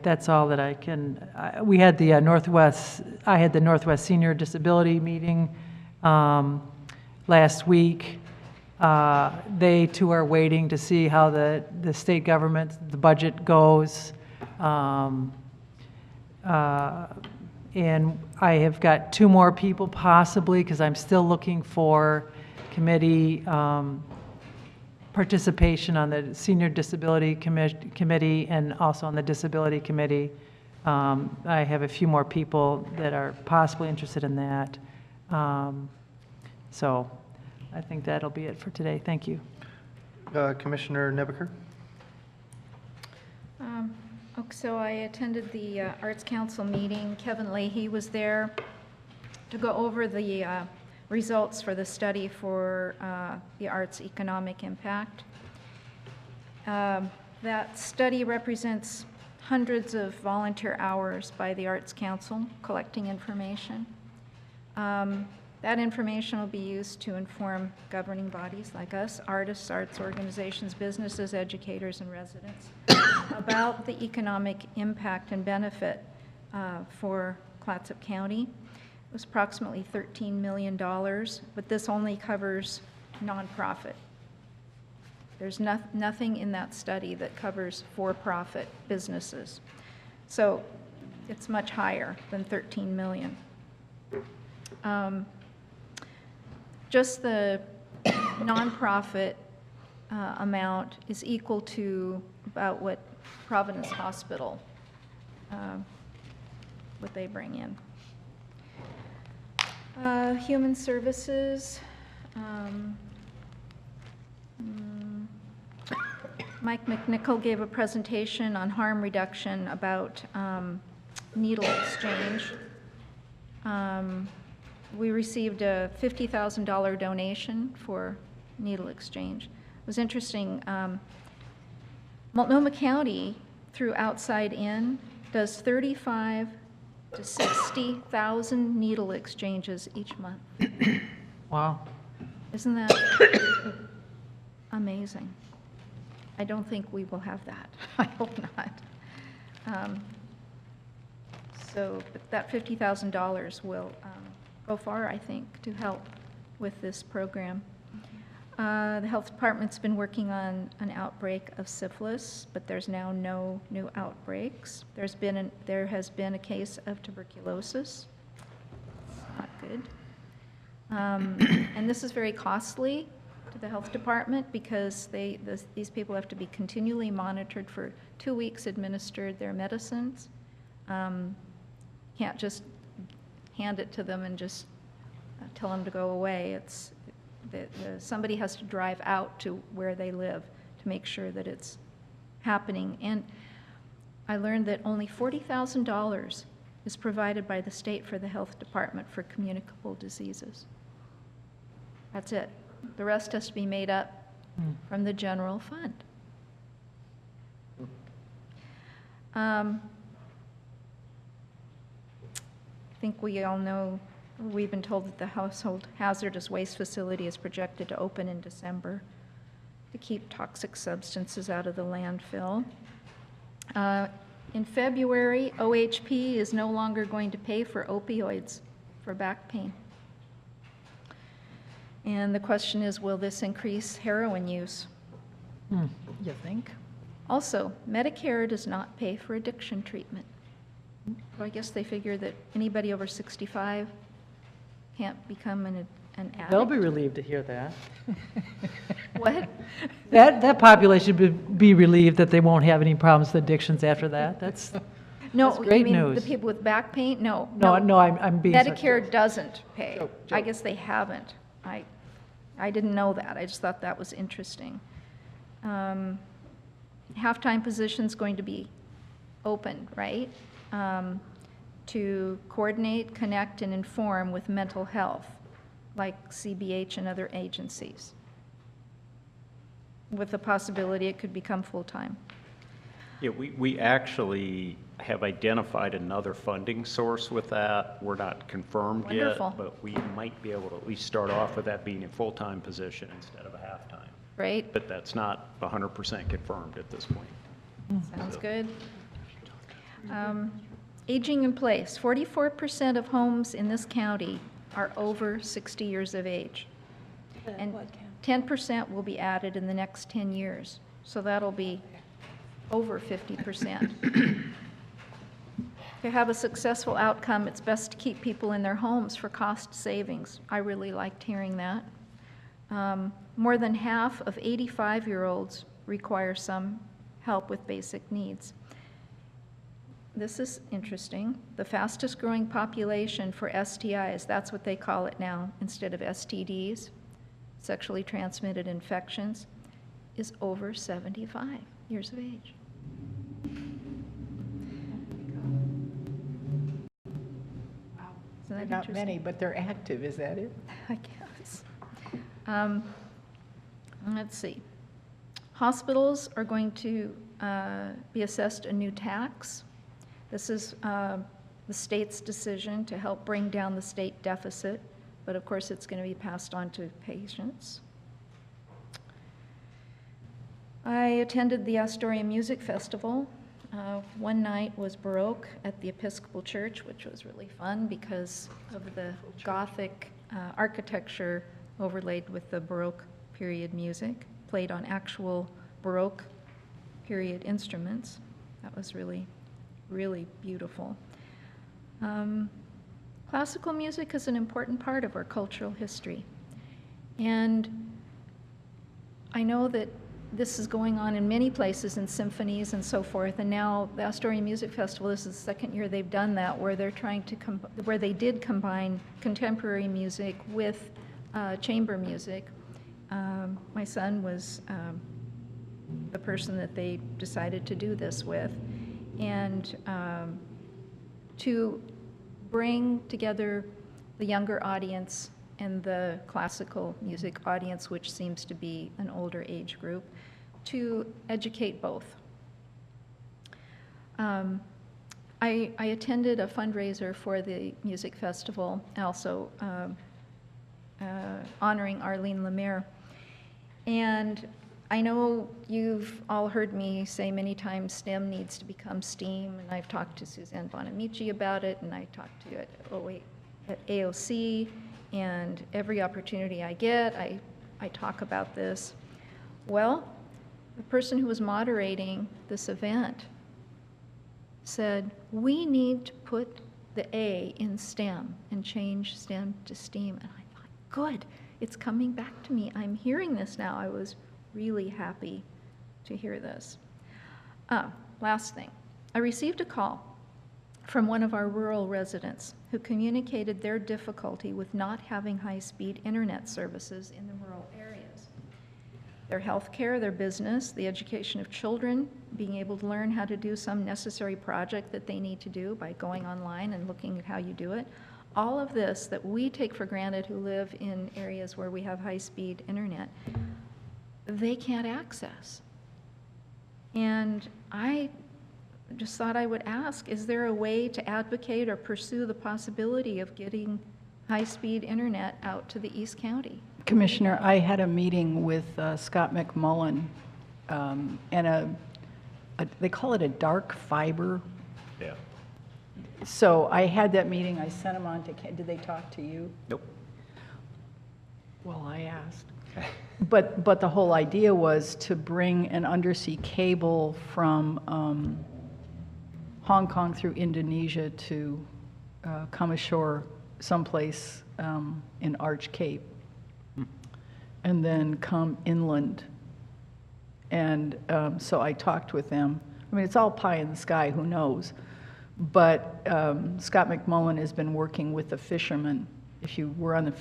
that's all that I can. We had the I had the Northwest Senior Disability meeting last week. They too are waiting to see how the state government, the budget goes. And I have got 2 more people possibly, because I'm still looking for committee participation on the Senior Disability Committee and also on the Disability Committee. I have a few more people that are possibly interested in that. So I think that'll be it for today. Thank you. Commissioner Nebaker? So I attended the Arts Council meeting. Kevin Leahy was there to go over the results for the study for the arts economic impact. That study represents hundreds of volunteer hours by the Arts Council collecting information. That information will be used to inform governing bodies like us, artists, arts organizations, businesses, educators, and residents about the economic impact and benefit for Clatsop County. It was approximately $13 million, but this only covers nonprofit. There's nothing in that study that covers for-profit businesses. So it's much higher than 13 million. Just the nonprofit amount is equal to about what Providence Hospital, what they bring in. Human Services, Mike McNichol gave a presentation on harm reduction about needle exchange. We received a $50,000 donation for needle exchange. It was interesting. Multnomah County, through Outside In, does 35 to 60,000 needle exchanges each month. Wow. Isn't that amazing? I don't think we will have that. I hope not. So but that $50,000 will go far, I think, to help with this program. The health department's been working on an outbreak of syphilis, but there's now no new outbreaks. There has been a case of tuberculosis. Not good. And this is very costly to the health department because these people have to be continually monitored for 2 weeks, administered their medicines. Can't just hand it to them and just tell them to go away. Somebody has to drive out to where they live to make sure that it's happening. And I learned that only $40,000 is provided by the state for the health department for communicable diseases. That's it. The rest has to be made up from the general fund. I think we all know, we've been told that the household hazardous waste facility is projected to open in December to keep toxic substances out of the landfill. In February, OHP is no longer going to pay for opioids for back pain. And the question is, will this increase heroin use? You think? Also, Medicare does not pay for addiction treatment. So I guess they figure that anybody over 65 can't become an addict. They'll be relieved to hear that. What? That population would be relieved that they won't have any problems with addictions after that. That's great you mean news. the people with back pain? No. No, I'm being Medicare doesn't pay. Joke. I guess they haven't. I didn't know that. I just thought that was interesting. Half-time position's going to be open, right? To coordinate, connect, and inform with mental health, like CBH and other agencies, with the possibility it could become full-time. Yeah, we actually have identified another funding source with that. We're not confirmed Wonderful. yet, but we might be able to at least start off with that being a full-time position instead of a half-time. Right? But that's not 100% confirmed at this point. Sounds good. Aging in place. 44% of homes in this county are over 60 years of age. And 10% will be added in the next 10 years. So that'll be over 50%. To have a successful outcome, it's best to keep people in their homes for cost savings. I really liked hearing that. More than half of 85-year-olds require some help with basic needs. This is interesting. The fastest growing population for STIs, that's what they call it now, instead of STDs, sexually transmitted infections, is over 75 years of age. Isn't that Not interesting? many, but they're active, is that it? I guess. Let's see. Hospitals are going to be assessed a new tax. This is the state's decision to help bring down the state deficit, but of course it's going to be passed on to patients. I attended the Astoria Music Festival. One night was Baroque at the Episcopal Church, which was really fun because of the Gothic architecture overlaid with the Baroque period music, played on actual Baroque period instruments. That was really, really beautiful. Classical music is an important part of our cultural history. And I know that this is going on in many places in symphonies and so forth, and now the Astoria Music Festival, this is the second year they've done that, where they're trying to, where they did combine contemporary music with chamber music. My son was the person that they decided to do this with, and to bring together the younger audience and the classical music audience, which seems to be an older age group, to educate both. I attended a fundraiser for the music festival, also honoring Arlene Lemaire. And I know you've all heard me say many times STEM needs to become STEAM, and I've talked to Suzanne Bonamici about it, and I talked to you at AOC, and every opportunity I get, I talk about this. Well, the person who was moderating this event said, we need to put the A in STEM and change STEM to STEAM. And I thought, good, it's coming back to me. I'm hearing this now. I was really happy to hear this. Last thing, I received a call from one of our rural residents who communicated their difficulty with not having high-speed internet services in the rural areas. Their health care, their business, the education of children, being able to learn how to do some necessary project that they need to do by going online and looking at how you do it. All of this that we take for granted who live in areas where we have high-speed internet, they can't access. And I just thought I would ask, is there a way to advocate or pursue the possibility of getting high-speed internet out to the East County? Commissioner, I had a meeting with Scott McMullen, and they call it a dark fiber. Yeah. So I had that meeting, I sent him on to, did they talk to you? Nope. Well, I asked. But the whole idea was to bring an undersea cable from Hong Kong through Indonesia to come ashore someplace in Arch Cape, and then come inland. And so I talked with them. I mean, it's all pie in the sky, who knows? But Scott McMullen has been working with the fishermen. If you were on the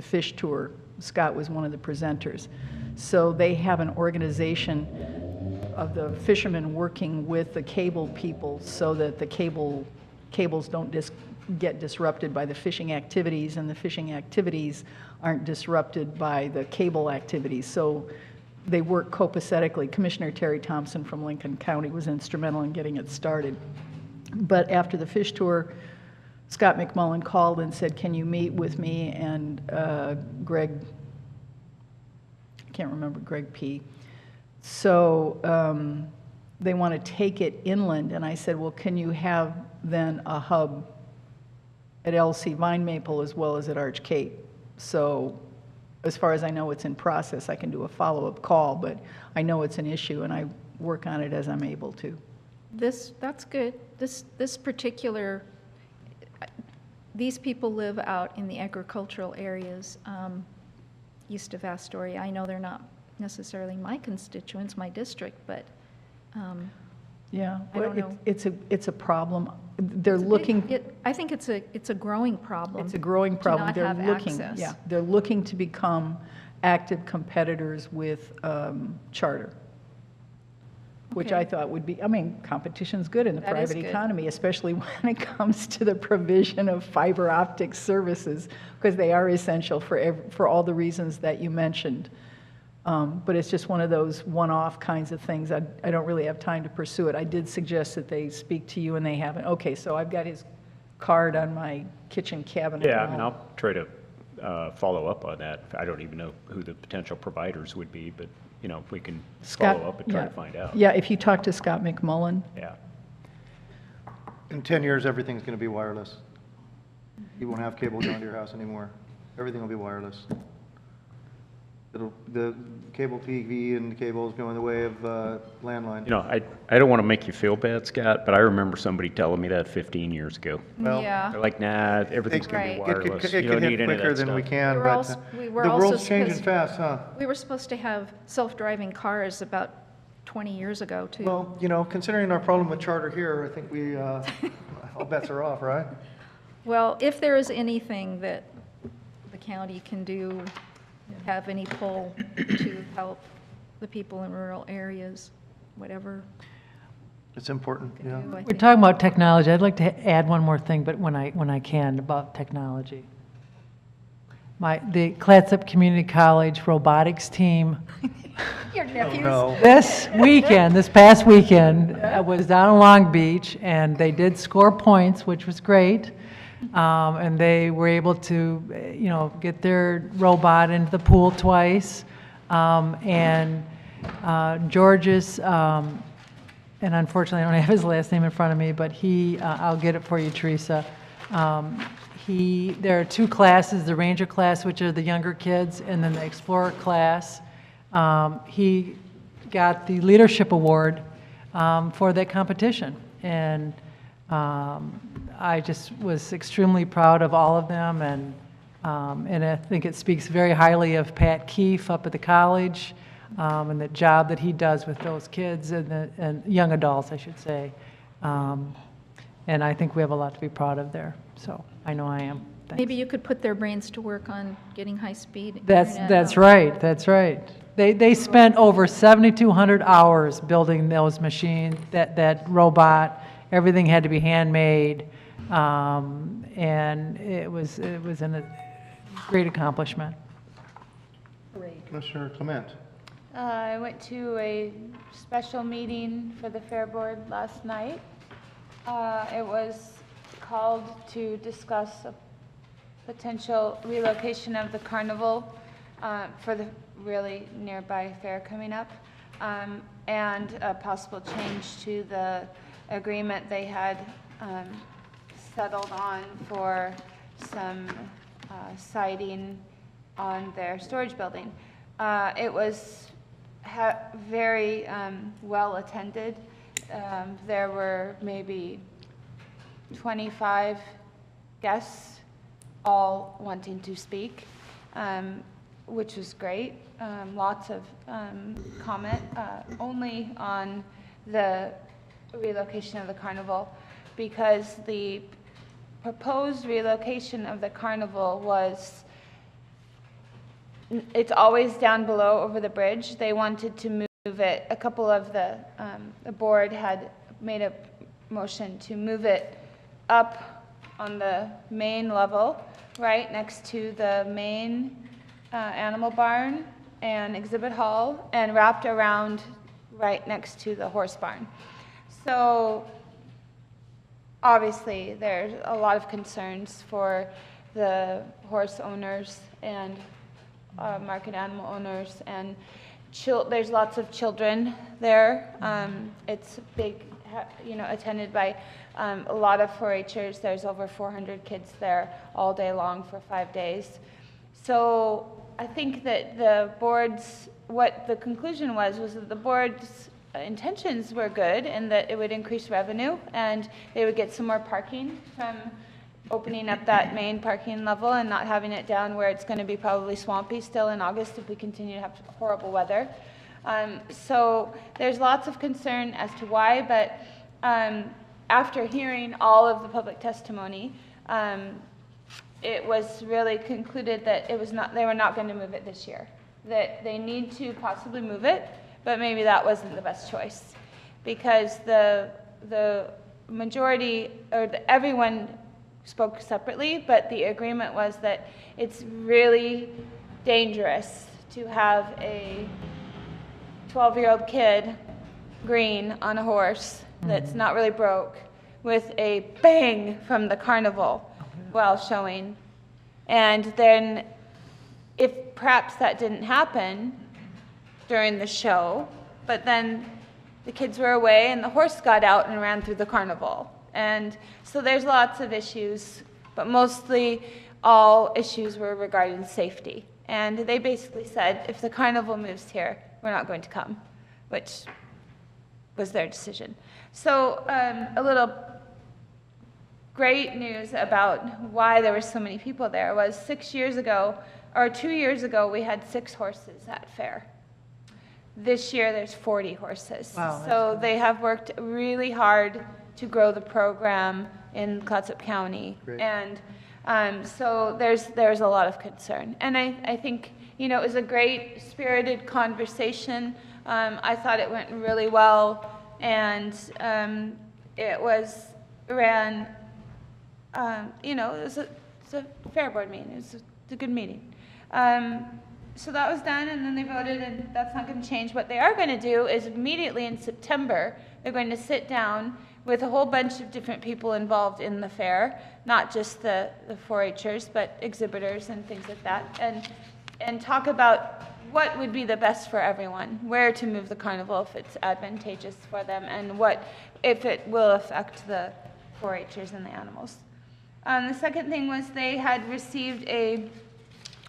fish tour, Scott was one of the presenters. So they have an organization of the fishermen working with the cable people so that the cables don't get disrupted by the fishing activities, and the fishing activities aren't disrupted by the cable activities. So they work copacetically. Commissioner Terry Thompson from Lincoln County was instrumental in getting it started. But after the fish tour, Scott McMullen called and said, can you meet with me and Greg, I can't remember, Greg P. So they want to take it inland, and I said, well, can you have then a hub at LC Vine Maple as well as at Arch Cape? So as far as I know, it's in process. I can do a follow-up call, but I know it's an issue, and I work on it as I'm able to. That's good. This particular, these people live out in the agricultural areas east of Astoria. I know they're not necessarily my constituents, my district, but yeah, I don't know. It's a problem. They're looking. I think it's a growing problem. It's a growing problem. To not They're have looking. access. Yeah, they're looking to become active competitors with Charter, which Okay. I thought would be. I mean, competition's good in the That is private good. economy, especially when it comes to the provision of fiber optic services, because they are essential for all the reasons that you mentioned. But it's just one of those one-off kinds of things. I don't really have time to pursue it. I did suggest that they speak to you, and they haven't. Okay, so I've got his card on my kitchen cabinet. Yeah, I now. mean, I'll try to follow up on that. I don't even know who the potential providers would be, but, you know, if we can Scott, follow up and try yeah. to find out. Yeah, if you talk to Scott McMullen. Yeah. In 10 years, everything's going to be wireless. You won't have cable going to your house anymore. Everything will be wireless. the cable TV and the cable is going the way of landline. You know, I don't want to make you feel bad, Scott, but I remember somebody telling me that 15 years ago. Well, Yeah. They're like, nah, everything's going to be Right. wireless. It You could don't need hit any of quicker that than we stuff. can, We were but also- we were the also world's changing supposed- fast, huh? We were supposed to have self-driving cars about 20 years ago, too. Well, you know, considering our problem with charter here, I think we, all bets are off, right? Well, if there is anything that the county can do, have any pull to help the people in rural areas, whatever. It's important, yeah. We're talking about technology. I'd like to add one more thing, but when I can, about technology. The Clatsop Community College robotics team, Your nephews. this past weekend, was down in Long Beach, and they did score points, which was great. And they were able to, get their robot into the pool twice. And George's, and unfortunately I don't have his last name in front of me, but I'll get it for you, Teresa. There are two classes, the Ranger class, which are the younger kids, and then the Explorer class. He got the leadership award for that competition. And I just was extremely proud of all of them, and I think it speaks very highly of Pat Keefe up at the college, and the job that he does with those kids and young adults, I should say. And I think we have a lot to be proud of there. So I know I am. Thanks. Maybe you could put their brains to work on getting high-speed That's internet. right. That's right. They spent over 7,200 hours building those machines, that robot. Everything had to be handmade, and it was a great accomplishment. Commissioner Clement. I went to a special meeting for the Fair Board last night. It was called to discuss a potential relocation of the carnival for the really nearby fair coming up, and a possible change to the agreement they had settled on for some siding on their storage building. It was very well attended. There were maybe 25 guests, all wanting to speak, which was great. Lots of comment, only on the relocation of the carnival, because the proposed relocation of the carnival it's always down below over the bridge. They wanted to move it. A couple of the board had made a motion to move it up on the main level, right next to the main animal barn and exhibit hall, and wrapped around right next to the horse barn. So obviously there's a lot of concerns for the horse owners and market animal owners, and there's lots of children there. It's big, attended by a lot of 4-H'ers. There's over 400 kids there all day long for 5 days. So I think that what the conclusion was that the board's intentions were good, and that it would increase revenue, and they would get some more parking from opening up that main parking level and not having it down where it's going to be probably swampy still in August if we continue to have horrible weather. So there's lots of concern as to why, but after hearing all of the public testimony, it was really concluded that they were not going to move it this year, that they need to possibly move it, but maybe that wasn't the best choice, because the majority, or everyone spoke separately, but the agreement was that it's really dangerous to have a 12-year-old kid, green, on a horse that's not really broke, with a bang from the carnival while showing. And then if perhaps that didn't happen during the show, but then the kids were away and the horse got out and ran through the carnival. And so there's lots of issues, but mostly all issues were regarding safety. And they basically said, if the carnival moves here, we're not going to come, which was their decision. So a little great news about why there were so many people there was 2 years ago, we had 6 horses at fair. This year, there's 40 horses. Wow, that's So they have worked really hard to grow the program in Clatsop County. Great. And so there's a lot of concern. And I think, you know, it was a great spirited conversation. I thought it went really well. And it was ran, you know, it's a fair board meeting. It was a good meeting. So that was done, and then they voted, and that's not going to change. What they are going to do is immediately in September, they're going to sit down with a whole bunch of different people involved in the fair, not just the 4-H'ers, but exhibitors and things like that, and talk about what would be the best for everyone, where to move the carnival if it's advantageous for them, and what if it will affect the 4-H'ers and the animals. The second thing was they had received a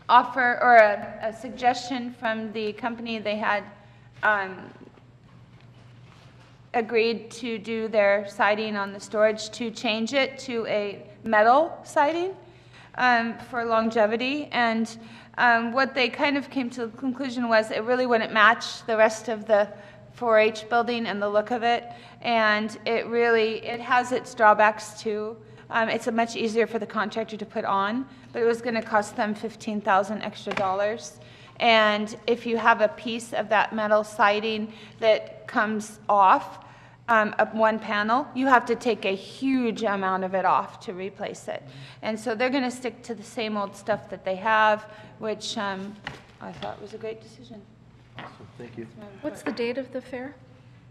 offer or a suggestion from the company. They had agreed to do their siding on the storage to change it to a metal siding for longevity. And what they kind of came to the conclusion was it really wouldn't match the rest of the 4-H building and the look of it. And it has its drawbacks too. It's much easier for the contractor to put on, but it was going to cost them $15,000 extra. And if you have a piece of that metal siding that comes off, one panel, you have to take a huge amount of it off to replace it. And so they're going to stick to the same old stuff that they have, which I thought was a great decision. Awesome, thank you. What's the date of the fair?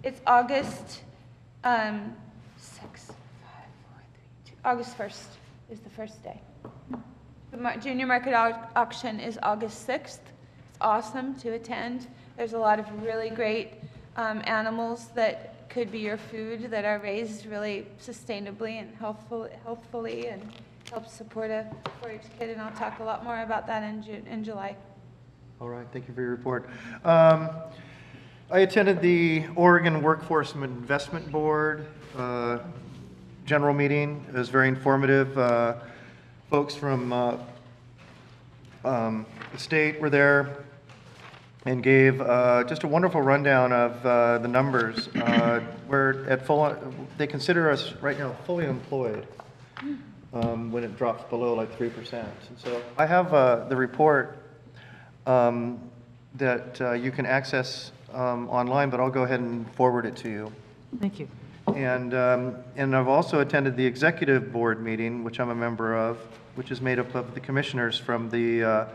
It's August 1st is the first day. The junior market auction is August 6th. It's awesome to attend. There's a lot of really great animals that could be your food that are raised really sustainably and healthfully and help support a 4-H kid, and I'll talk a lot more about that in July. All right, thank you for your report. I attended the Oregon Workforce Investment Board general meeting. It was very informative. Folks from the state were there and gave just a wonderful rundown of the numbers. We're at they consider us right now fully employed when it drops below like 3%. And so I have the report that you can access online, but I'll go ahead and forward it to you. Thank you. And I've also attended the executive board meeting, which I'm a member of, which is made up of the commissioners from the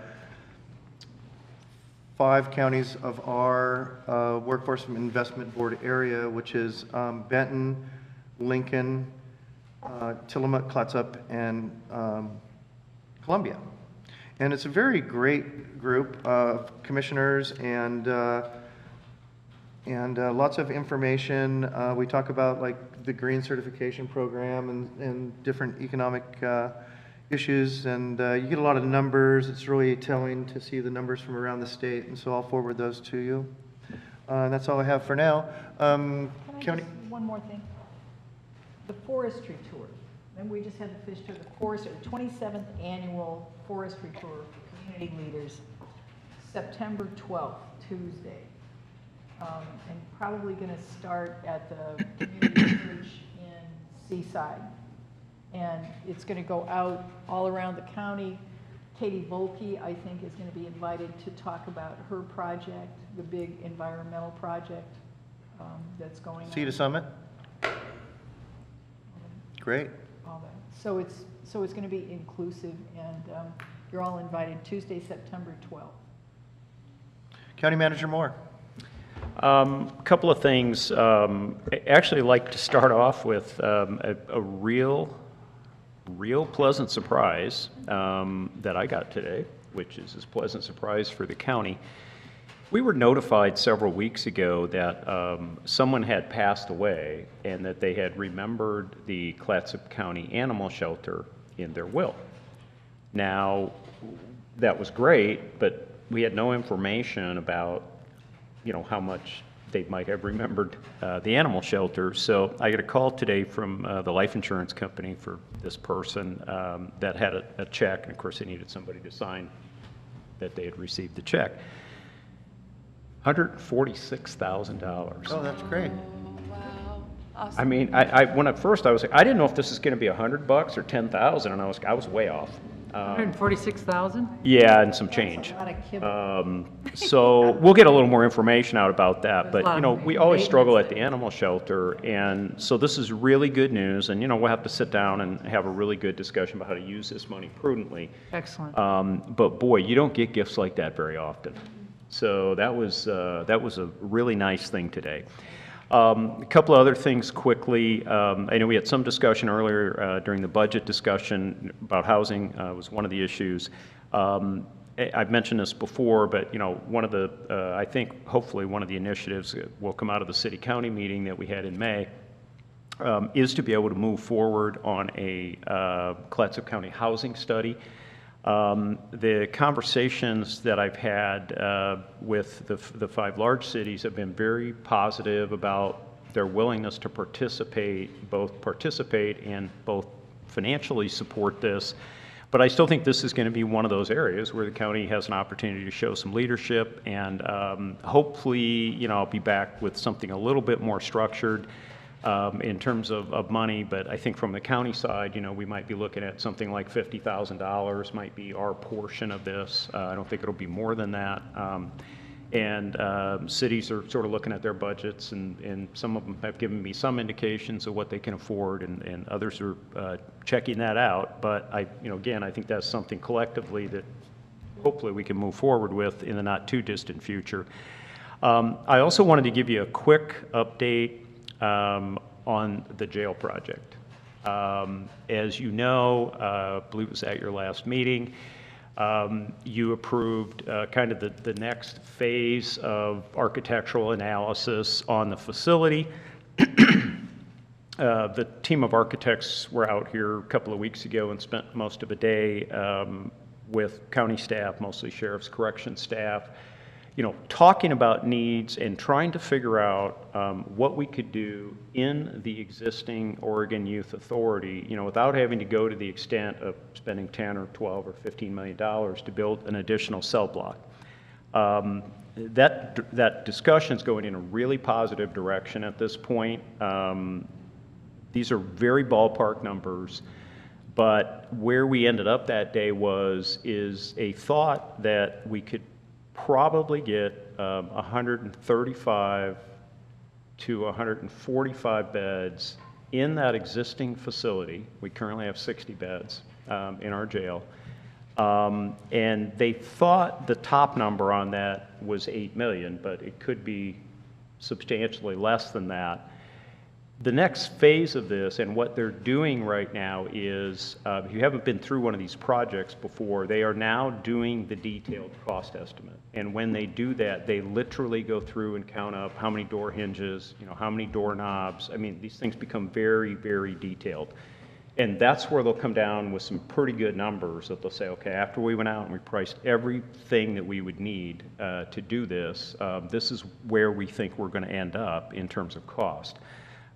5 counties of our Workforce Investment Board area, which is Benton, Lincoln, Tillamook, Clatsop, and Columbia. And it's a very great group of commissioners and lots of information. We talk about like the green certification program and different economic issues, and you get a lot of numbers. It's really telling to see the numbers from around the state, and so I'll forward those to you. And that's all I have for now. County. One more thing. The forestry tour. Remember, we just had the fish tour, the 27th annual forestry tour for community leaders, September 12th, Tuesday. And probably going to start at the community church in Seaside. And it's going to go out all around the county. Katie Volpe, I think, is going to be invited to talk about her project, the big environmental project that's going on. Sea to Summit. Great. All that. So it's going to be inclusive, and you're all invited Tuesday, September 12th. County Manager Moore. A couple of things. I actually like to start off with a real pleasant surprise that I got today, which is a pleasant surprise for the county. We were notified several weeks ago that someone had passed away and that they had remembered the Clatsop County Animal Shelter in their will. Now, that was great, but we had no information about, how much they might have remembered the animal shelter. So I got a call today from the life insurance company for this person that had a check, and of course they needed somebody to sign that they had received the check. $146,000. Oh, that's great. I mean, when at first I was like, I didn't know if this was going to be $100 or 10,000, and I was way off. 146,000? Yeah, and some change. So we'll get a little more information out about that. But, we always struggle at the animal shelter. And so this is really good news. And, we'll have to sit down and have a really good discussion about how to use this money prudently. Excellent. But boy, you don't get gifts like that very often. So that was a really nice thing today. A couple of other things quickly. I know we had some discussion earlier during the budget discussion about housing was one of the issues. I've mentioned this before, but one of the, I think hopefully one of the initiatives that will come out of the city-county meeting that we had in May is to be able to move forward on a Clatsop County housing study. The conversations that I've had with the 5 large cities have been very positive about their willingness to participate and both financially support this. But I still think this is going to be one of those areas where the county has an opportunity to show some leadership, and hopefully, I'll be back with something a little bit more structured in terms of money. But I think from the county side, we might be looking at something like $50,000 might be our portion of this. I don't think it'll be more than that. Cities are sort of looking at their budgets, and some of them have given me some indications of what they can afford, and others are checking that out. But again, I think that's something collectively that hopefully we can move forward with in the not too distant future. I also wanted to give you a quick update on the jail project. As you know, I believe it was at your last meeting, you approved kind of the next phase of architectural analysis on the facility. The team of architects were out here a couple of weeks ago and spent most of a day with county staff, mostly sheriff's corrections staff, talking about needs and trying to figure out what we could do in the existing Oregon Youth Authority, without having to go to the extent of spending 10 or 12 or $15 million to build an additional cell block. That discussion is going in a really positive direction at this point. These are very ballpark numbers, but where we ended up that day is a thought that we could probably get 135 to 145 beds in that existing facility. We currently have 60 beds in our jail. And they thought the top number on that was 8 million, but it could be substantially less than that. The next phase of this, and what they're doing right now is, if you haven't been through one of these projects before, they are now doing the detailed cost estimate. And when they do that, they literally go through and count up how many door hinges, how many doorknobs. I mean, these things become very, very detailed. And that's where they'll come down with some pretty good numbers that they'll say, okay, after we went out and we priced everything that we would need to do this, this is where we think we're going to end up in terms of cost.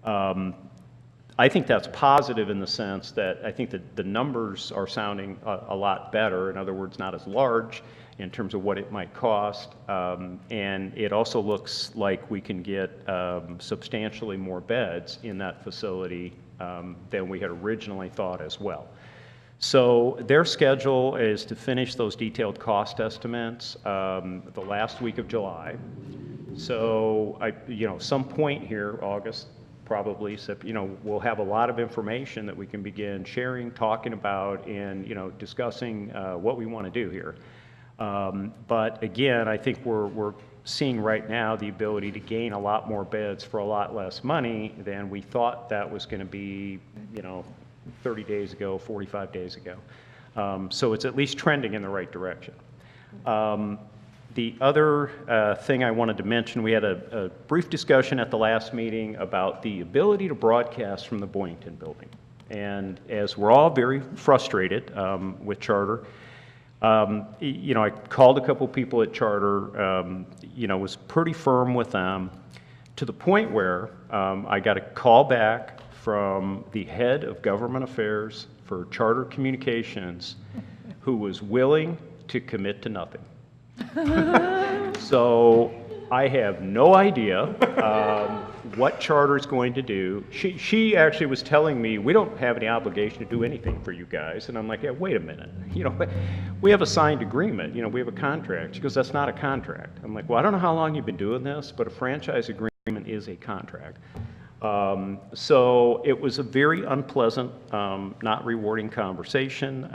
I think that's positive in the sense that I think that the numbers are sounding a lot better. In other words, not as large in terms of what it might cost. And it also looks like we can get substantially more beds in that facility than we had originally thought as well. So their schedule is to finish those detailed cost estimates the last week of July. So some point here, August, probably, so, we'll have a lot of information that we can begin sharing, talking about, and, discussing what we want to do here. But again, I think we're seeing right now the ability to gain a lot more beds for a lot less money than we thought that was going to be, 30 days ago, 45 days ago. So it's at least trending in the right direction. The other thing I wanted to mention, we had a brief discussion at the last meeting about the ability to broadcast from the Boynton building. And as we're all very frustrated with charter, I called a couple people at charter, was pretty firm with them to the point where I got a call back from the head of government affairs for Charter Communications, who was willing to commit to nothing. So I have no idea what Charter's going to do. She actually was telling me, we don't have any obligation to do anything for you guys. And I'm like, yeah, wait a minute. We have a signed agreement. We have a contract. She goes, that's not a contract. I'm like, well, I don't know how long you've been doing this, but a franchise agreement is a contract. So it was a very unpleasant, not rewarding conversation.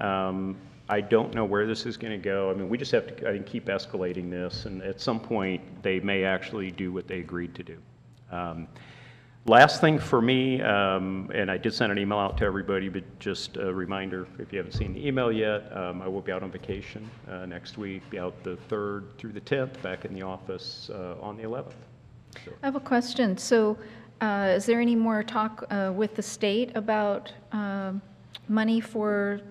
I don't know where this is going to go. I mean, we just have to, I think, keep escalating this, and at some point, they may actually do what they agreed to do. Last thing for me, and I did send an email out to everybody, but just a reminder, if you haven't seen the email yet, I will be out on vacation next week, be out the 3rd through the 10th, back in the office on the 11th. So. I have a question. So is there any more talk with the state about money for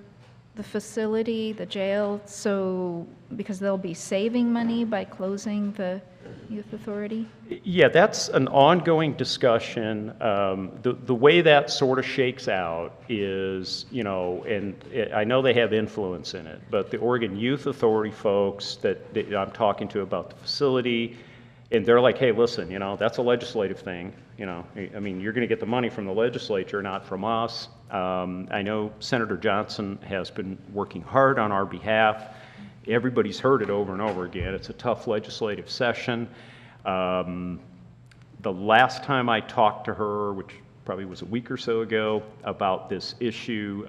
the facility, the jail, so because they'll be saving money by closing the youth authority? Yeah, that's an ongoing discussion. The way that sort of shakes out is, I know they have influence in it, but the Oregon Youth Authority folks that I'm talking to about the facility, and they're like, hey, listen, that's a legislative thing. I mean, you're going to get the money from the legislature, not from us. I know Senator Johnson has been working hard on our behalf. Everybody's heard it over and over again. It's a tough legislative session. The last time I talked to her, which probably was a week or so ago, about this issue,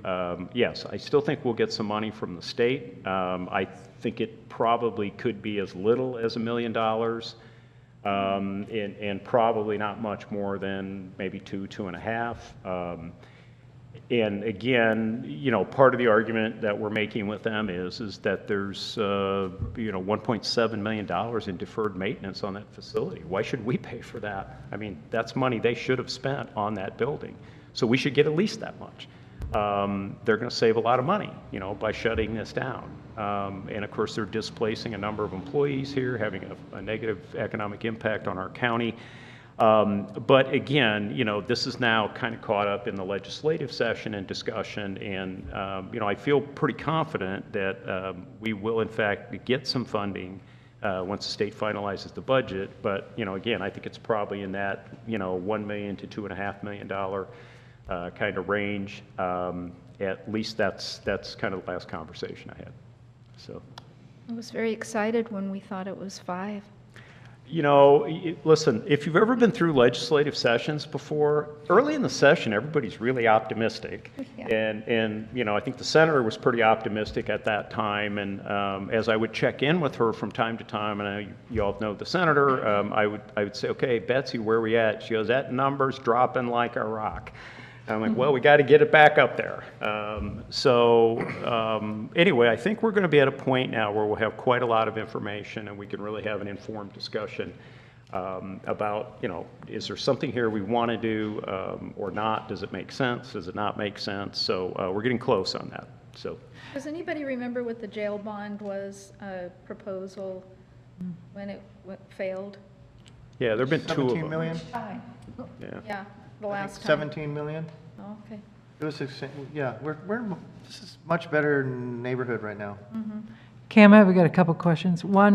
yes, I still think we'll get some money from the state. I think it probably could be as little as $1 million. And probably not much more than maybe 2.5. And again, part of the argument that we're making with them is that there's $1.7 million in deferred maintenance on that facility. Why should we pay for that? I mean, that's money they should have spent on that building. So we should get at least that much. They're going to save a lot of money, by shutting this down. And of course, they're displacing a number of employees here, having a negative economic impact on our county. But again, this is now kind of caught up in the legislative session and discussion, and I feel pretty confident that we will in fact get some funding once the state finalizes the budget. But again, I think it's probably in that $1 million to $2.5 million kind of range. At least that's kind of the last conversation I had. So. I was very excited when we thought it was 5. Listen, if you've ever been through legislative sessions before, early in the session, everybody's really optimistic. Yeah. And I think the senator was pretty optimistic at that time. And as I would check in with her from time to time, and I know you all know the senator, I would say, okay, Betsy, where are we at? She goes, that number's dropping like a rock. I'm like, well, we got to get it back up there. Anyway, I think we're going to be at a point now where we'll have quite a lot of information and we can really have an informed discussion about, is there something here we want to do or not? Does it make sense? Does it not make sense? So we're getting close on that. So. Does anybody remember what the jail bond was, proposal, when it failed? Yeah, there have been 2 of them. 17 million? Yeah, the last time. 17 million? Oh, okay. It was, yeah, this is much better neighborhood right now. Mm-hmm. Cam, I've got a couple questions. One,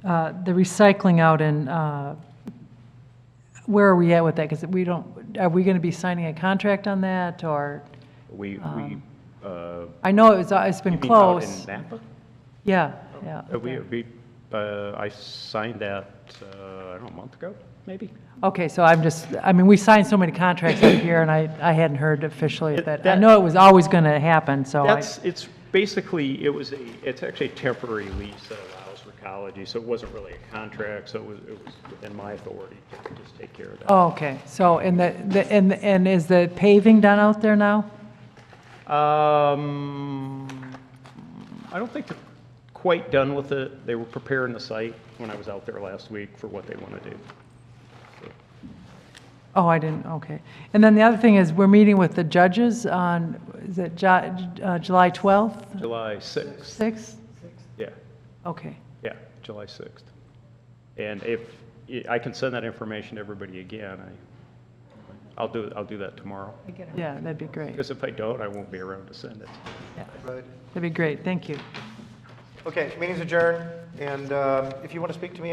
the recycling out in, where are we at with that? Because are we going to be signing a contract on that, or? I know it's been close. Out in Napa? Yeah. I signed that, I don't know, a month ago, maybe. Okay, so we signed so many contracts up here, and I hadn't heard officially that. I know it was always going to happen, so. It's basically, it's actually a temporary lease that allows for ecology, so it wasn't really a contract, so it was within my authority to just take care of that. Oh, okay, so, and is the paving done out there now? I don't think they're quite done with it. They were preparing the site when I was out there last week for what they want to do. Oh, I didn't, okay. And then the other thing is, we're meeting with the judges on, is it July 12th? July 6th. 6th? Yeah, Okay. yeah, July 6th. And if, I can send that information to everybody again. I'll do that tomorrow. Yeah, that'd be great. Because if I don't, I won't be around to send it. Yeah, Right. that'd be great, thank you. Okay, meeting's adjourned, and if you want to speak to me